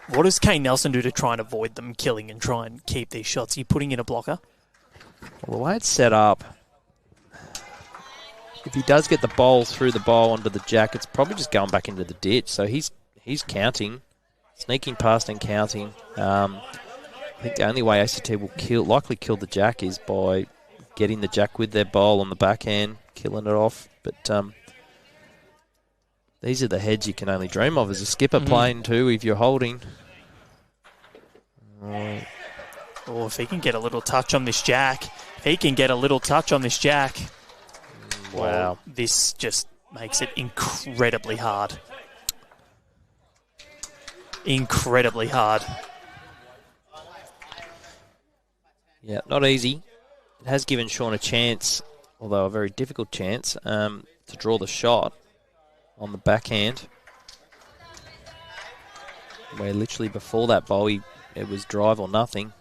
What does Kane Nelson do to try and avoid them killing and try and keep these shots? Are you putting in a blocker? Well, the way it's set up, if he does get the bowl through the bowl onto the jack, it's probably just going back into the ditch. So he's counting, sneaking past and counting. I think the only way ACT will likely kill the jack is by getting the jack with their bowl on the backhand, killing it off. But these are the heads you can only dream of as a skipper playing too if you're holding. Oh, if he can get a little touch on this jack. Wow. Well, this just makes it incredibly hard. Incredibly hard. Yeah, not easy. It has given Sean a chance, although a very difficult chance, to draw the shot on the backhand. Where literally before that bowl, it was drive or nothing.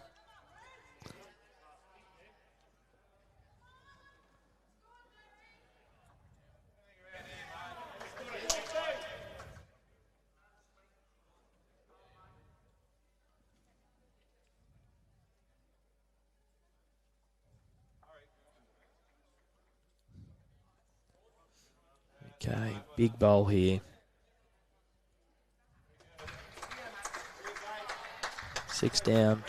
Okay, big bowl here. 6 down.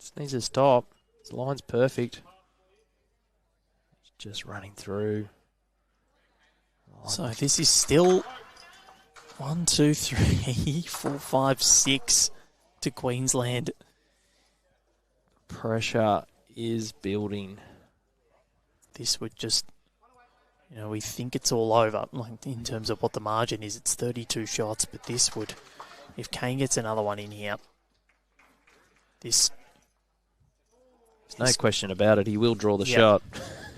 Just needs to stop. His line's perfect. Just running through. So this is still 1, 2, 3, 4, 5, 6 to Queensland. Pressure is building. This would just, we think it's all over. Like in terms of what the margin is, it's 32 shots, but this would, if Kane gets another one in here, there's no question about it. He will draw the shot.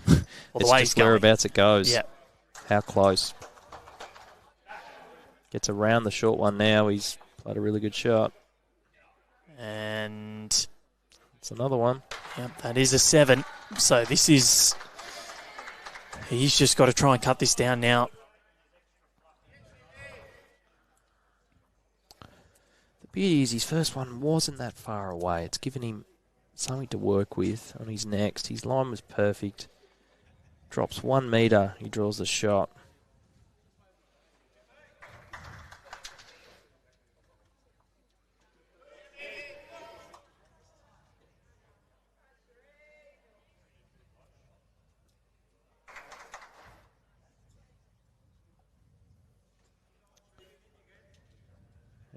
Well, it's just whereabouts it goes. Yeah. How close. Gets around the short one now. He's played a really good shot. And it's another one. Yep, that is a 7. So this is, he's just got to try and cut this down now. The beauty is his first one wasn't that far away. It's given him something to work with on his next. His line was perfect. Drops 1 metre. He draws the shot.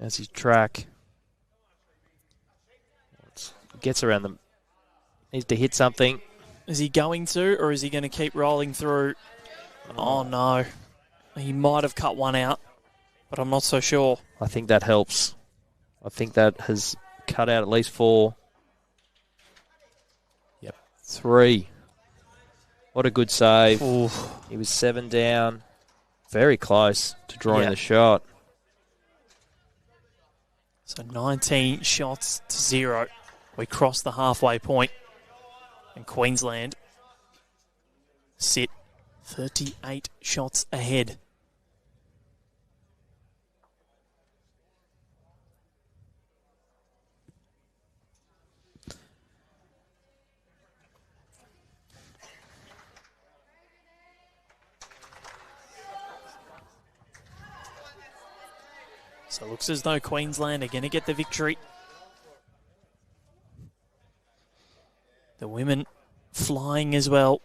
As his track gets around them, needs to hit something. Is he going to, or is he going to keep rolling through? Oh, no. He might have cut one out, but I'm not so sure. I think that helps. I think that has cut out at least 4. Yep. 3. What a good save. Ooh. He was 7 down. Very close to drawing the shot. So 19 shots to 0. We crossed the halfway point. And Queensland sit 38 shots ahead. So it looks as though Queensland are going to get the victory. The women flying as well.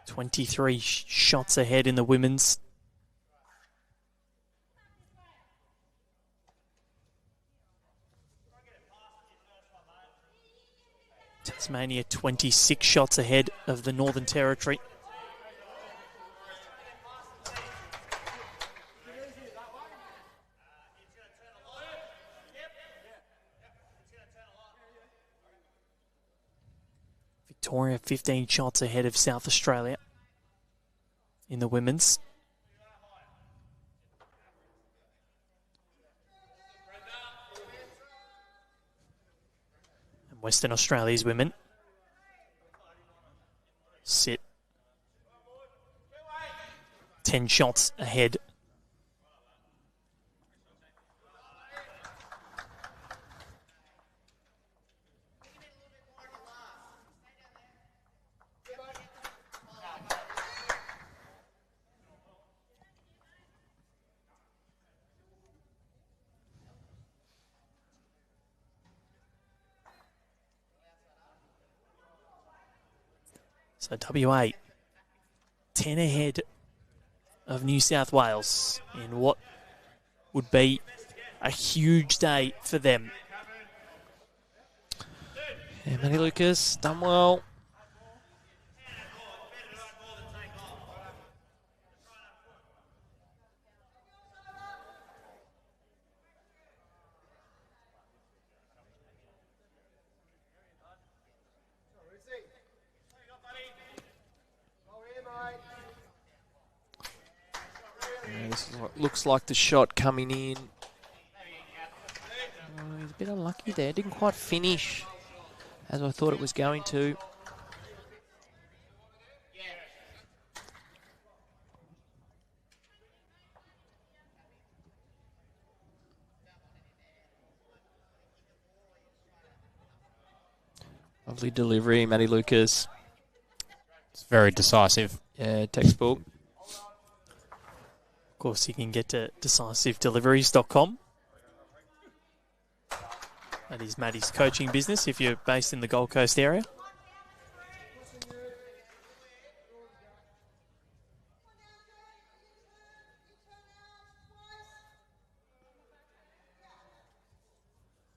"23 shots ahead in the women's. Tasmania 26 shots ahead of the Northern Territory. Victoria 15 shots ahead of South Australia in the women's. And Western Australia's women sit 10 shots ahead. So WA 10 ahead of New South Wales in what would be a huge day for them. Yeah, Matty Lucas, done well. This is what looks like the shot coming in. Oh, he's a bit unlucky there. Didn't quite finish as I thought it was going to. Lovely delivery, Matty Lucas. It's very decisive. Yeah, textbook. Of course, you can get to decisivedeliveries.com. That is Matty's coaching business if you're based in the Gold Coast area.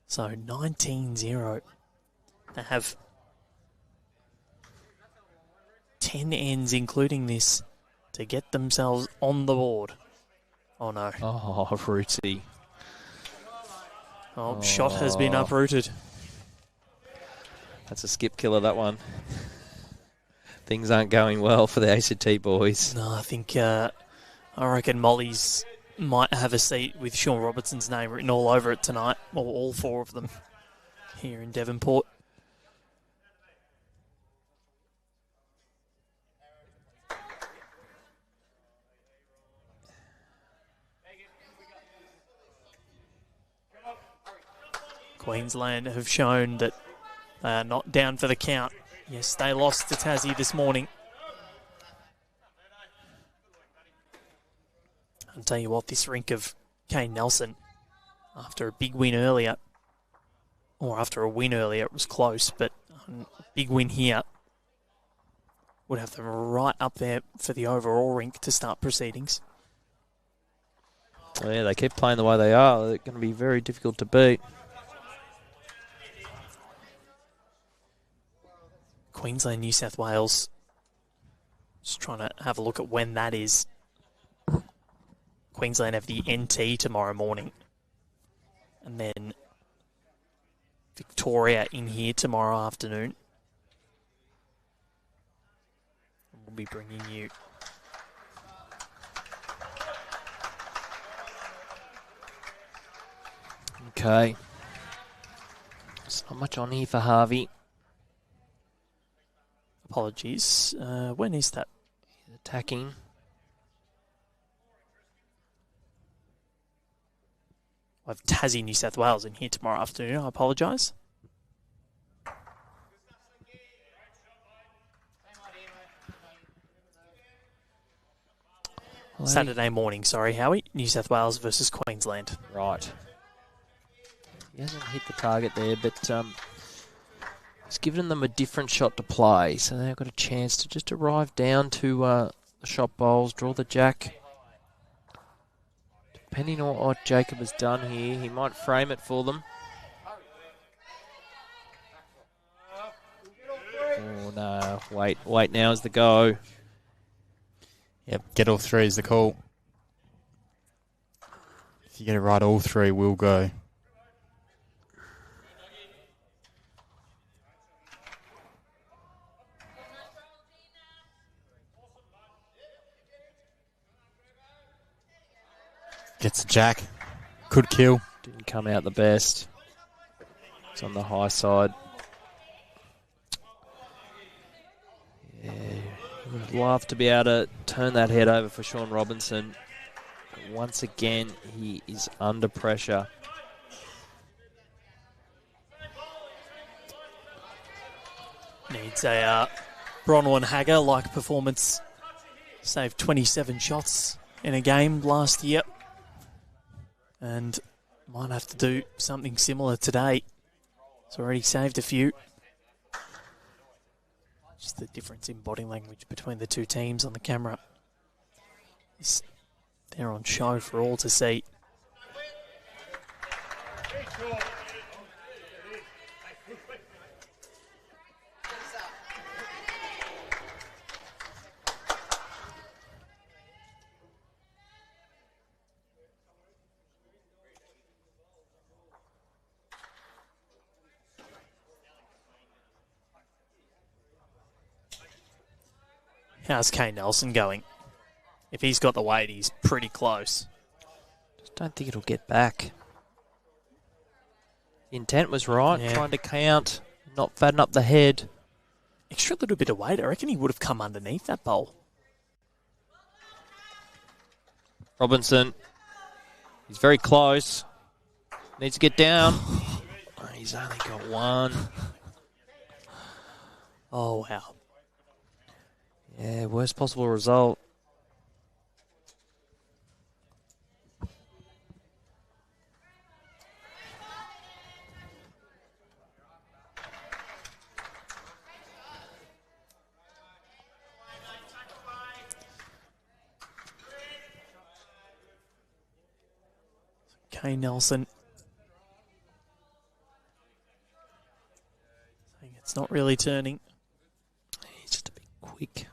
So 19-0. They have 10 ends, including this, to get themselves on the board. Oh, no. Oh, Rootsy. Oh, shot has been uprooted. That's a skip killer, that one. Things aren't going well for the ACT boys. No, I reckon Molly's might have a seat with Sean Robertson's name written all over it tonight, or all four of them here in Devonport. Queensland have shown that they are not down for the count. Yes, they lost to Tassie this morning. I'll tell you what, this rink of Kane Nelson, after a big win earlier, or after a win earlier, it was close, but a big win here would have them right up there for the overall rink to start proceedings. Well, yeah, they keep playing the way they are. They're going to be very difficult to beat. Queensland, New South Wales. Just trying to have a look at when that is. Queensland have the NT tomorrow morning. And then Victoria in here tomorrow afternoon. We'll be bringing you Okay. There's not much on here for Harvey. apologies. When is that? Attacking. I have Tassie, New South Wales in here tomorrow afternoon. I apologise. Saturday morning, sorry, Howie. New South Wales versus Queensland. Right. He hasn't hit the target there, but he's given them a different shot to play, so they've got a chance to just arrive down to the shot bowls, draw the jack. Depending on what Jacob has done here, he might frame it for them. Oh, no. Wait now is the go. Yep, get all three is the call. If you get it right, all three will go. Gets the jack. Could kill. Didn't come out the best. It's on the high side. Yeah, he would have loved to be able to turn that head over for Sean Robertson. But once again, he is under pressure. Needs a Bronwyn Hagger-like performance. Saved 27 shots in a game last year. And might have to do something similar today. He's already saved a few. Just the difference in body language between the two teams on the camera is there on show for all to see. How's Kane Nelson going? If he's got the weight, he's pretty close. Just don't think it'll get back. The intent was right, Yeah. trying to count, not fatten up the head. Extra little bit of weight. I reckon he would have come underneath that bowl. Robinson, he's very close. Needs to get down. Oh, he's only got one. Oh, wow. Yeah, worst possible result. Kane Nelson. Saying it's not really turning. He's just a bit quick.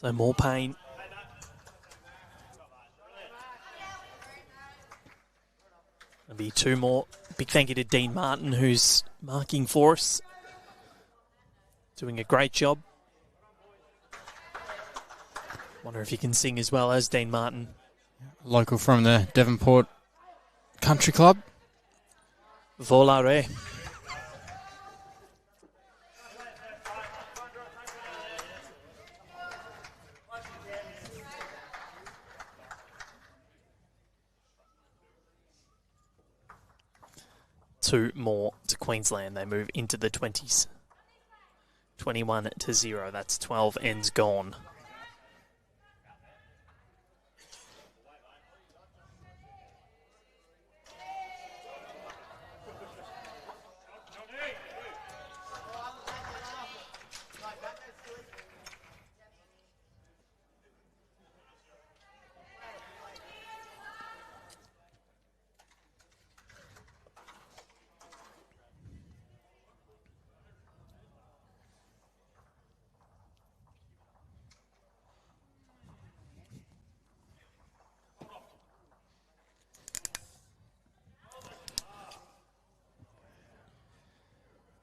So more pain. There'll be two more. Big thank you to Dean Martin, who's marking for us. Doing a great job. Wonder if he can sing as well as Dean Martin. Local from the Devonport Country Club. Volare. Two more to Queensland. They move into the 20s. 21-0. That's 12 ends gone.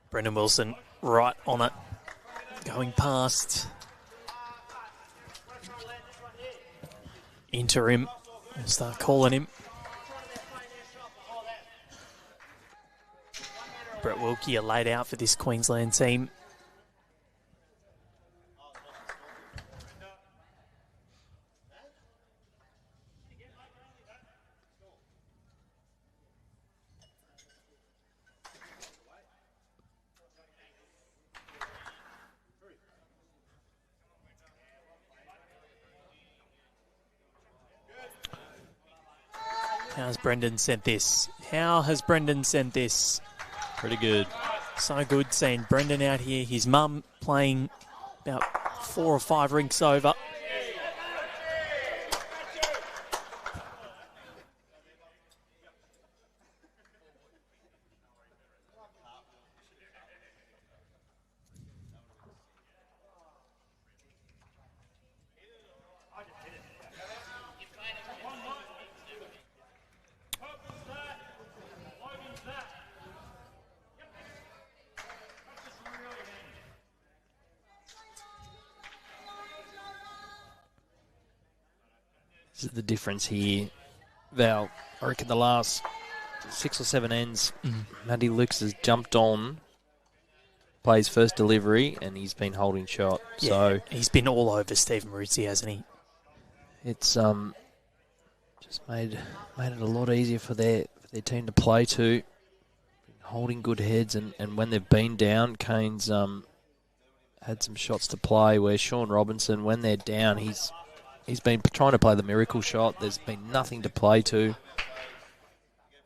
Brendan Wilson right on it, going past. Interim, we'll start calling him. Brett Wilkie are laid out for this Queensland team. How's Brendan sent this? How has Brendan sent this? Pretty good. So good seeing Brendan out here. His mum playing about 4 or 5 rinks over. This is the difference here, Val. I reckon the last 6 or 7 ends, Matty Lucas has jumped on, plays first delivery, and he's been holding shot. Yeah, so he's been all over Stephen Ruzzi, hasn't he? It's just made it a lot easier for their team to play to. Holding good heads, and when they've been down, Kane's had some shots to play where Sean Robertson, when they're down, he's been trying to play the miracle shot. There's been nothing to play to.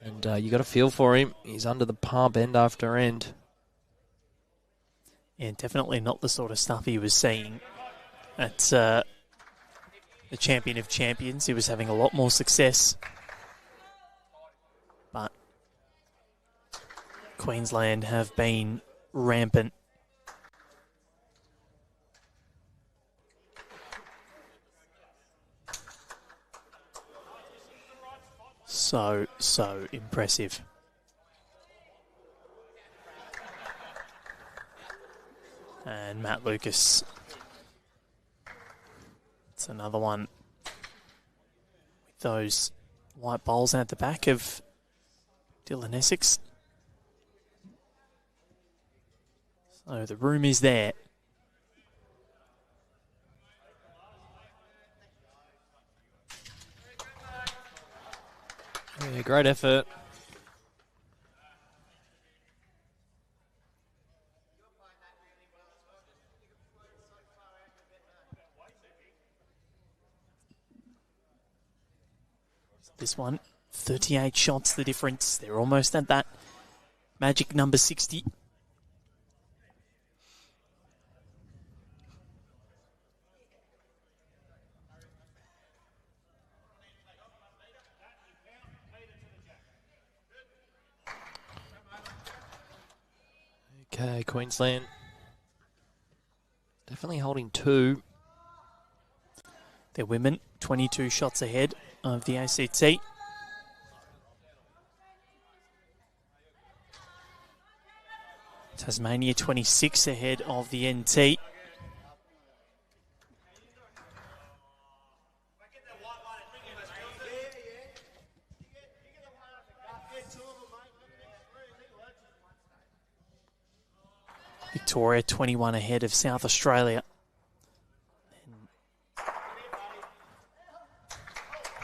And you got to feel for him. He's under the pump end after end. Yeah, definitely not the sort of stuff he was seeing at the Champion of Champions. He was having a lot more success. But Queensland have been rampant. So impressive. And Matt Lucas. It's another one with those white bowls at the back of Dylan Essex. So the room is there. Yeah, great effort. This one, 38 shots the difference. They're almost at that magic number 60. Okay, Queensland definitely holding 2. Their women, 22 shots ahead of the ACT. Tasmania, 26 ahead of the NT. Victoria, 21 ahead of South Australia.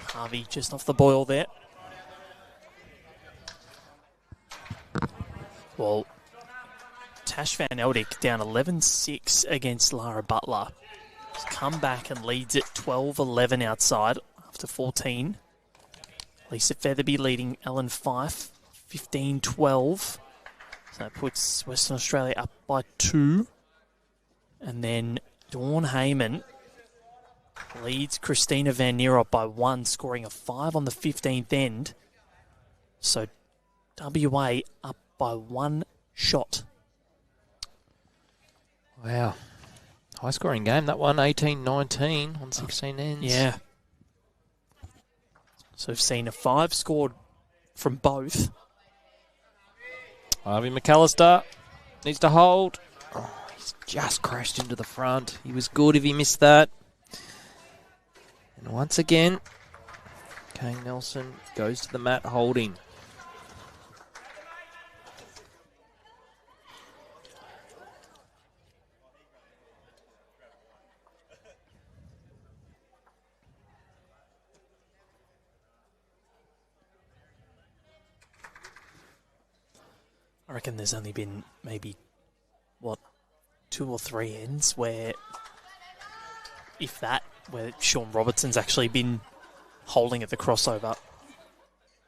Harvey just off the boil there. Well, Tash Van Eldick down 11-6 against Lara Butler. He's come back and leads at 12-11 outside after 14. Lisa Featherby leading Ellen Fife 15-12. So that puts Western Australia up by 2. And then Dawn Heyman leads Christina Van Nierop by 1, scoring a 5 on the 15th end. So WA up by 1 shot. Wow. High scoring game. That one, 18-19 on 16 ends. Yeah. So we've seen a 5 scored from both. Harvey McAllister needs to hold. Oh, he's just crashed into the front. He was good if he missed that. And once again, Kane Nelson goes to the mat holding. I reckon there's only been maybe, 2 or 3 ends where, if that, where Sean Robertson's actually been holding at the crossover.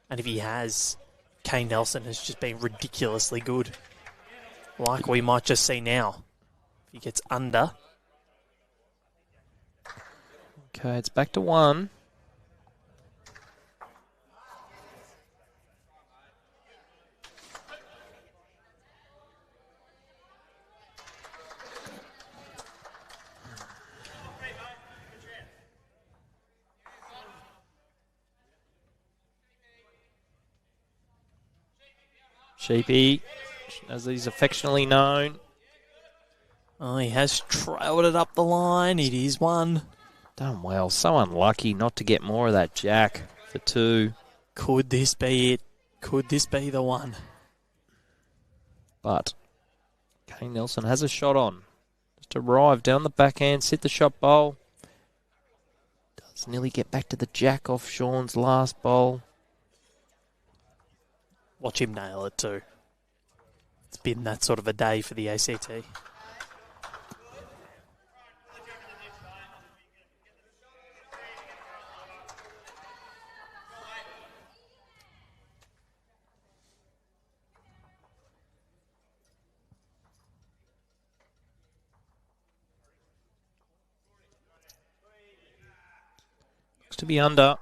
And if he has, Kane Nelson has just been ridiculously good. Like we might just see now. If he gets under. Okay, it's back to 1. Sheepy, as he's affectionately known. Oh, he has trailed it up the line. It is 1. Done well. So unlucky not to get more of that jack for 2. Could this be it? Could this be the one? But Kane Nelson has a shot on. Just arrived down the backhand, sit the shot bowl. Does nearly get back to the jack off Sean's last bowl. Watch him nail it too. It's been that sort of a day for the ACT. Looks to be under.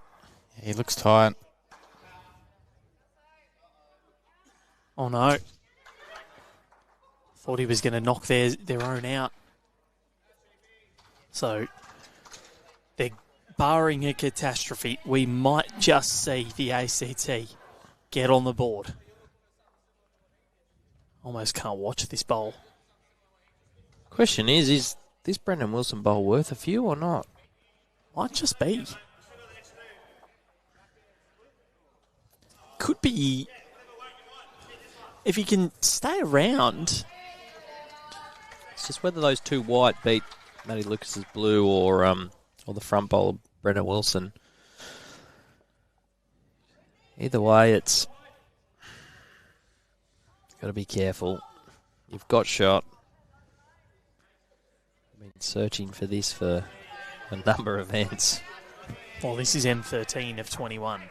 Yeah, he looks tight. Oh no. Thought he was going to knock their own out. So, they're barring a catastrophe. We might just see the ACT get on the board. Almost can't watch this bowl. Question is this Brendan Wilson bowl worth a few or not? Might just be. Could be. If he can stay around. It's just whether those 2 white beat Matty Lucas's blue or the front bowler Brendan Wilson. Either way, it's got to be careful. You've got shot. I've been searching for this for a number of ends. Well, this is M13 of 21.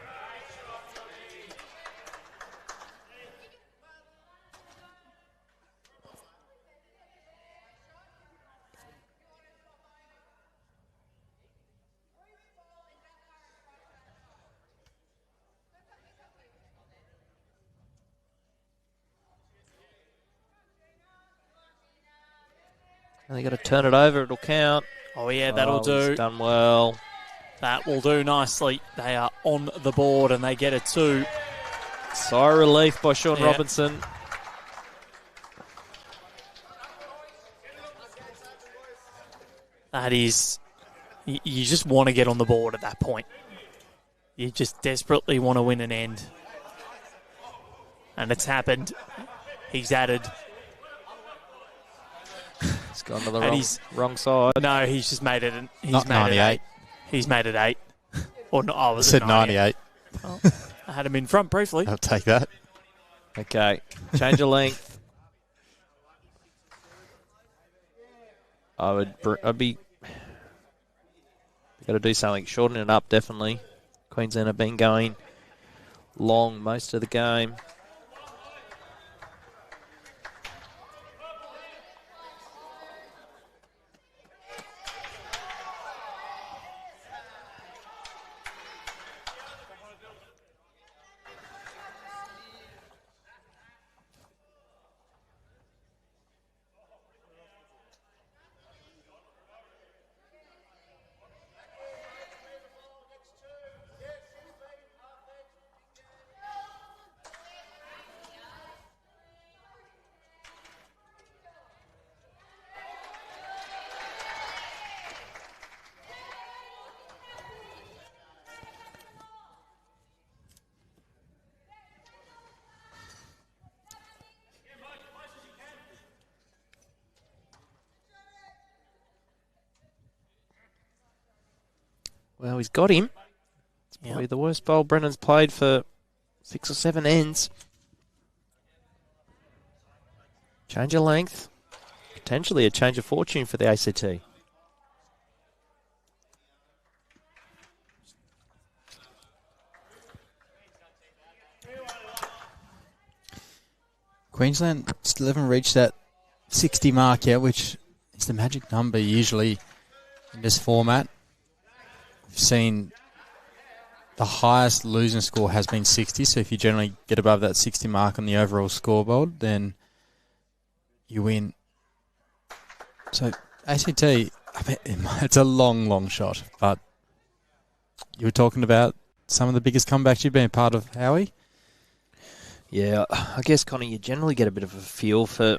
And they got to turn it over. It'll count. Oh, yeah, that'll do. He's done well. That will do nicely. They are on the board and they get a 2. Sigh of relief by Sean Robertson. That is, you just want to get on the board at that point. You just desperately want to win an end. And it's happened. He's added. He's gone to the wrong side. No, he's just made it. He's Not made 98. It 8. He's made it 8. Or no, I was said 98. Oh, I had him in front briefly. I'll take that. Okay, change of length. I'd be got to do something, shorten it up definitely. Queensland have been going long most of the game. Well, he's got him. It's probably the worst bowl Brennan's played for 6 or 7 ends. Change of length. Potentially a change of fortune for the ACT. Queensland still haven't reached that 60 mark yet, which is the magic number usually in this format. We've seen the highest losing score has been 60, so if you generally get above that 60 mark on the overall scoreboard, then you win. So ACT, I mean, it's a long, long shot, but you were talking about some of the biggest comebacks you've been a part of, Howie? Yeah, I guess, Connie, you generally get a bit of a feel for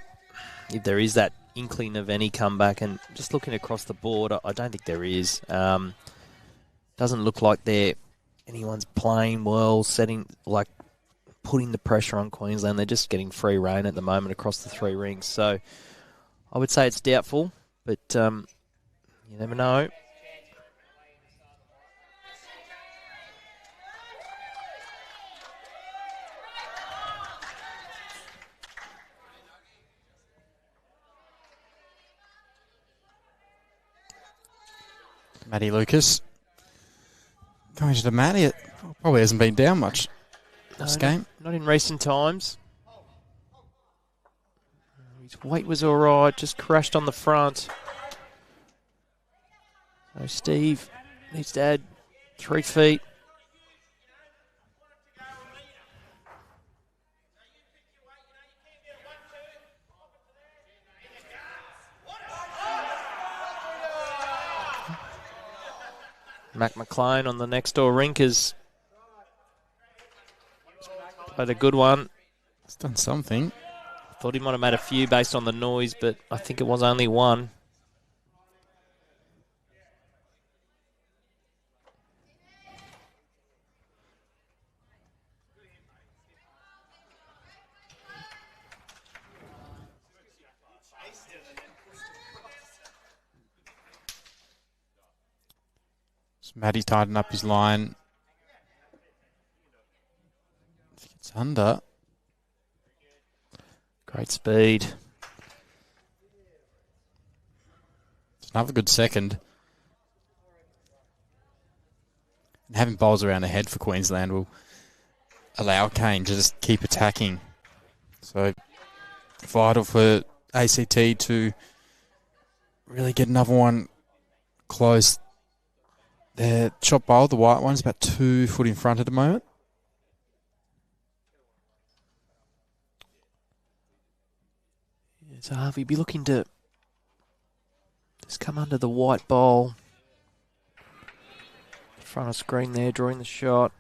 if there is that inkling of any comeback, and just looking across the board, I don't think there is. Doesn't look like anyone's playing well, putting the pressure on Queensland. They're just getting free rein at the moment across the three rings. So I would say it's doubtful, but you never know. Matty Lucas. Going to the Matty, it probably hasn't been down much this game. Not in recent times. His weight was all right, just crashed on the front. So Steve needs to add 3 feet. Mac McLean on the next door rink has played a good one. He's done something. Thought he might have made a few based on the noise, but I think it was only one. Matty tightened up his line. It's under. Great speed. It's another good second. And having bowls around the head for Queensland will allow Kane to just keep attacking. So vital for ACT to really get another one close. Their shot bowl, the white one, is about 2 foot in front at the moment. So Harvey, be looking to just come under the white bowl. Front of screen there, drawing the shot.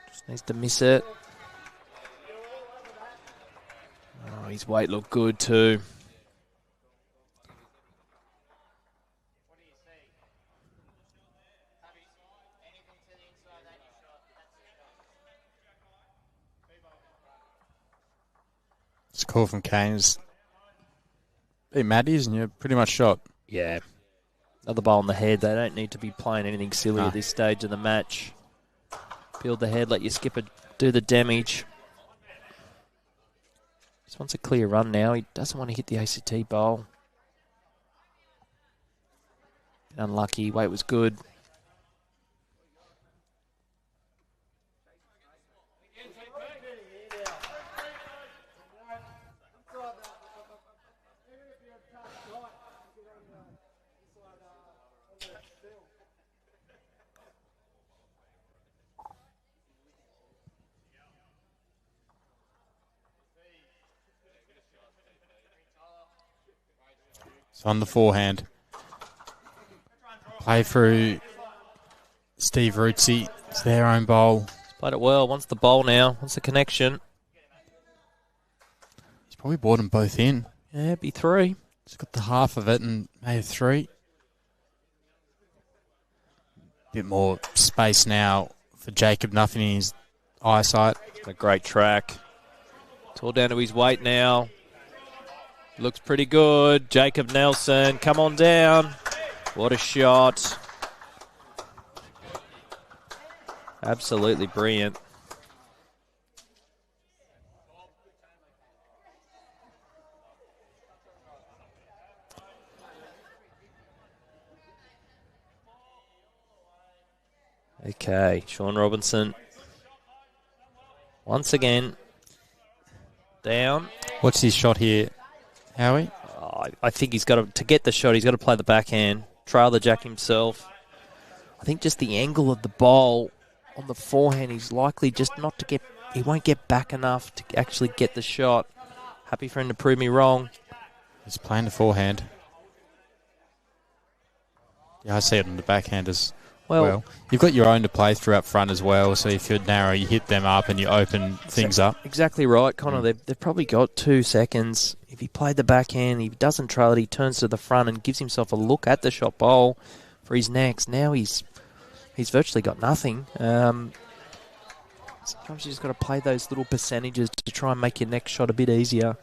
Just needs to miss it. Oh, his weight looked good too. It's a call from Kane's. Hey, Matty's, and you're pretty much shot. Yeah. Another ball on the head. They don't need to be playing anything silly at this stage of the match. Build the head, let your skipper do the damage. Just wants a clear run now. He doesn't want to hit the ACT bowl. Unlucky. Weight was good. It's on the forehand. Play through Steve Rootsey. It's their own bowl. He's played it well. Wants the bowl now. Wants the connection. He's probably brought them both in. Yeah, it'd be 3. He's got the half of it and made 3. Bit more space now for Jacob. Nothing in his eyesight. A great track. It's all down to his weight now. Looks pretty good. Jacob Nelson, come on down. What a shot. Absolutely brilliant. Okay, Sean Robertson. Once again, down. What's his shot here, Howie? I think he's got to get the shot, he's got to play the backhand, trail the jack himself. I think just the angle of the bowl on the forehand, he's likely just not to get, he won't get back enough to actually get the shot. Happy for him to prove me wrong. He's playing the forehand. Yeah, I see it on the backhand as well. You've got your own to play through up front as well, so if you're narrow, you hit them up and you open things up. Exactly right, Connor. They've probably got 2 seconds. If he played the backhand, he doesn't trail it, he turns to the front and gives himself a look at the shot bowl for his next. Now he's virtually got nothing. Sometimes you just got to play those little percentages to try and make your next shot a bit easier.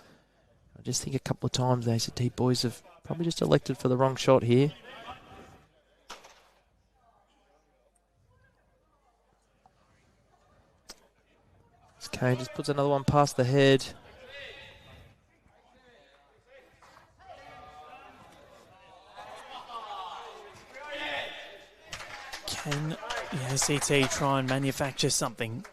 I just think a couple of times the ACT boys have probably just elected for the wrong shot here. Kane just puts another one past the head. Can the ACT try and manufacture something?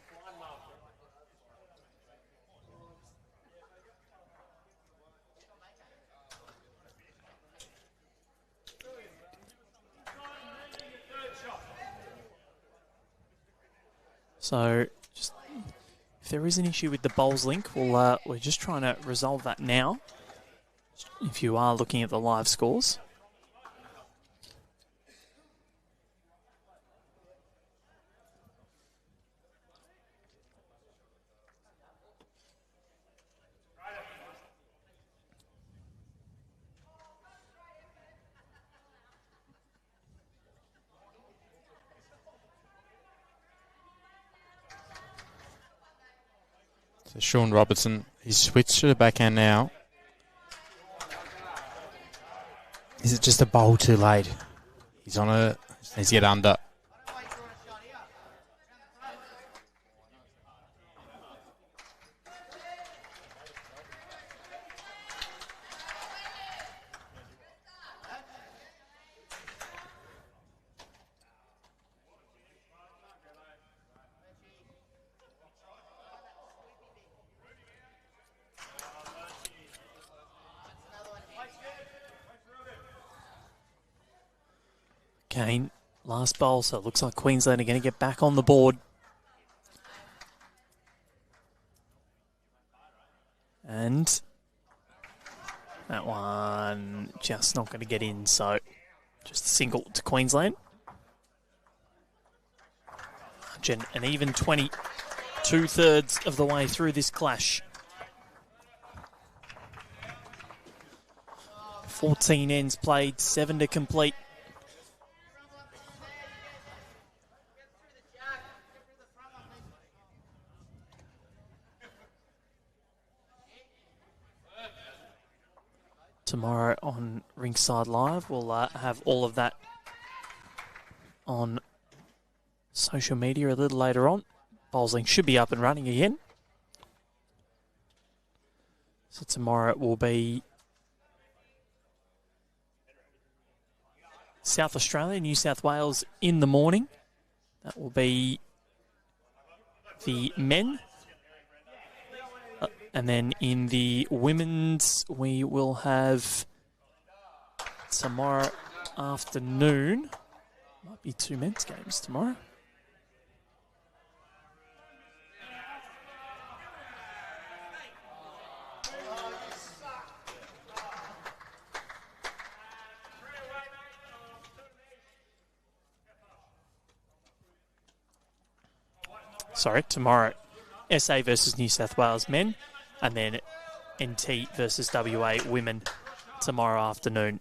So, just if there is an issue with the bowls link, we're just trying to resolve that now. If you are looking at the live scores. So Sean Robertson, he's switched to the backhand now. Is it just a bowl too late? He's on it. Needs to get under. Kane, last bowl, so it looks like Queensland are going to get back on the board. And that one just not going to get in, so just a single to Queensland. An even 20, 2/3 of the way through this clash. 14 ends played, 7 to complete. Tomorrow on Rinkside Live, we'll have all of that on social media a little later on. Bowling should be up and running again. So tomorrow it will be South Australia, New South Wales in the morning. That will be the men. And then in the women's, we will have tomorrow afternoon. Might be 2 men's games tomorrow. Sorry, tomorrow SA versus New South Wales men. And then NT versus WA women tomorrow afternoon.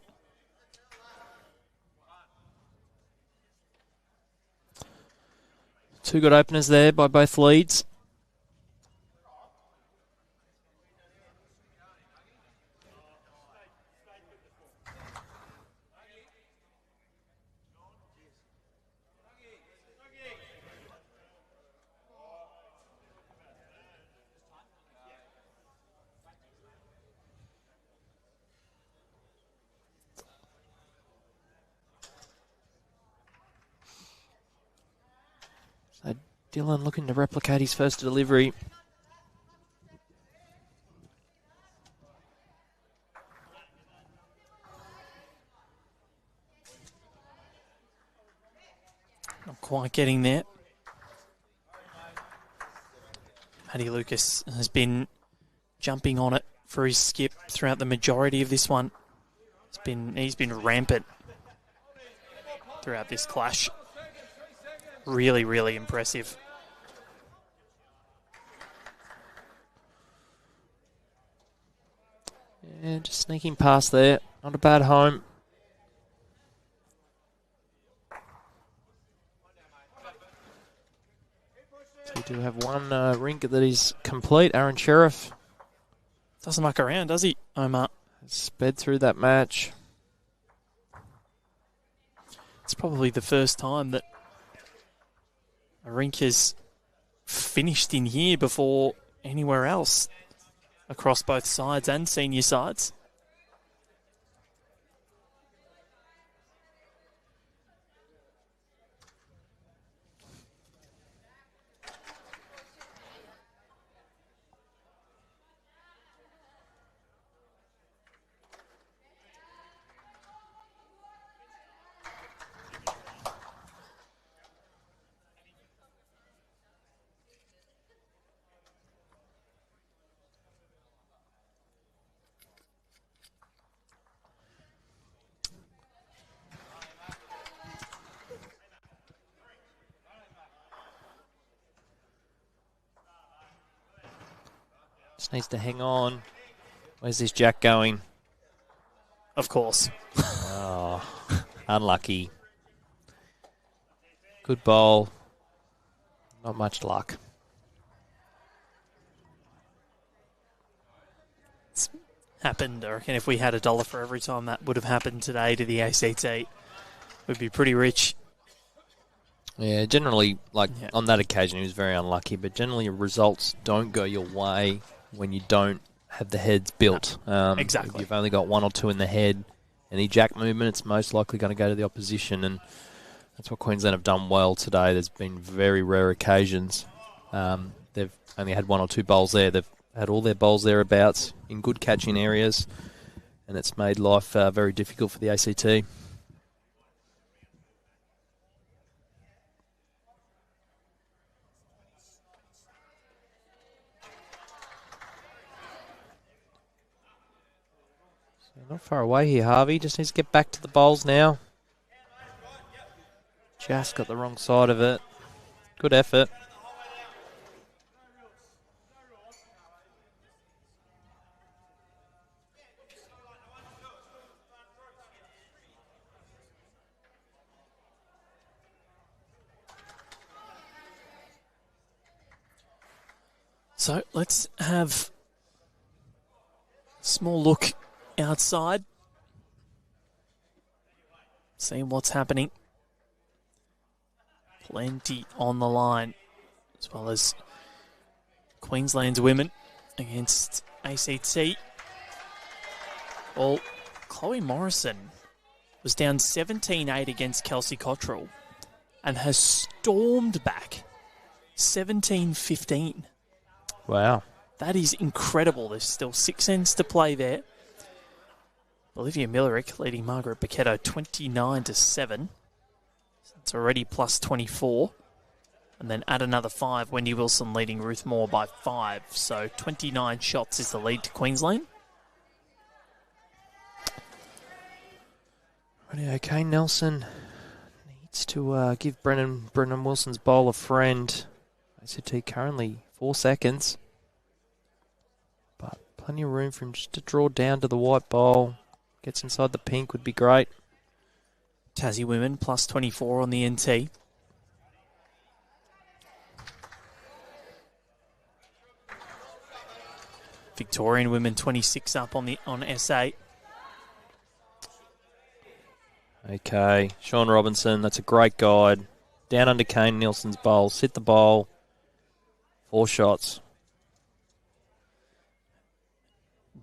Two good openers there by both leads. So Dylan looking to replicate his first delivery. Not quite getting there. Paddy Lucas has been jumping on it for his skip throughout the majority of this one. He's been rampant throughout this clash. Really, really impressive. Yeah, just sneaking past there. Not a bad home. So we do have one rink that is complete. Aaron Sheriff Doesn't muck around, does he, Omar? has sped through that match. It's probably the first time that a rink has finished in here before anywhere else across both sides and senior sides. Just needs to hang on. Where's this jack going? Of course. Oh, unlucky. Good bowl. Not much luck. It's happened. I reckon if we had $1 for every time that would have happened today to the ACT, we'd be pretty rich. Yeah, generally, on that occasion, he was very unlucky, but generally results don't go your way when you don't have the heads built. Exactly. If you've only got one or two in the head, any jack movement, it's most likely going to go to the opposition, and that's what Queensland have done well today. There's been very rare occasions. They've only had one or two bowls there. They've had all their bowls thereabouts in good catching areas, and it's made life very difficult for the ACT. Not far away here, Harvey. Just needs to get back to the bowls now. Just got the wrong side of it. Good effort. So let's have a small look outside. Seeing what's happening. Plenty on the line, as well as Queensland's women against ACT. Well, Chloe Morrison was down 17-8 against Kelsey Cottrell and has stormed back 17-15. Wow. That is incredible. There's still 6 ends to play there. Olivia Millerick leading Margaret Paquetto 29-7. It's already plus 24. And then add another 5. Wendy Wilson leading Ruth Moore by 5. So 29 shots is the lead to Queensland. Radio Kane Nelson needs to give Brennan Wilson's bowl a friend. ACT currently 4 seconds. But plenty of room for him just to draw down to the white bowl. Gets inside the pink would be great. Tassie women plus 24 on the NT. Victorian women 26 up on SA. Okay, Sean Robinson, that's a great guide. Down under Kane Nelson's bowl, sit the bowl. 4 shots.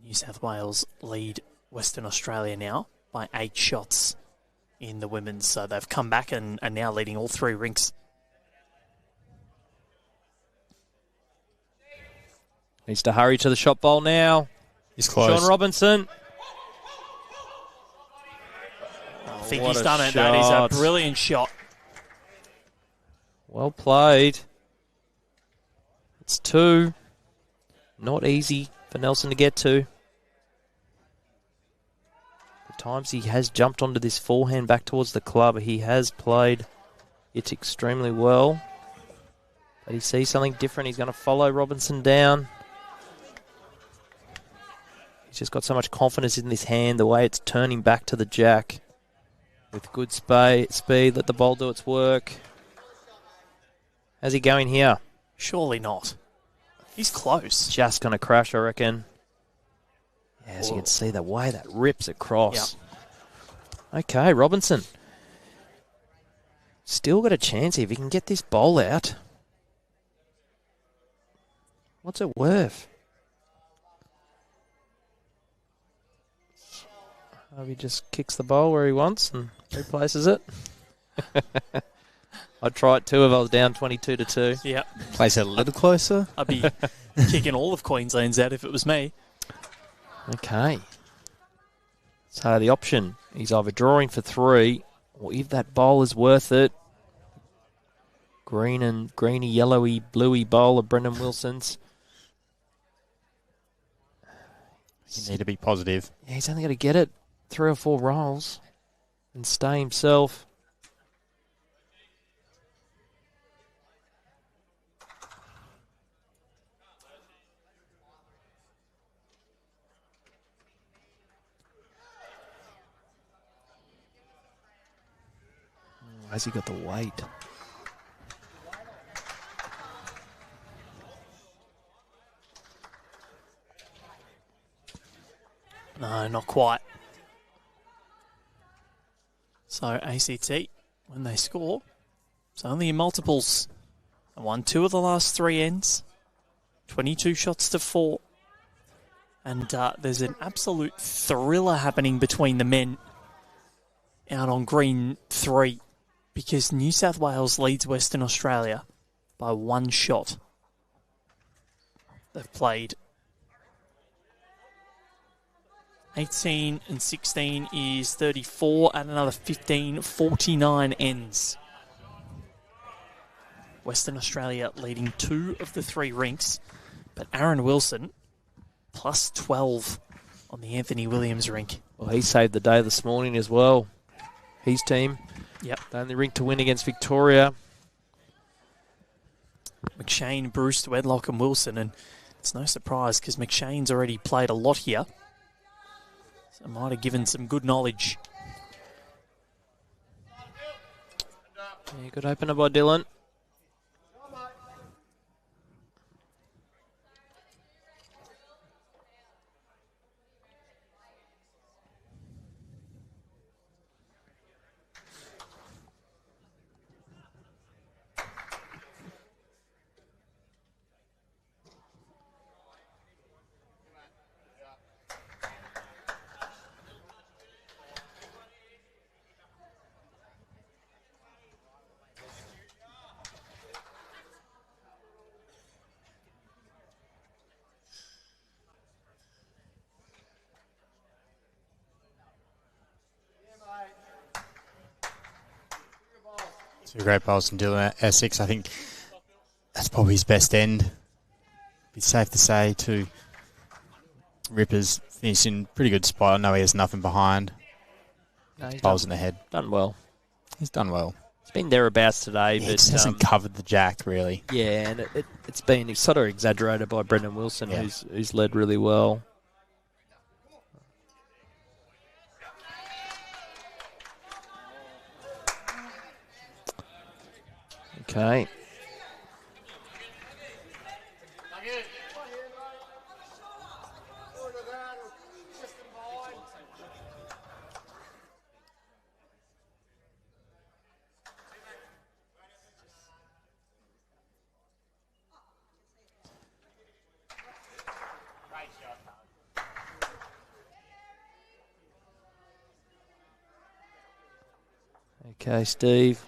New South Wales lead Western Australia now by 8 shots in the women's. So they've come back and are now leading all 3 rinks. Needs to hurry to the shot bowl now. He's close. Sean Robertson. I think What he's a done it. That is shot. a brilliant shot. Well played. It's 2. Not easy for Nelson to get to. The times he has jumped onto this forehand back towards the club, he has played it extremely well. But he sees something different. He's going to follow Robinson down. He's just got so much confidence in this hand, the way it's turning back to the jack. With good speed, let the ball do its work. How's he going here? Surely not. He's close. Just going to crash, I reckon. Yeah, as you can see, the way that rips across. Yep. Okay, Robinson. Still got a chance here if he can get this bowl out. What's it worth? He just kicks the bowl where he wants and replaces it. I'd try it too if I was down 22-2. Yeah. Place it a little closer. I'd be kicking all of Queensland's out if it was me. Okay. So the option is either drawing for 3 or if that bowl is worth it. Green and greeny, yellowy, bluey bowl of Brendan Wilson's. You need to be positive. Yeah, he's only got to get it 3 or 4 rolls and stay himself. Has he got the weight? No, not quite. So ACT, when they score, it's only in multiples. They won 2 of the last 3 ends. 22 shots to 4. And there's an absolute thriller happening between the men out on green 3 because New South Wales leads Western Australia by 1 shot. They've played 18 and 16 is 34 and another 15, 49 ends. Western Australia leading 2 of the 3 rinks, but Aaron Wilson plus 12 on the Anthony Williams rink. Well, he saved the day this morning as well. His team. Yep. The only rink to win against Victoria. McShane, Bruce, Wedlock and Wilson, and it's no surprise because McShane's already played a lot here. So it might have given some good knowledge. Yeah, good opener by Dylan. Two great bowls from Dylan at S6. I think that's probably his best end. It's safe to say to Rippers finished in pretty good spot. I know he has nothing behind. No, he's Bowls in the head. done well. He's done well. It's been thereabouts today, Yeah, he but just hasn't covered the jack, really. yeah, and it's been sort of exaggerated by Brendan Wilson, Yeah. who's led really well. Okay. Okay, Steve.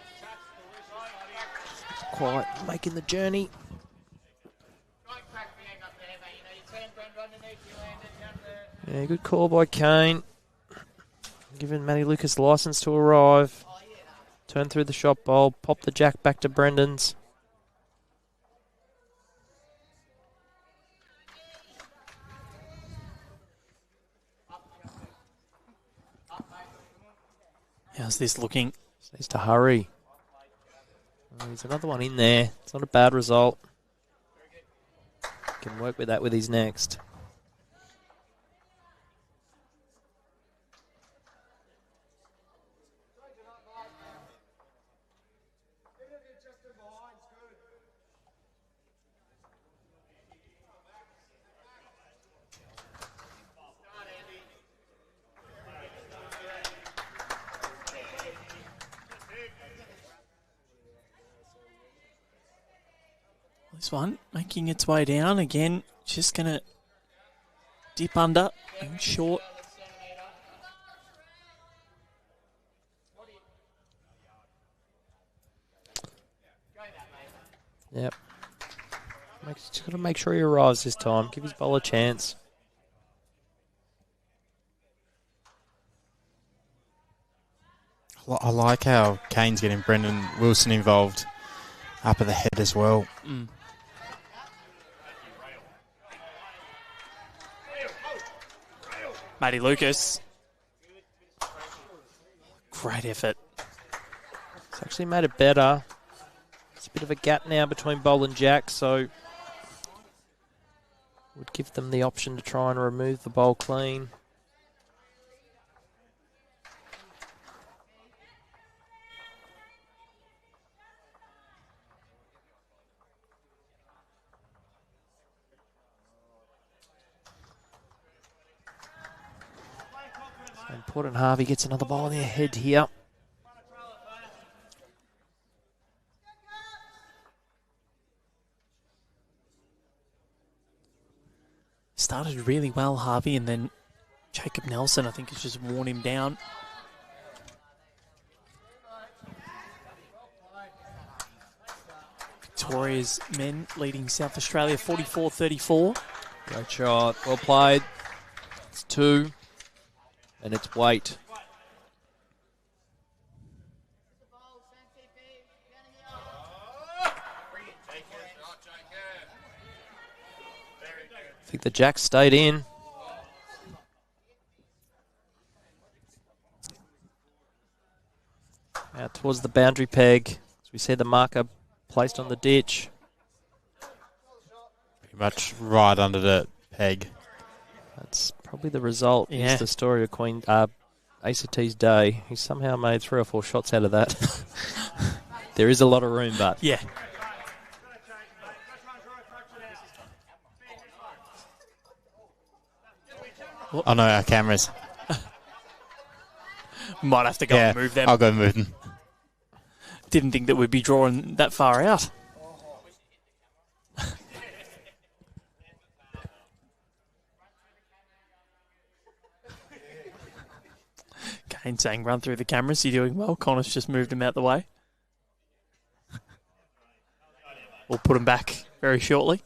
Quite making the journey. Don't crack the egg up there, mate. You know Yeah, good call by Kane. Giving Matty Lucas license to arrive. Turn through the shot bowl. Pop the jack back to Brendan's. How's this looking? Just needs to hurry. Oh, there's another one in there. It's not a bad result. Can work with that with his next. This one making its way down again. Just going to dip under and short. Yep. Just got to make sure he arrives this time. Give his ball a chance. I like how Kane's getting Brendan Wilson involved up at the head as well. Mm. Matty Lucas. Great effort. It's actually made it better. It's a bit of a gap now between Bowl and Jack, so would give them the option to try and remove the bowl clean. Important Harvey gets another ball in their head here. Started really well, Harvey, and then Jacob Nelson, I think, has just worn him down. Victoria's men leading South Australia 44-34. Great shot. Well played. It's 2. And it's weight. I think the jack stayed in. Out towards the boundary peg. As we see the marker placed on the ditch. Pretty much right under the peg. That's probably the result. Yeah. Is the story of ACT's day. He somehow made 3 or 4 shots out of that. There is a lot of room, but Yeah. Oh no, our cameras. Might have to go and move them. I'll go move them. Didn't think that we'd be drawing that far out. Kane saying run through the cameras. You're doing well. Connor's just moved him out the way. We'll put him back very shortly.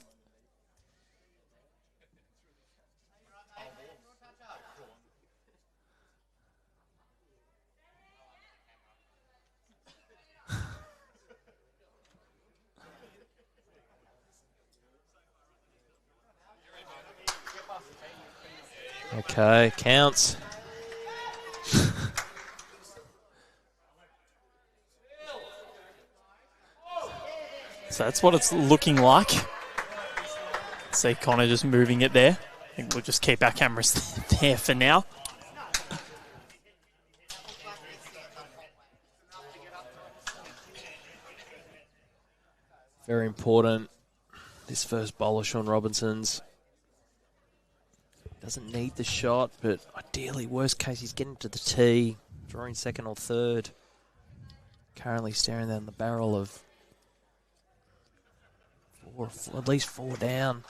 okay, counts. So that's what it's looking like. See Connor just moving it there. I think we'll just keep our cameras there for now. Very important. This first bowler, Sean Robinson's. Doesn't need the shot, but ideally, worst case, he's getting to the tee, drawing second or third. Currently staring down the barrel of at least 4 down.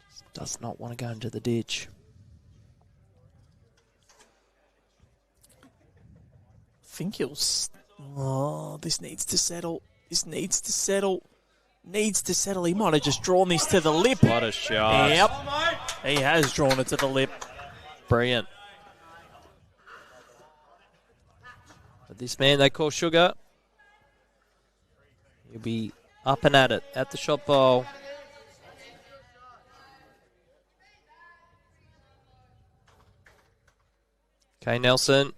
Just does not want to go into the ditch. I think he'll... Oh, this needs to settle. This needs to settle. Needs to settle. He might have just drawn this to the lip. What a shot. Yep. He has drawn it to the lip. Brilliant. But this man they call Sugar, he'll be up and at it at the shot bowl. Kane Nelson.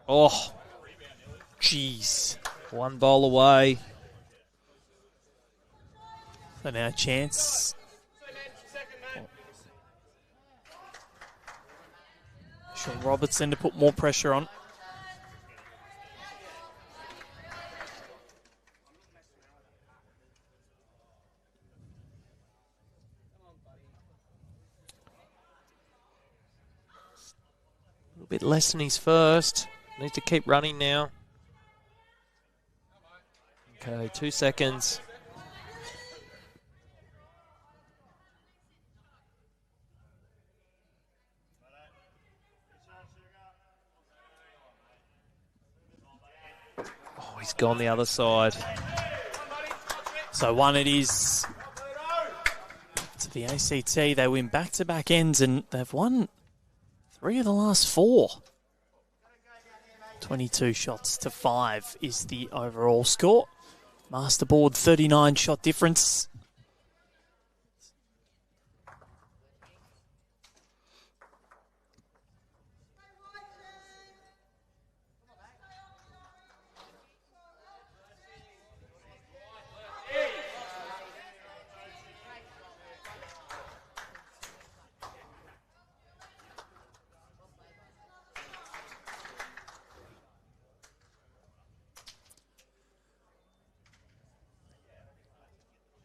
Oh, Jeez. one bowl away. So now a chance. Sure, Robertson to put more pressure on. A little bit less than his first. Needs to keep running now. Okay, 2 seconds. Oh, he's gone the other side. So one it is to the ACT. They win back-to-back ends and they've won 3 of the last 4. 22 shots to 5 is the overall score. Masterboard 39 shot difference.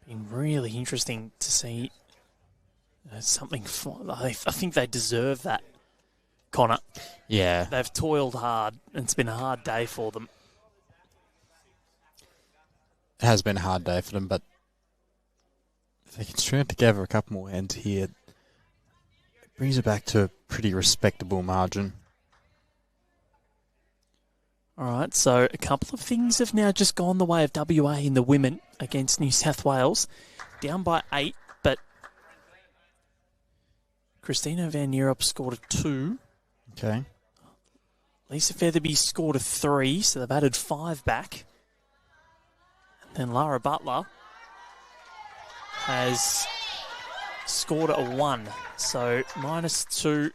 Been really interesting to see something. I think they deserve that, Connor. Yeah. They've toiled hard, and it's been a hard day for them. It has been a hard day for them, but if they can string it together a couple more ends here, it brings it back to a pretty respectable margin. All right, so a couple of things have now just gone the way of WA in the women against New South Wales. Down by 8, but Christina Van Nierop scored a 2. Okay. Lisa Featherby scored a 3, so they've added 5 back. And then Lara Butler has scored a 1. So -2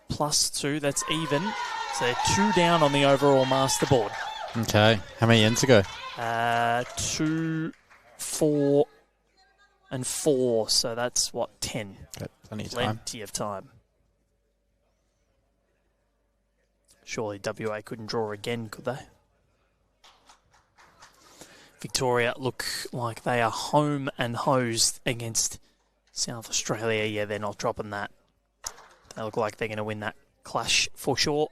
+2, that's even. So they're 2 down on the overall masterboard. Okay. How many ends ago? 2, 4, and 4. So that's what, 10. Got plenty of time. Plenty of time. Surely WA couldn't draw again, could they? Victoria look like they are home and hosed against South Australia. Yeah, they're not dropping that. They look like they're going to win that clash for sure.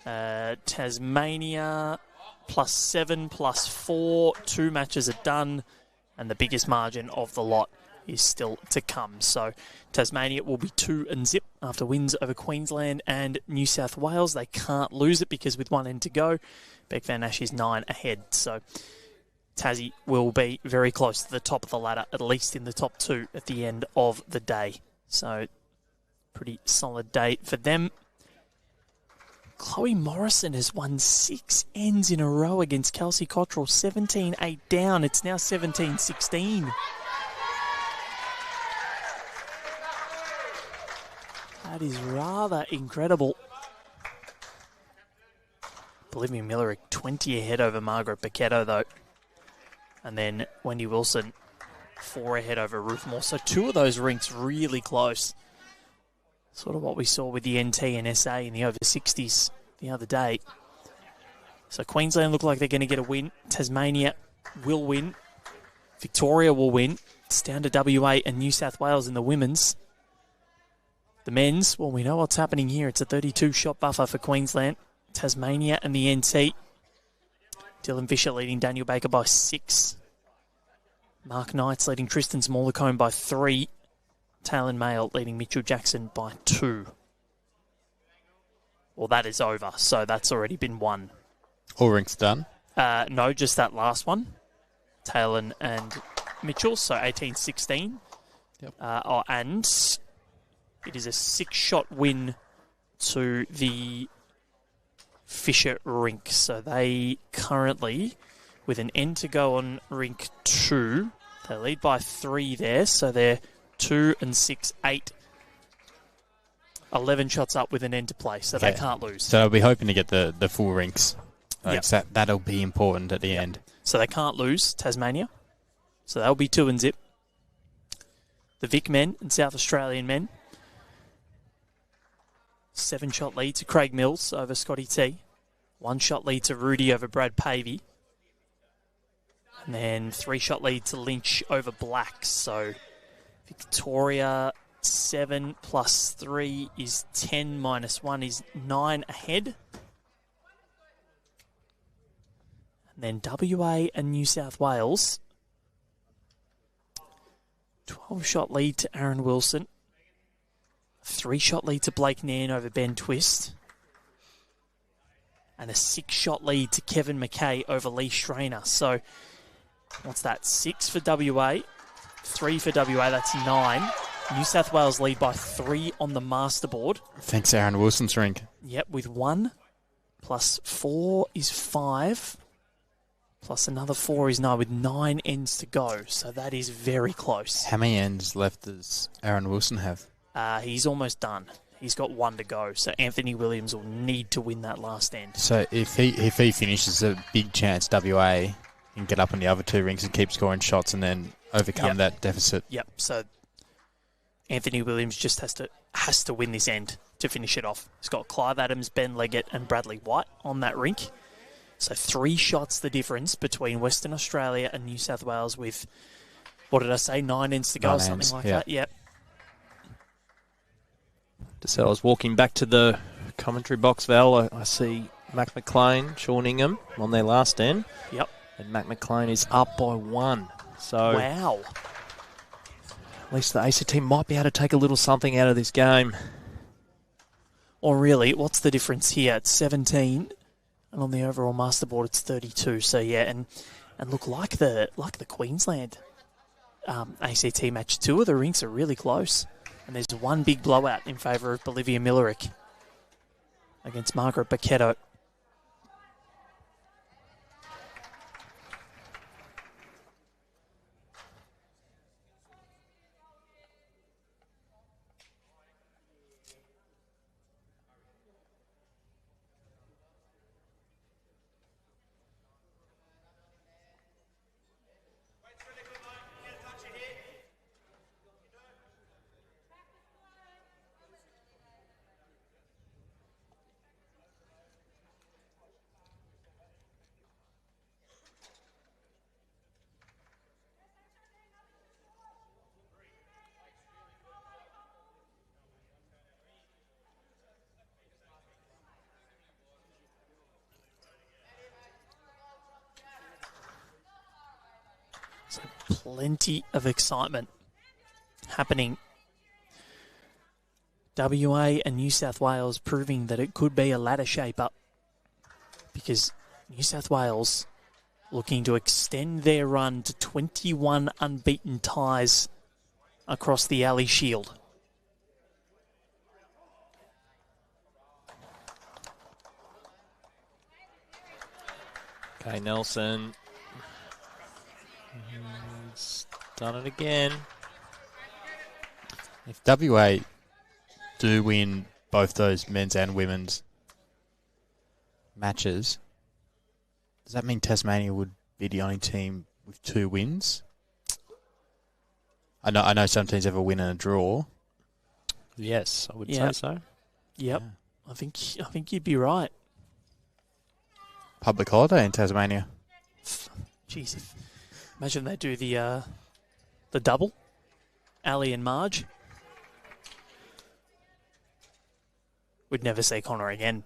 Tasmania +7, +4. 2 matches are done, and the biggest margin of the lot is still to come. So Tasmania will be 2-0 after wins over Queensland and New South Wales. They can't lose it because with 1 end to go, Beck Van Ash is 9 ahead. So Tassie will be very close to the top of the ladder, at least in the top 2 at the end of the day. So pretty solid day for them. Chloe Morrison has won 6 ends in a row against Kelsey Cottrell. 17-8 down. It's now 17-16. That is rather incredible. Olivia Millerick 20 ahead over Margaret Paquetto, though. And then Wendy Wilson 4 ahead over Ruth Moore. So 2 of those rinks really close. Sort of what we saw with the NT and SA in the over 60s the other day. So Queensland look like they're going to get a win. Tasmania will win. Victoria will win. It's down to WA and New South Wales in the women's. The men's, well, we know what's happening here. It's a 32-shot buffer for Queensland. Tasmania and the NT. Dylan Fisher leading Daniel Baker by 6. Mark Knights leading Tristan Smallacombe by 3. Talon Mail leading Mitchell Jackson by 2. Well, that is over, so that's already been won. All rinks done? No, just that last one. Talon and Mitchell, so 18-16. Yep. And it is a 6-shot win to the Fisher rink. So they currently, with an end to go on rink 2, they lead by 3 there. So they're 2 and 6, 8. 11 shots up with an end to play, so they can't lose. So I'll be hoping to get the full rinks. Yep. So that'll be important at the end. So they can't lose, Tasmania. So they'll be 2 and zip. The Vic men and South Australian men. 7-shot lead to Craig Mills over Scotty T. 1-shot lead to Rudy over Brad Pavey. And then 3-shot lead to Lynch over Black. So Victoria 7 plus 3 is 10 minus 1 is 9 ahead. And then WA and New South Wales. 12-shot lead to Aaron Wilson. 3-shot lead to Blake Nairn over Ben Twist. And a 6-shot lead to Kevin McKay over Lee Schreiner. So, what's that? 6 for WA, 3 for WA, that's 9. New South Wales lead by 3 on the masterboard. Thanks, Aaron Wilson's rink. Yep, with 1 plus 4 is 5. Plus another 4 is 9 with 9 ends to go. So that is very close. How many ends left does Aaron Wilson have? He's almost done. He's got 1 to go. So Anthony Williams will need to win that last end. So if he finishes, a big chance WA can get up on the other 2 rinks and keep scoring shots and then overcome that deficit. Yep. So Anthony Williams just has to win this end to finish it off. He's got Clive Adams, Ben Leggett and Bradley White on that rink. So 3 shots the difference between Western Australia and New South Wales with, what did I say, 9 ends to go or something like that? Yep. Just as I was walking back to the commentary box, Val, I see Mac McLean, Sean Ingham on their last end. Yep. And Mac McLean is up by 1. So wow. At least the ACT might be able to take a little something out of this game. Or really, what's the difference here? It's 17, and on the overall masterboard it's 32. So yeah, and look, like the Queensland ACT match, 2 of the rinks are really close, and there's 1 big blowout in favour of Bolivia Millerick against Margaret Paquetto. Plenty of excitement happening. WA and New South Wales proving that it could be a ladder shape up, because New South Wales looking to extend their run to 21 unbeaten ties across the Alley Shield. Okay, Nelson. He's done it again. If WA do win both those men's and women's matches, does that mean Tasmania would be the only team with 2 wins? I know some teams have a win and a draw. Yes, I would say so. Yep. Yeah. I think you'd be right. Public holiday in Tasmania. Jeez, imagine they do the double, Ali and Marge. We'd never see Connor again.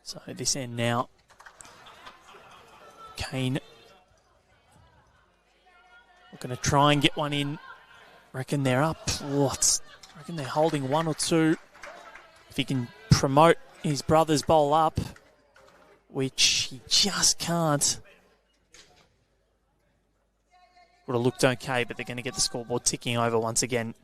So this end now. Kane. We're going to try and get one in. Reckon they're up. Reckon they're holding 1 or 2. he can promote his brother's bowl up, which he just can't. Would have looked okay, but they're going to get the scoreboard ticking over once again.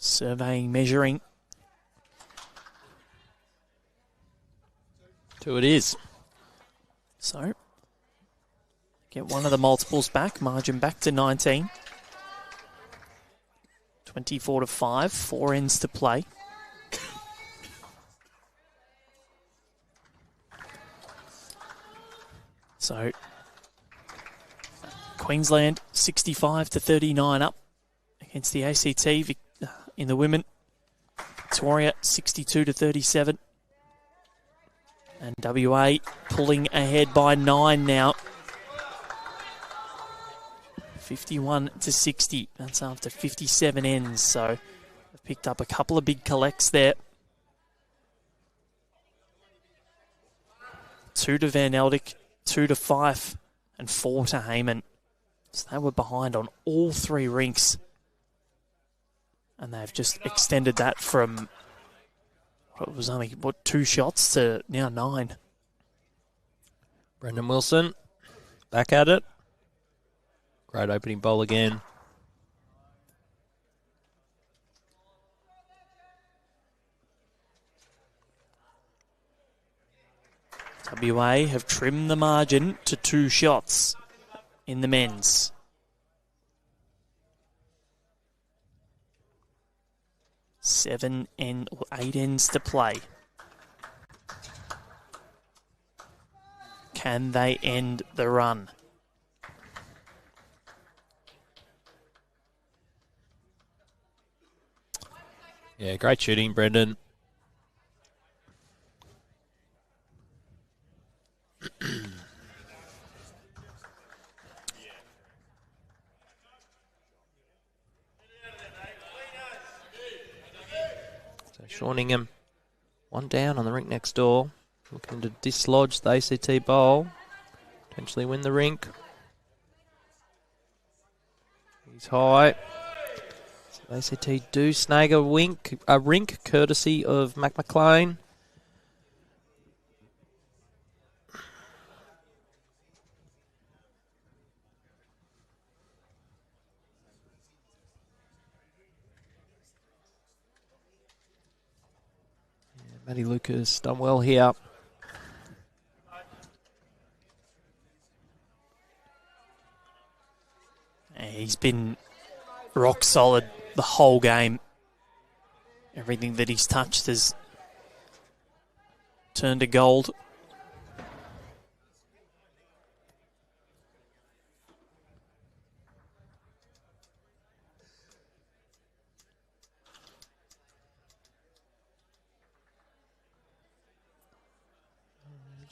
Surveying, measuring. 2 it is. So, get one of the multiples back. Margin back to 19. 24-5. 4 ends to play. So, Queensland 65-39 up against the ACT in the women. Victoria 62-37. And WA pulling ahead by 9 now. 51-60. That's after 57 ends. So they've picked up a couple of big collects there. 2 to Van Eldik, 2 to Fife, and 4 to Heyman. So they were behind on all 3 rinks. And they've just extended that from, it was only, 2 shots to now 9. Brendan Wilson, back at it. Great opening bowl again. WA have trimmed the margin to 2 shots in the men's. 8 ends to play. Can they end the run? Yeah, great shooting, Brendan. Shorningham, 1 down on the rink next door. Looking to dislodge the ACT bowl. Potentially win the rink. He's high. So ACT do snag a rink courtesy of McLean. Matty Lucas done well here. He's been rock solid the whole game. Everything that he's touched has turned to gold.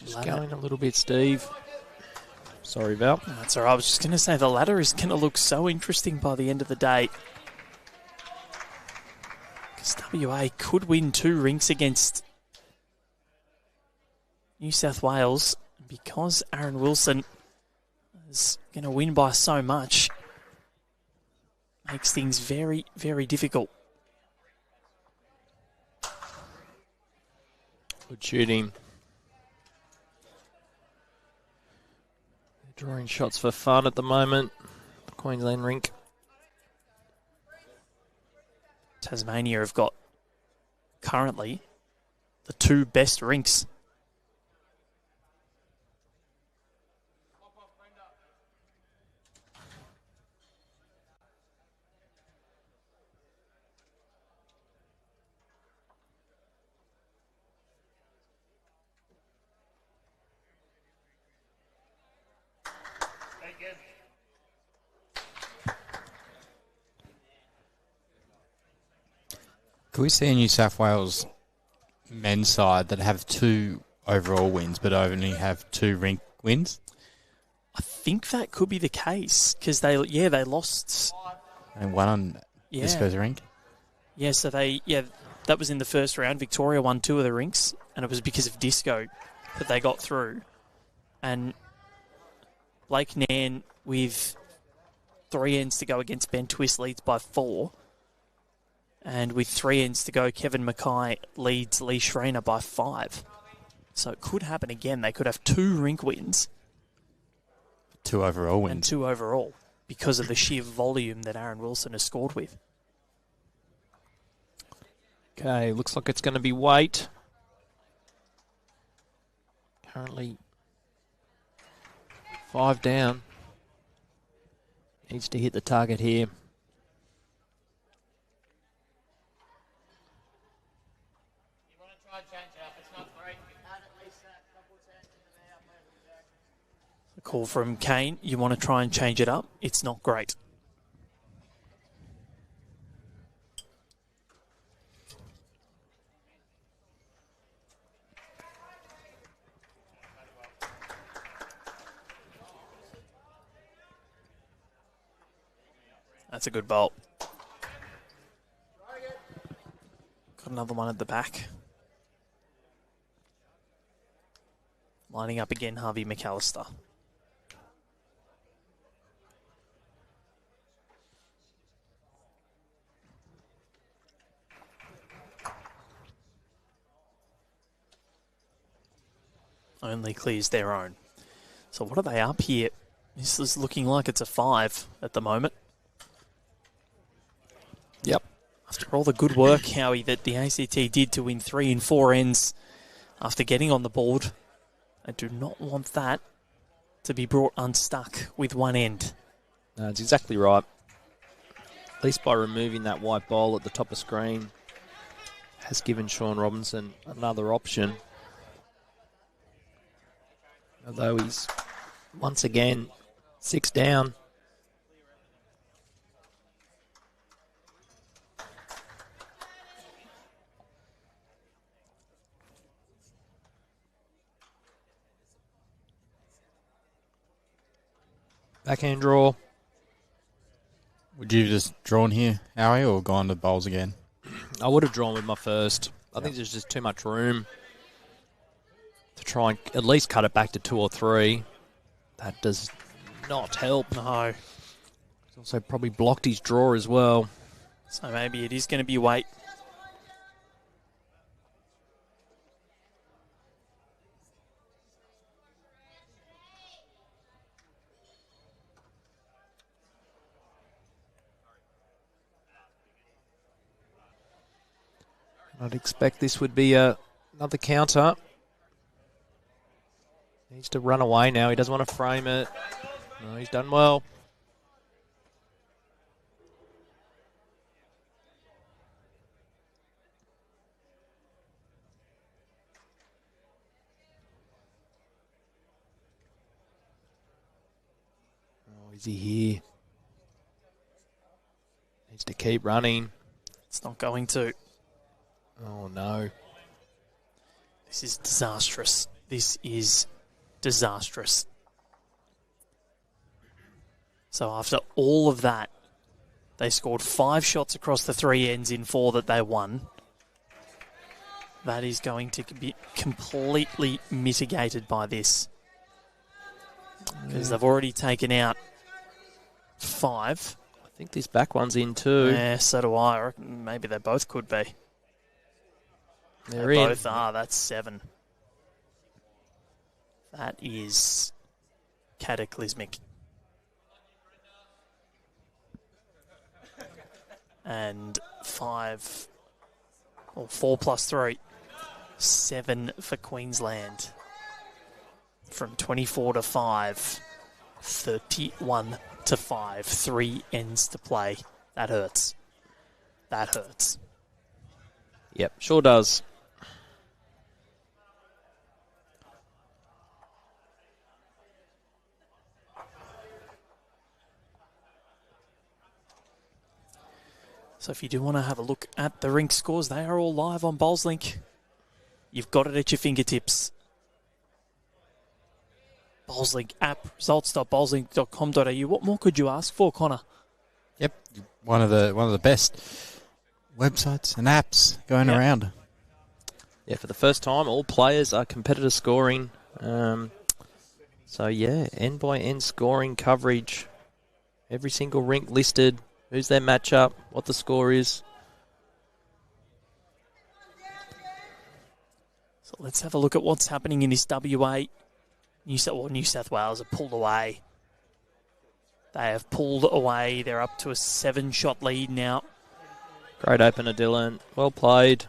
Just going a little bit, Steve. Sorry, Val. That's all right. I was just going to say the ladder is going to look so interesting by the end of the day. Because WA could win 2 rinks against New South Wales. Because Aaron Wilson is going to win by so much, makes things very, very difficult. Good shooting. Drawing shots for fun at the moment. The Queensland rink. Tasmania have got currently the 2 best rinks. Could we see a New South Wales men's side that have 2 overall wins but only have 2 rink wins? I think that could be the case because they lost. And one on Yeah. Disco's rink? Yeah, so that was in the first round. Victoria won 2 of the rinks, and it was because of Disco that they got through. And Blake Nan, with 3 ends to go against Ben Twist, leads by 4. And with 3 ends to go, Kevin Mackay leads Lee Schreiner by 5. So it could happen again. They could have 2 rink wins 2 overall and wins. 2 overall because of the sheer volume that Aaron Wilson has scored with. Okay, looks like it's going to be Waite. Currently 5 down. Needs to hit the target here. You want to try and change it up. It's not great. Add at least a couple of turns into there. A call from Kane. You want to try and change it up? It's not great. That's a good bolt. Got another one at the back. Lining up again, Harvey McAllister. Only clears their own. So what are they up here? This is looking like it's a 5 at the moment. Yep. After all the good work, Howie, that the ACT did to win 3 and 4 ends after getting on the board, I do not want that to be brought unstuck with 1 end. No, that's exactly right. At least by removing that white ball at the top of screen has given Sean Robinson another option. Although he's once again 6 down. Backhand draw. Would you have just drawn here, Howie, or gone to bowls again? I would have drawn with my first. I think there's just too much room to try and at least cut it back to 2 or 3. That does not help. No. He's also probably blocked his draw as well. So maybe it is going to be Waite. I'd expect this would be another counter. Needs to run away now. He doesn't want to frame it. No, he's done well. Oh, is he here? Needs to keep running. It's not going to. Oh, no. This is disastrous. This is disastrous. So after all of that, they scored 5 shots across the 3 ends in 4 that they won. That is going to be completely mitigated by this. Because they've already taken out 5. I think this back one's in too. Yeah, so do I. I reckon maybe they both could be. They're They in. both are. That's 7. That is cataclysmic. And 5, or 4 plus 3, 7 for Queensland. From 24 to 5, 31 to 5, 3 ends to play. That hurts. That hurts. Yep, sure does. So if you do want to have a look at the rink scores, they are all live on BowlsLink. You've got it at your fingertips. BowlsLink app, results.bowlslink.com.au. What more could you ask for, Connor? Yep, one of the best websites and apps going around. Yeah, for the first time, all players are competitor scoring. So, yeah, end-by-end scoring coverage. Every single rink listed, who's their matchup, what the score is. So let's have a look at what's happening in this WA. New South Wales have pulled away. They have pulled away. They're up to a 7-shot lead now. Great opener, Dylan. Well played.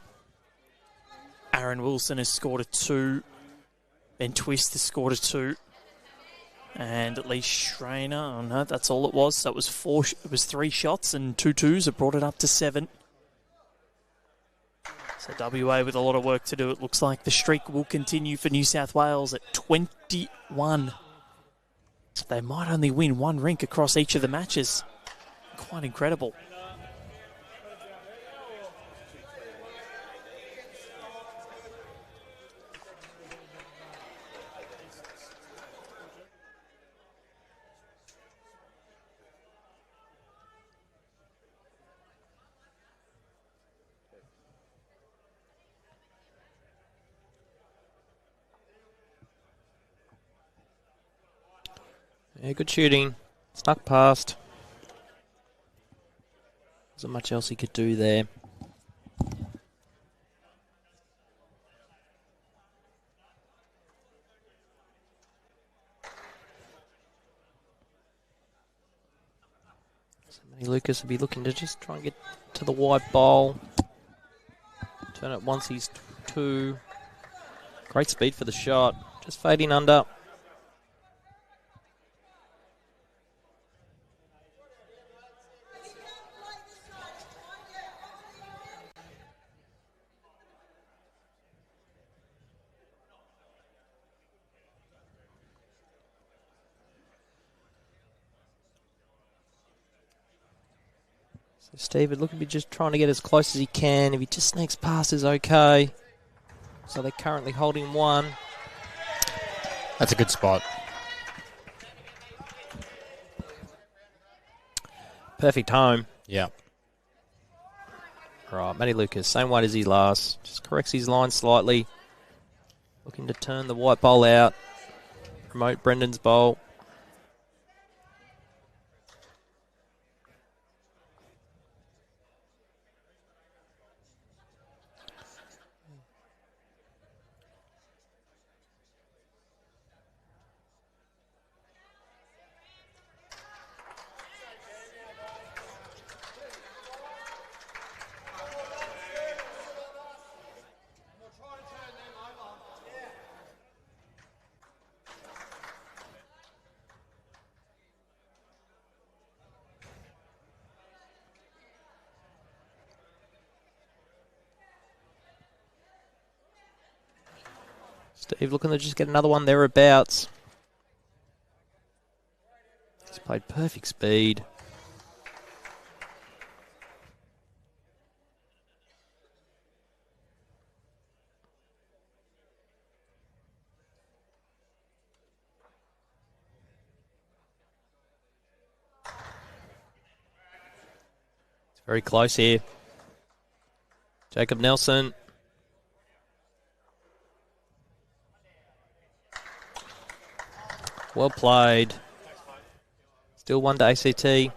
Aaron Wilson has scored a 2. Ben Twist has scored a 2. And at least Schreiner, oh no, that's all it was. So it was 3 shots and 2 twos. It brought it up to 7. So WA with a lot of work to do. It looks like the streak will continue for New South Wales at 21. They might only win 1 rink across each of the matches. Quite incredible. Yeah, good shooting. Snuck past. Wasn't much else he could do there. So Lucas will be looking to just try and get to the wide bowl. Turn it once he's 2. Great speed for the shot. Just fading under. So Steve would look to be just trying to get as close as he can. If he just sneaks past is okay. So they're currently holding 1. That's a good spot. Perfect home. Yeah. Right, Matty Lucas, same weight as he last. Just corrects his line slightly. Looking to turn the white bowl out. Promote Brendan's bowl. Steve looking to just get another one thereabouts. He's played perfect speed. It's very close here. Jacob Nelson. Well played. Still 1 to ACT.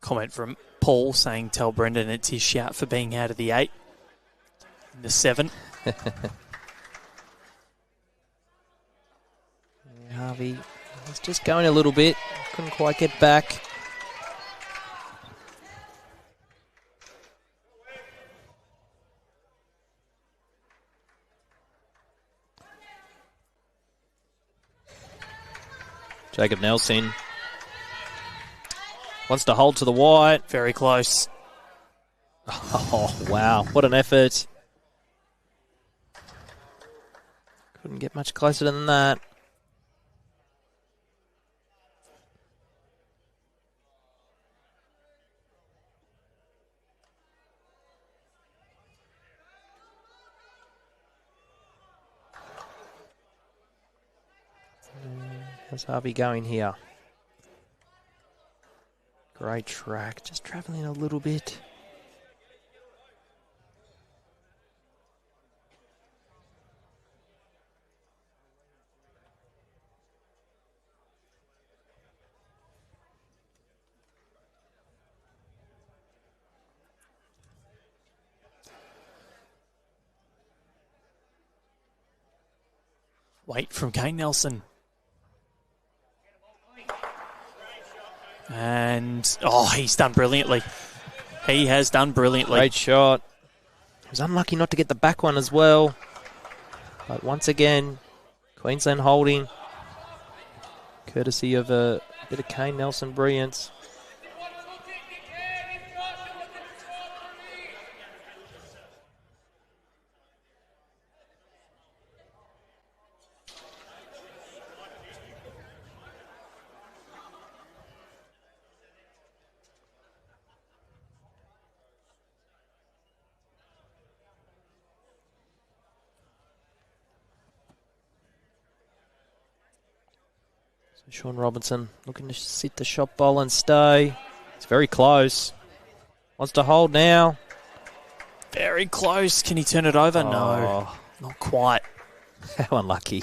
Comment from Paul saying, tell Brendan it's his shout for being out of the 8. In the 7. Harvey was just going a little bit. Couldn't quite get back. Jacob Nelson wants to hold to the white. Very close. Oh, wow. What an effort. Couldn't get much closer than that. How's Harvey going here? Great track. Just travelling a little bit. Wait from Kane Nelson. And, oh, he's done brilliantly. He has done brilliantly. Great shot. He was unlucky not to get the back one as well. But once again, Queensland holding. Courtesy of a bit of Kane Nelson brilliance. Sean Robertson looking to sit the shot ball and stay. It's very close. Wants to hold now. Very close. Can he turn it over? No, not quite. How unlucky.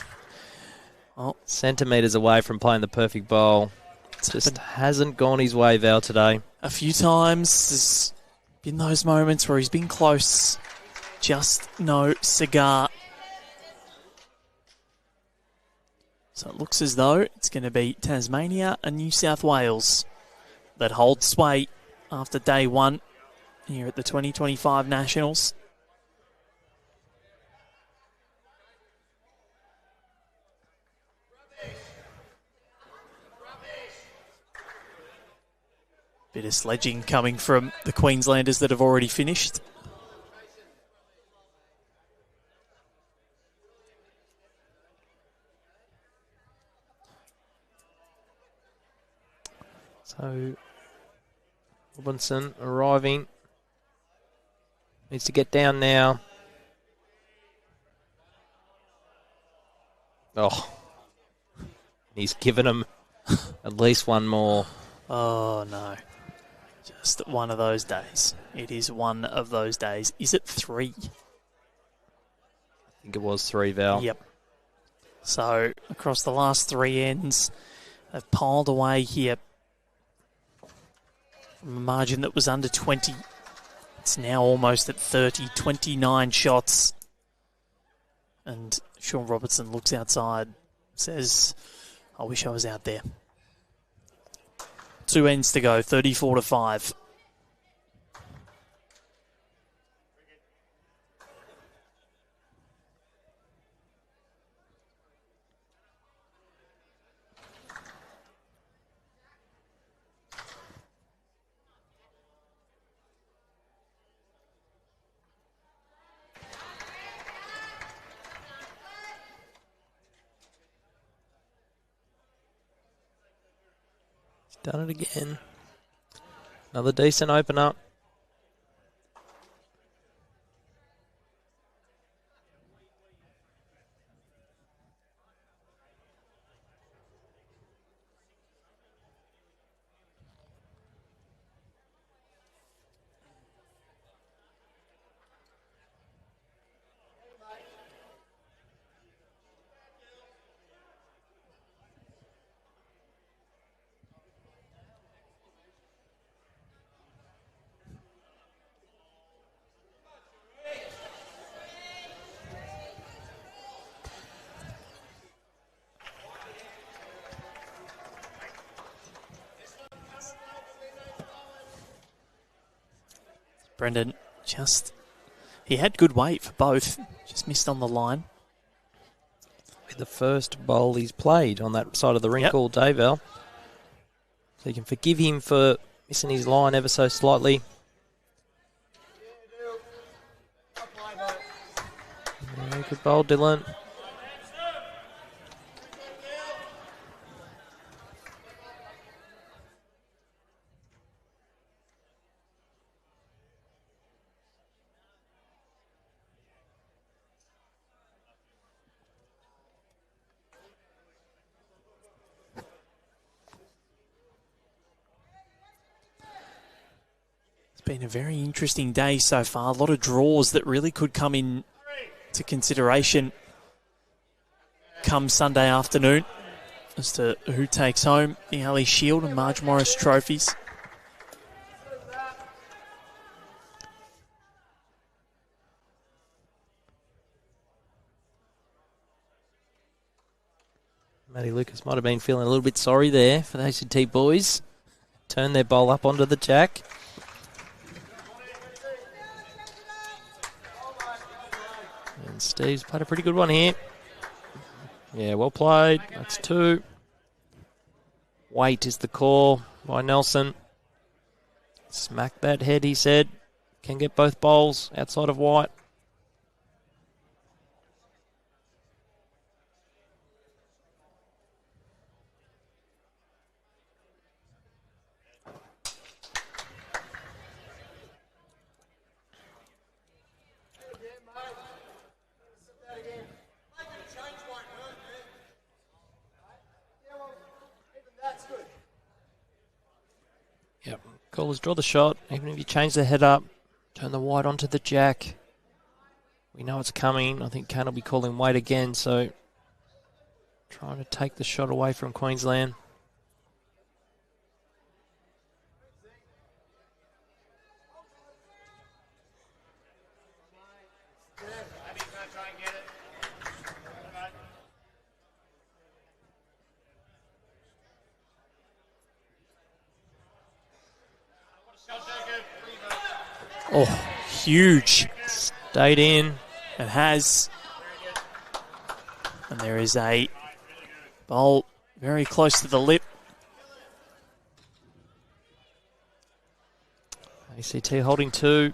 Oh. Centimetres away from playing the perfect bowl. Just hasn't gone his way, Val, today. A few times there's been those moments where he's been close. Just no cigar. So it looks as though it's going to be Tasmania and New South Wales that hold sway after day one here at the 2025 Nationals. Bit of sledging coming from the Queenslanders that have already finished. So, Robertson arriving. Needs to get down now. Oh. He's given him at least one more. Oh, no. Just one of those days. It is one of those days. Is it 3? I think it was 3, Val. Yep. So, across the last 3 ends, they've piled away here. From a margin that was under 20. It's now almost at 30, 29 shots. And Sean Robertson looks outside, says, I wish I was out there. 2 ends to go, 34-5. Done it again. Another decent opener. Brendan he had good weight for both, just missed on the line. The first bowl he's played on that side of the rink all day, Val. So you can forgive him for missing his line ever so slightly. Good bowl, Dylan. Been a very interesting day so far. A lot of draws that really could come in to consideration come Sunday afternoon as to who takes home the Ali Shield and Marge Morris trophies. Matty Lucas might have been feeling a little bit sorry there for the ACT boys. Turn their bowl up onto the jack. And Steve's played a pretty good one here. Yeah, well played. That's 2. Weight is the call by Nelson. Smack that head, he said. Can get both bowls outside of White. Yep. Callers draw the shot. Even if you change the head up, turn the White onto the jack. We know it's coming. I think Kane will be calling Weight again, so trying to take the shot away from Queensland. Oh, huge. Stayed in. It has. And there is a bowl very close to the lip. ACT holding 2.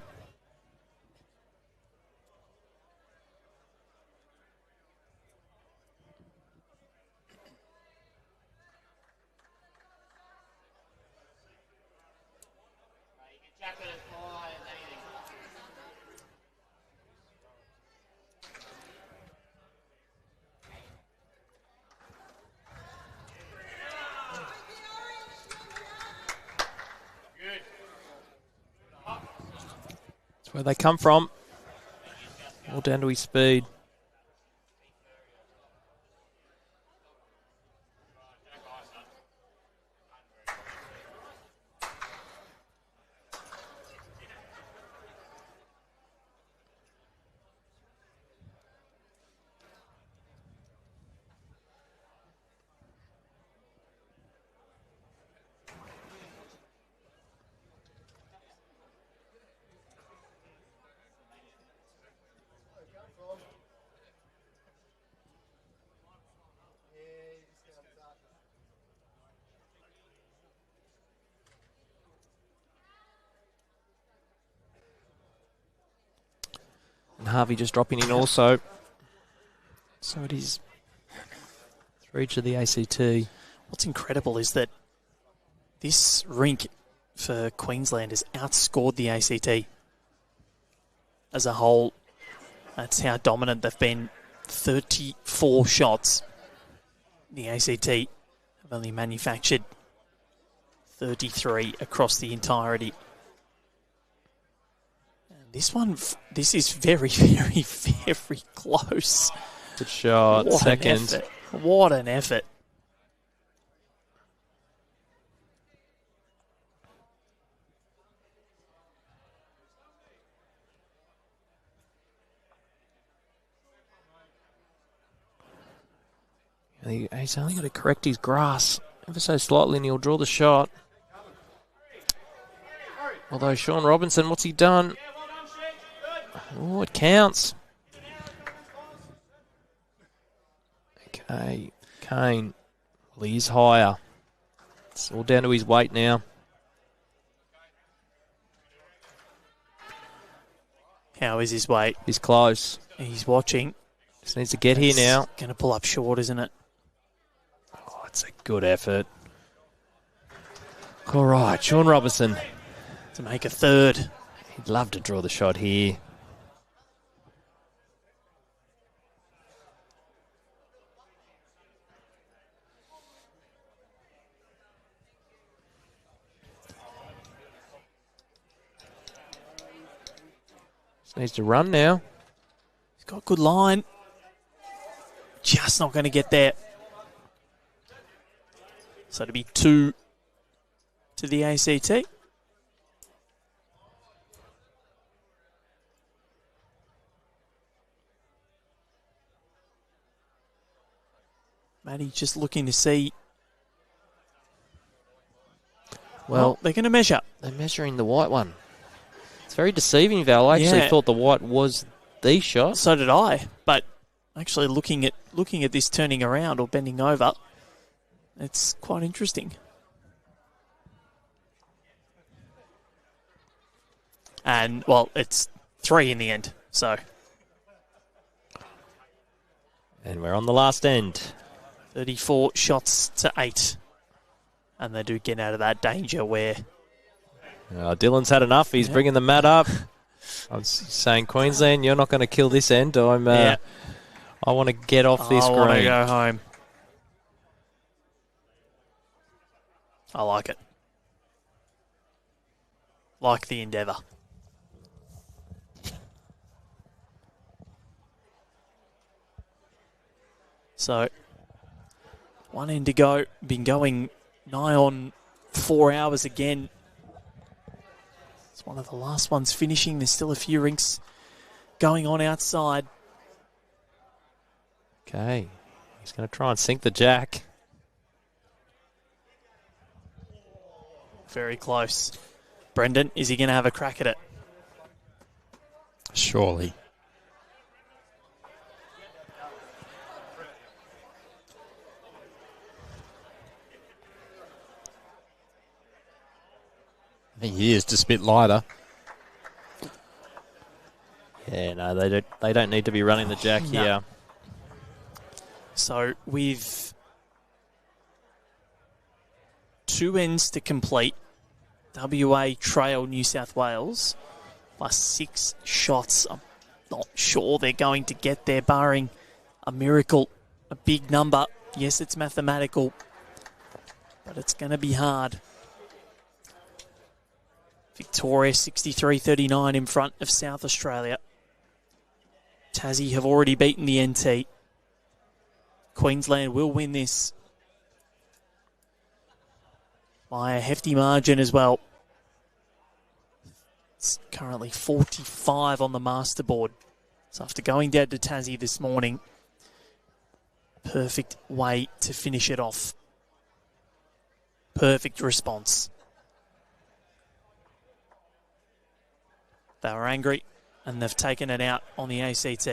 Where they come from. All down to his speed. And Harvey just dropping in also. So it is 3 to the ACT. What's incredible is that this rink for Queensland has outscored the ACT as a whole. That's how dominant they've been. 34 shots. The ACT have only manufactured 33 across the entirety. And this is very, very, very close. Good shot. What Second. An effort. What an effort. He's only got to correct his grass ever so slightly and he'll draw the shot. Although Sean Robertson, what's he done? Oh, it counts. Okay, Kane. Well, he's higher. It's all down to his weight now. How is his weight? He's close. He's watching. Just needs to get here now. Going to pull up short, isn't it? Oh, it's a good effort. All right, Sean Robertson. To make a third. He'd love to draw the shot here. Just needs to run now. He's got good line. Just not going to get there. So it'll be 2 to the ACT. Matty just looking to see. Well, they're going to measure. They're measuring the white one. It's very deceiving, Val. I actually thought the white was the shot. So did I. But actually looking at this turning around or bending over, it's quite interesting. And, well, it's 3 in the end, so. And we're on the last end. 34 shots to 8. And they do get out of that danger where... Dylan's had enough. He's bringing the mat up. I was saying, Queensland, you're not going to kill this end. I want to get off this green. I want to go home. I like it. Like the endeavour. So, 1 end to go. Been going nigh on 4 hours again. It's one of the last ones finishing. There's still a few rinks going on outside. Okay. He's going to try and sink the jack. Very close. Brendan, is he going to have a crack at it? Surely. I think he is just a bit lighter. Yeah, no, they don't need to be running the jack here. So with 2 ends to complete, WA trail New South Wales by 6 shots. I'm not sure they're going to get there, barring a miracle, a big number. Yes, it's mathematical, but it's going to be hard. Victoria 63-39 in front of South Australia. Tassie have already beaten the NT. Queensland will win this by a hefty margin as well. It's currently 45 on the master board. So after going down to Tassie this morning, perfect way to finish it off. Perfect response. They were angry, and they've taken it out on the ACT.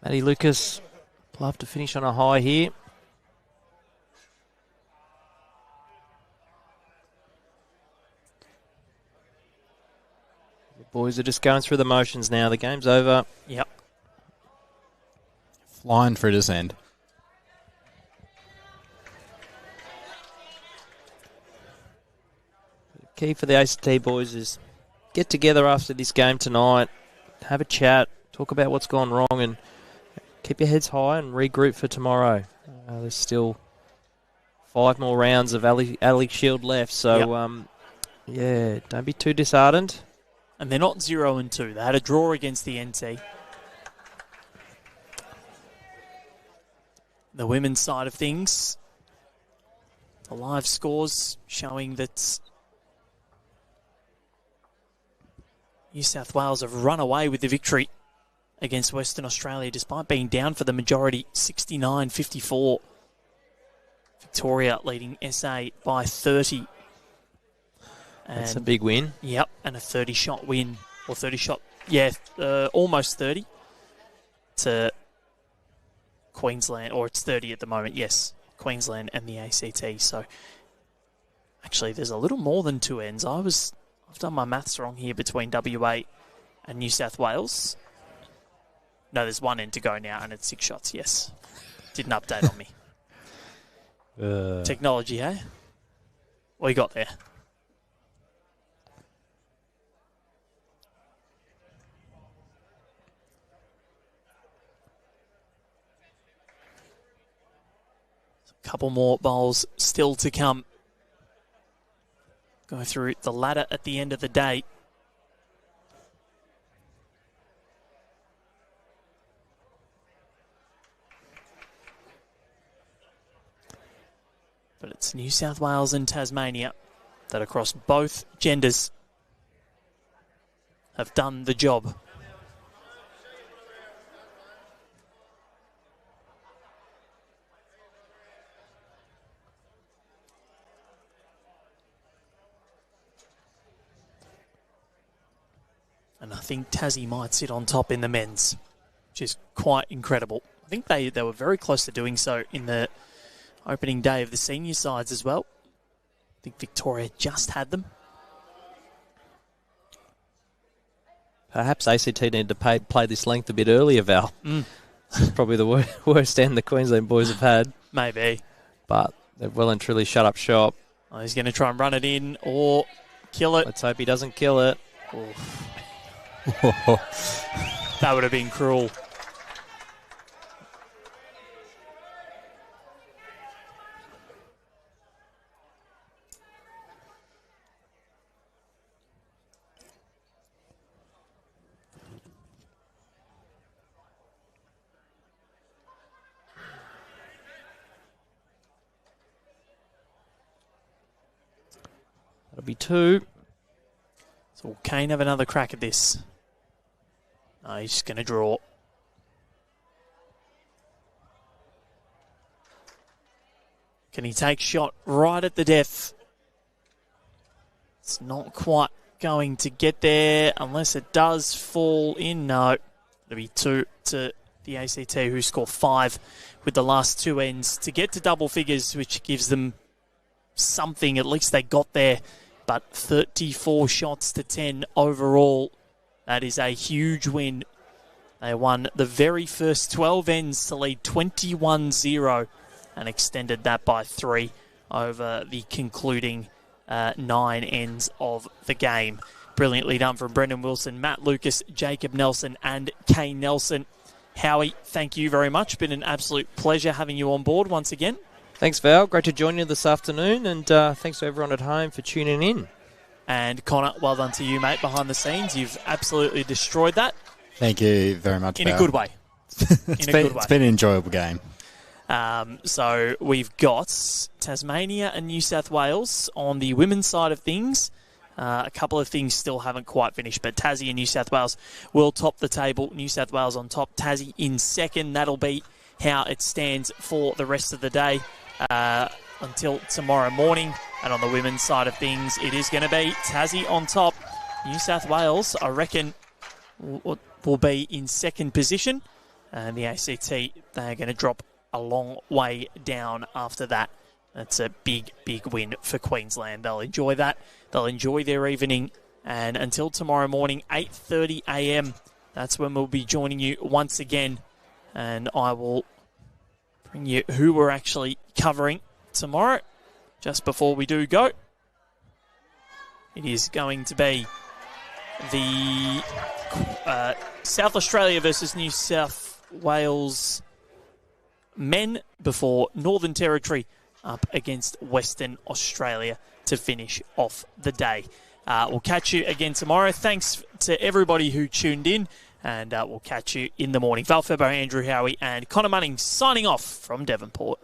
Matty Lucas will have to finish on a high here. Boys are just going through the motions now. The game's over. Yep. Flying through this end. The key for the ACT boys is get together after this game tonight, have a chat, talk about what's gone wrong, and keep your heads high and regroup for tomorrow. There's still 5 more rounds of Ali Shield left, so yeah, don't be too disheartened. And they're not 0-2. They had a draw against the NT. The women's side of things, the live scores showing that New South Wales have run away with the victory against Western Australia despite being down for the majority, 69-54. Victoria leading SA by 30. That's a big win. Yep, and a 30-shot win. Or 30-shot, almost 30 to Queensland, or it's 30 at the moment, yes, Queensland and the ACT. So actually there's a little more than 2 ends. I've done my maths wrong here between WA and New South Wales. No, there's 1 end to go now, and it's 6 shots, yes. Didn't update on me. Technology, eh? What you got there? A couple more bowls still to come. Go through the ladder at the end of the day. But it's New South Wales and Tasmania that across both genders have done the job. And I think Tassie might sit on top in the men's, which is quite incredible. I think they were very close to doing so in the opening day of the senior sides as well. I think Victoria just had them. Perhaps ACT needed to play this length a bit earlier, Val. It's probably the worst end the Queensland boys have had. Maybe. But they've well and truly shut up shop. Oh, he's going to try and run it in or kill it. Let's hope he doesn't kill it. That would have been cruel. That'll be 2. So will Kane have another crack at this? No, he's just going to draw. Can he take shot right at the death? It's not quite going to get there unless it does fall in. No, it'll be 2 to the ACT, who score 5 with the last 2 ends to get to double figures, which gives them something. At least they got there. But 34 shots to 10 overall. That is a huge win. They won the very first 12 ends to lead 21-0 and extended that by 3 over the concluding 9 ends of the game. Brilliantly done from Brendan Wilson, Matt Lucas, Jacob Nelson and Kane Nelson. Howie, thank you very much. Been an absolute pleasure having you on board once again. Thanks, Val. Great to join you this afternoon, and thanks to everyone at home for tuning in. And Connor, well done to you, mate, behind the scenes. You've absolutely destroyed that. Thank you very much, In Val. a good way. It's been an enjoyable game. So we've got Tasmania and New South Wales on the women's side of things. A couple of things still haven't quite finished, but Tassie and New South Wales will top the table. New South Wales on top, Tassie in second. That'll be how it stands for the rest of the day until tomorrow morning. And on the women's side of things, it is going to be Tassie on top. New South Wales, I reckon, will be in second position. And the ACT, they're going to drop a long way down after that. That's a big, big win for Queensland. They'll enjoy that. They'll enjoy their evening. And until tomorrow morning, 8:30 a.m., that's when we'll be joining you once again. And I will bring you who we're actually covering tomorrow. Just before we do go, it is going to be the South Australia versus New South Wales men before Northern Territory up against Western Australia to finish off the day. We'll catch you again tomorrow. Thanks to everybody who tuned in, and we'll catch you in the morning. Val Febo, Andrew Howie, and Connor Munning signing off from Devonport.